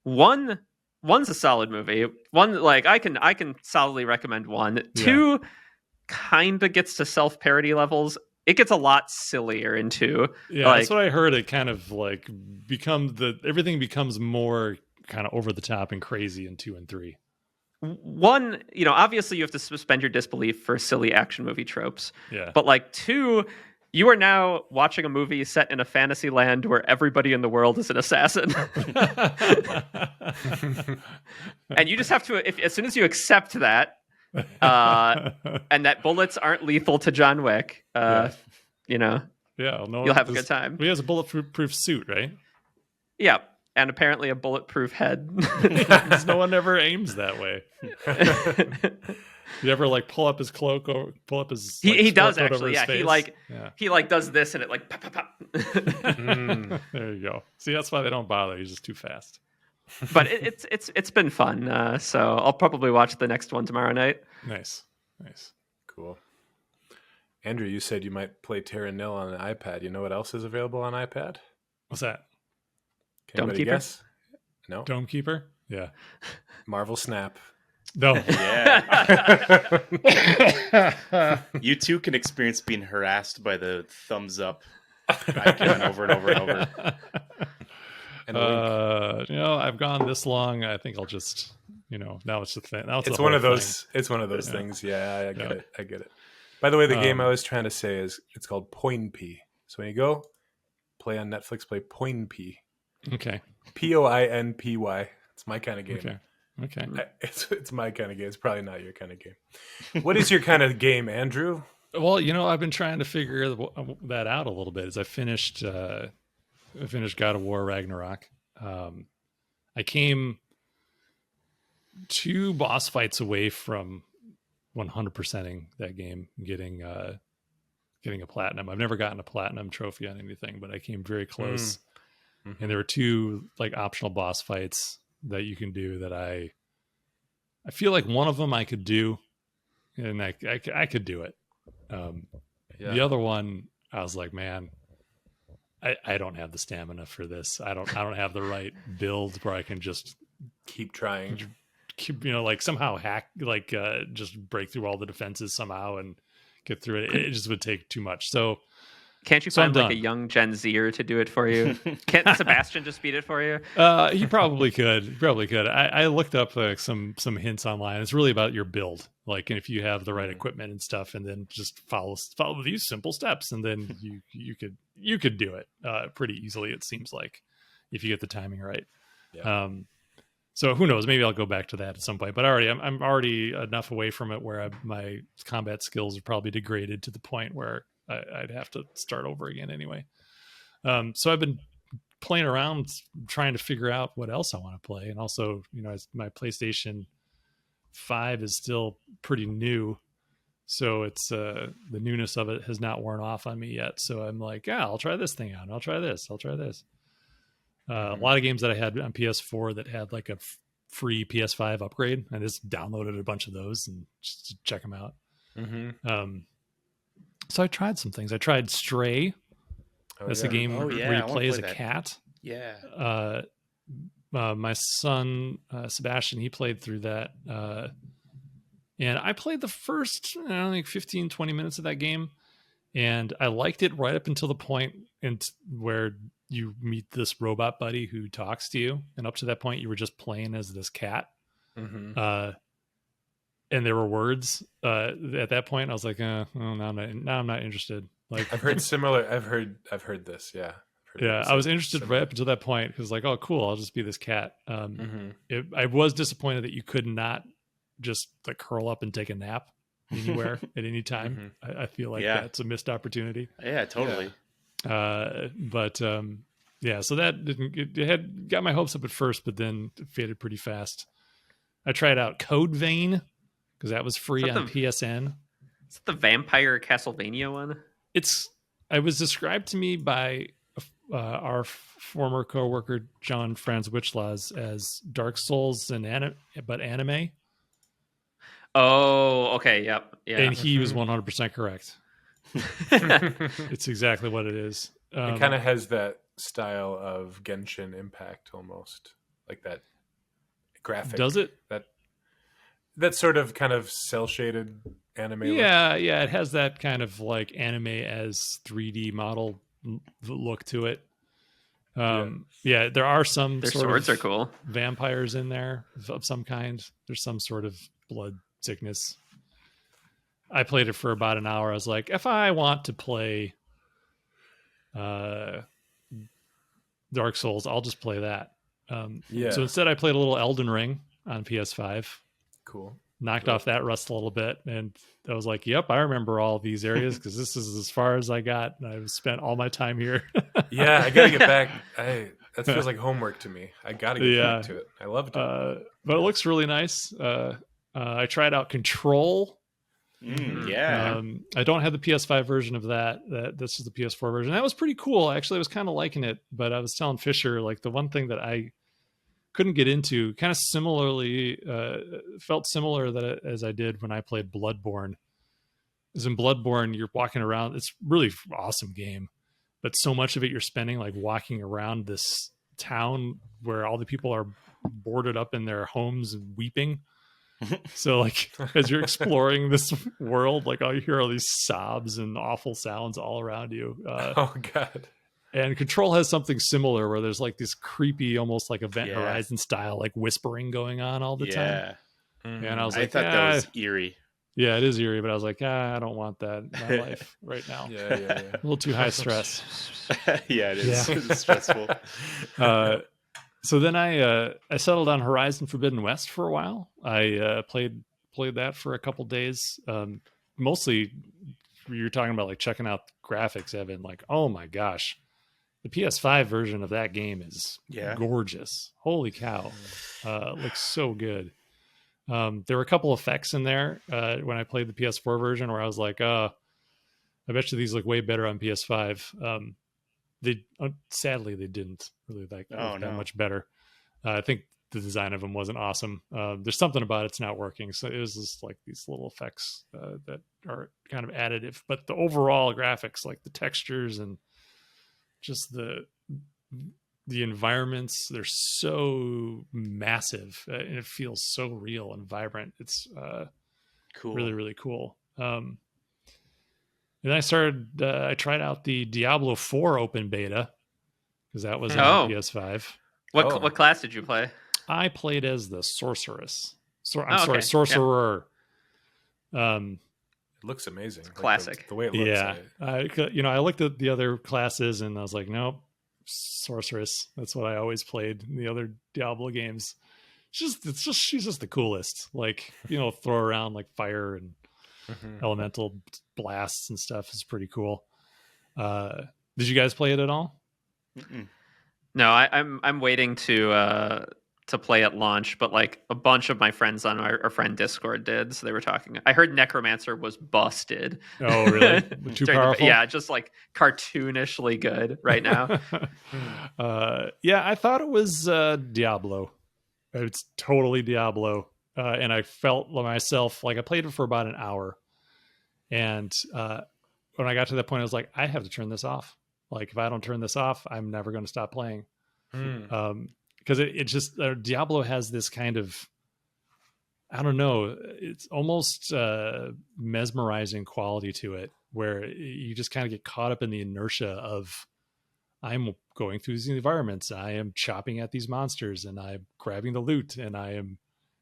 one's a solid movie. One I can solidly recommend one. 2 kind of gets to self-parody levels. It gets a lot sillier in 2. Yeah, that's what I heard. It kind of everything becomes more kind of over the top and crazy in 2 and 3. 1, obviously you have to suspend your disbelief for silly action movie tropes. Yeah. But 2, you are now watching a movie set in a fantasy land where everybody in the world is an assassin. And you just have to, as soon as you accept that, and that bullets aren't lethal to John Wick, you'll have a good time. He has a bulletproof suit, right? Yeah, and apparently a bulletproof head. Because no one ever aims that way. You ever like pull up his cloak or pull up his like, he does sport coat over actually. his Yeah, face? he like does this and it like pop, pop, pop. There you go. See, that's why they don't bother. He's just too fast. But it's been fun. So I'll probably watch the next one tomorrow night. Nice. Cool. Andrew, you said you might play Terra Nil on an iPad. You know what else is available on iPad? What's that? Can anybody Domekeeper? guess? No. Dome Keeper? Yeah. Marvel Snap. No. Yeah. You too can experience being harassed by the thumbs up icon over and over and over. And a link. I've gone this long. I think I'll just, now it's the thing. Now It's one of those. It's one of those things. Yeah, I get it. By the way, the game I was trying to say is it's called Poinpy. So when you go play on Netflix, play Poinpy. Okay. Poinpy. It's my kind of game. Okay. It's my kind of game. It's probably not your kind of game. What is your kind of game, Andrew? Well, I've been trying to figure that out a little bit. As I finished God of War Ragnarok. I came 2 boss fights away from 100%ing that game, getting a platinum. I've never gotten a platinum trophy on anything, but I came very close. Mm-hmm. And there were 2 like optional boss fights that you can do that I feel like one of them I could do, and I could do it. The other one, I was like, man, I don't have the stamina for this. I don't have the right build where I can just keep trying. Like somehow hack, like just break through all the defenses somehow and get through it. It just would take too much. So can't you find like a young Gen Zer to do it for you? Can't Sebastian just beat it for you? He probably could. I looked up some hints online. It's really about your build, like, and if you have the right equipment and stuff, and then just follow these simple steps, and then you could do it pretty easily. It seems like if you get the timing right. Yeah. So who knows? Maybe I'll go back to that at some point. But I'm already enough away from it where my combat skills are probably degraded to the point where I'd have to start over again anyway. So I've been playing around trying to figure out what else I want to play. And also, my PlayStation 5 is still pretty new. So it's the newness of it has not worn off on me yet. So I'm like, I'll try this thing out. I'll try this. A lot of games that I had on PS4 that had like a free PS5 upgrade. I just downloaded a bunch of those and just to check them out. Mm-hmm. So I tried some things. I tried Stray. That's a game where you play as a cat. Yeah. My son, Sebastian, he played through that. And I played the first, 15, 20 minutes of that game. And I liked it right up until the point where you meet this robot buddy who talks to you. And up to that point, you were just playing as this cat. Mm-hmm. And there were words at that point. I was like, now I'm not interested. Like I've heard similar. I've heard this. Yeah. I was interested right up until that point because like, oh, cool. I'll just be this cat. I was disappointed that you could not just like curl up and take a nap anywhere at any time. Mm-hmm. I feel like that's a missed opportunity. Yeah, totally. But so that it had got my hopes up at first, but then it faded pretty fast. I tried out Code Vein because that was free on PSN. Is it the vampire Castlevania one? It was described to me by our former coworker John Franz Wichlaws as Dark Souls but anime. Oh, okay, yep, yeah. And he was 100% correct. It's exactly what it is. It kind of has that style of Genshin Impact almost, like that graphic. Does it? That sort of kind of cel shaded anime. Yeah, it has that kind of like anime as 3D model look to it. There are some their sort swords of are cool vampires in there of some kind. There's some sort of blood sickness. I played it for about an hour. I was like, if I want to play Dark Souls, I'll just play that. So instead I played a little Elden Ring on PS5. Cool. Knocked off that rust a little bit, and I was like, yep, I remember all these areas because this is as far as I got, and I've spent all my time here. I gotta get back. I That feels like homework to me. I got to get back to it. I love it. But it looks really nice. I tried out Control. Yeah. I don't have the PS5 version of that. This is the PS4 version. That was pretty cool. Actually, I was kind of liking it, but I was telling Fisher, like, the one thing that I couldn't get into, kind of similarly, felt similar as I did when I played Bloodborne. Is in Bloodborne, you're walking around. It's really awesome game, but so much of it you're spending like walking around this town where all the people are boarded up in their homes and weeping. So like as you're exploring this world, like all you hear are these sobs and awful sounds all around you. Oh God. And Control has something similar where there's like this creepy, almost like Event Horizon style, like whispering going on all the time. And I was like, I thought that was eerie. Yeah, it is eerie, but I was like, I don't want that in my life right now. Yeah. A little too high stress. Yeah, it is. It's stressful. So then I settled on Horizon Forbidden West for a while. I played that for a couple days. Mostly, you're talking about like checking out graphics, Evan. Like, oh my gosh, the PS5 version of that game is gorgeous. Holy cow, looks so good. There were a couple effects in there when I played the PS4 version where I was like, I bet you these look way better on PS5. Sadly they didn't really look that much better. I think the design of them wasn't awesome. There's something about it's not working, so it was just like these little effects that are kind of additive, but the overall graphics, like the textures and just the environments, they're so massive and it feels so real and vibrant. It's cool. Really, really cool. And then I tried out the Diablo 4 open beta because that was on PS5. What class did you play? I played as the sorceress. Sorcerer. It looks amazing. It's classic. Like the way it looks. Yeah. I looked at the other classes and I was like, nope, sorceress. That's what I always played in the other Diablo games. She's just the coolest. Like, throw around like fire and elemental blasts and stuff is pretty cool. Did you guys play it at all? Mm-mm. No, I'm waiting to play at launch, but like a bunch of my friends on our friend Discord did, so they were talking. I heard Necromancer was busted. Oh, really? Too powerful? Yeah, just like cartoonishly good right now. I thought it was Diablo. It's totally Diablo. And I felt myself, like I played it for about an hour. And when I got to that point, I was like, I have to turn this off. Like, if I don't turn this off, I'm never going to stop playing. Because it just, Diablo has this kind of, I don't know, it's almost mesmerizing quality to it, where you just kind of get caught up in the inertia of, I'm going through these environments, I am chopping at these monsters, and I'm grabbing the loot, and I am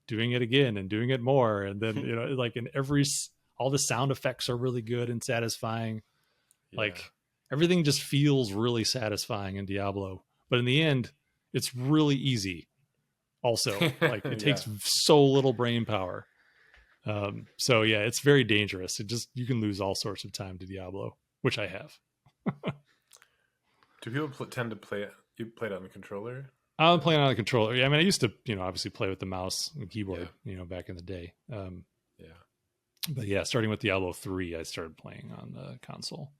doing it again and doing it more. And then, like in all the sound effects are really good and satisfying. Yeah. Like everything just feels really satisfying in Diablo, but in the end, it's really easy. Also, like it takes so little brain power. So yeah, it's very dangerous. You can lose all sorts of time to Diablo, which I have. Do people tend to play it? You played on the controller? I'm playing on the controller. Yeah, I mean, I used to, obviously play with the mouse and keyboard, back in the day. But yeah, starting with Diablo 3, I started playing on the console.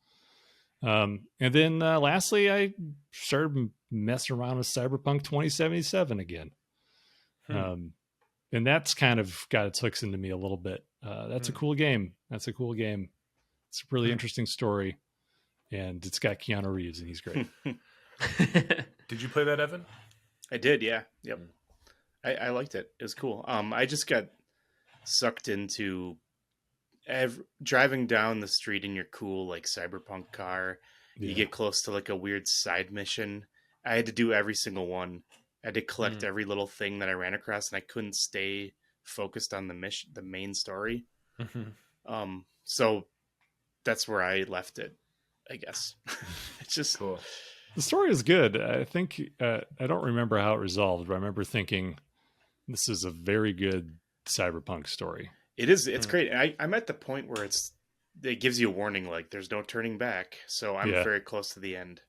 And then lastly, I started messing around with Cyberpunk 2077 again. And that's kind of got its hooks into me a little bit. That's a cool game. It's a really interesting story. And it's got Keanu Reeves, and he's great. Did you play that, Evan? I did, yeah. Yep. I liked it. It was cool. I just got sucked into driving down the street in your cool, like, cyberpunk car. Yeah. You get close to, like, a weird side mission. I had to do every single one. I had to collect every little thing that I ran across, and I couldn't stay focused on the main story. So that's where I left it, I guess. It's just cool. The story is good. I think I don't remember how it resolved, but I remember thinking this is a very good cyberpunk story. It is. It's great. I'm at the point where it gives you a warning, like there's no turning back. So I'm very close to the end.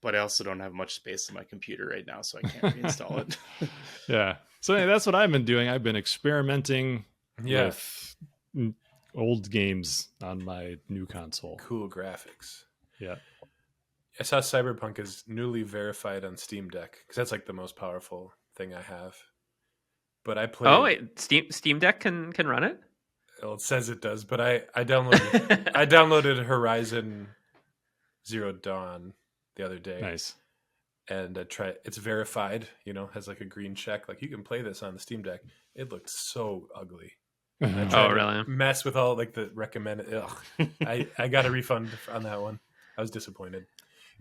but I also don't have much space on my computer right now, so I can't reinstall it. Yeah. So anyway, that's what I've been doing. I've been experimenting with old games on my new console. Cool graphics. Yeah. I saw Cyberpunk is newly verified on Steam Deck because that's like the most powerful thing I have. But I played. Oh, wait, Steam Deck can run it? Well, it says it does, but I downloaded I downloaded Horizon Zero Dawn the other day. Nice. And I tried. It's verified. Has like a green check. Like you can play this on the Steam Deck. It looked so ugly. I tried to really? mess with all like the recommended. Ugh. I got a refund on that one. I was disappointed.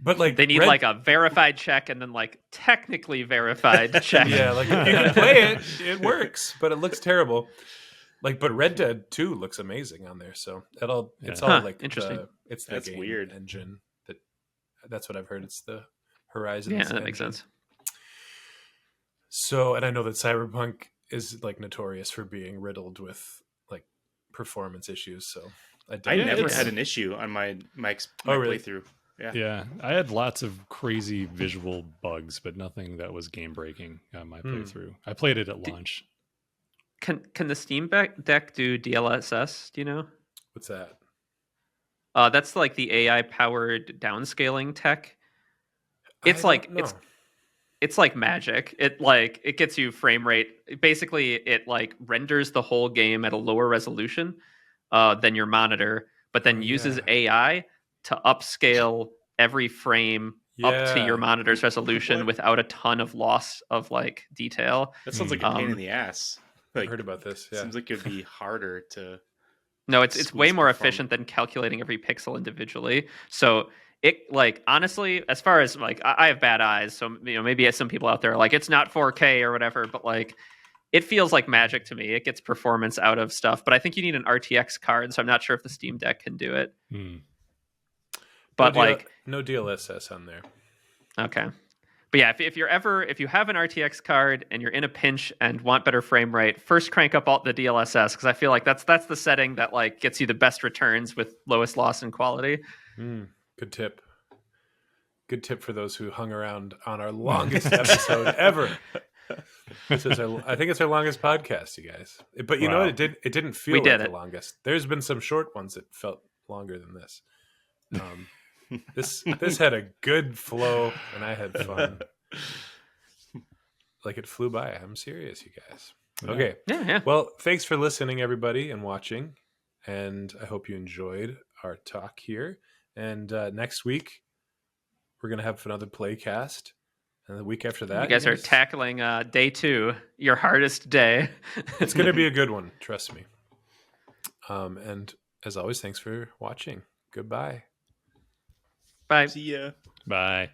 But like they need like a verified check and then like technically verified check. Yeah, like if you can play it, it works, but it looks terrible. Like, but Red Dead 2 looks amazing on there. So it's all like interesting. It's the That's game weird engine that's what I've heard. It's the Horizon. Yeah, that makes sense. So, and I know that Cyberpunk is like notorious for being riddled with like performance issues. So I never had an issue on my really? playthrough. Yeah, I had lots of crazy visual bugs, but nothing that was game breaking on my playthrough. I played it at launch. Can the Steam Deck do DLSS? Do you know? What's that? That's like the AI powered downscaling tech. It's like it's like magic. It gets you frame rate. Basically, it like renders the whole game at a lower resolution than your monitor, but then uses AI to upscale every frame up to your monitor's resolution without a ton of loss of like detail. That sounds like a pain in the ass. Like, I heard about this. Yeah. Seems like it'd be harder to. No, it's way more efficient than calculating every pixel individually. So it like honestly, as far as like I have bad eyes, so maybe some people out there are like it's not 4K or whatever, but like it feels like magic to me. It gets performance out of stuff, but I think you need an RTX card, so I'm not sure if the Steam Deck can do it. But no DLSS on there. Okay. But yeah, if you have an RTX card and you're in a pinch and want better frame rate, first crank up all the DLSS because I feel like that's the setting that like gets you the best returns with lowest loss in quality. Good tip. Good tip for those who hung around on our longest episode ever. I think it's our longest podcast, you guys. But you know what? It didn't feel like the longest. There's been some short ones that felt longer than this. This had a good flow and I had fun. Like it flew by. I'm serious, you guys. Okay. Yeah. Well, thanks for listening, everybody, and watching. And I hope you enjoyed our talk here. And next week, we're going to have another playcast. And the week after that, you guys are tackling day 2, your hardest day. It's going to be a good one. Trust me. And as always, thanks for watching. Goodbye. Bye. See ya. Bye.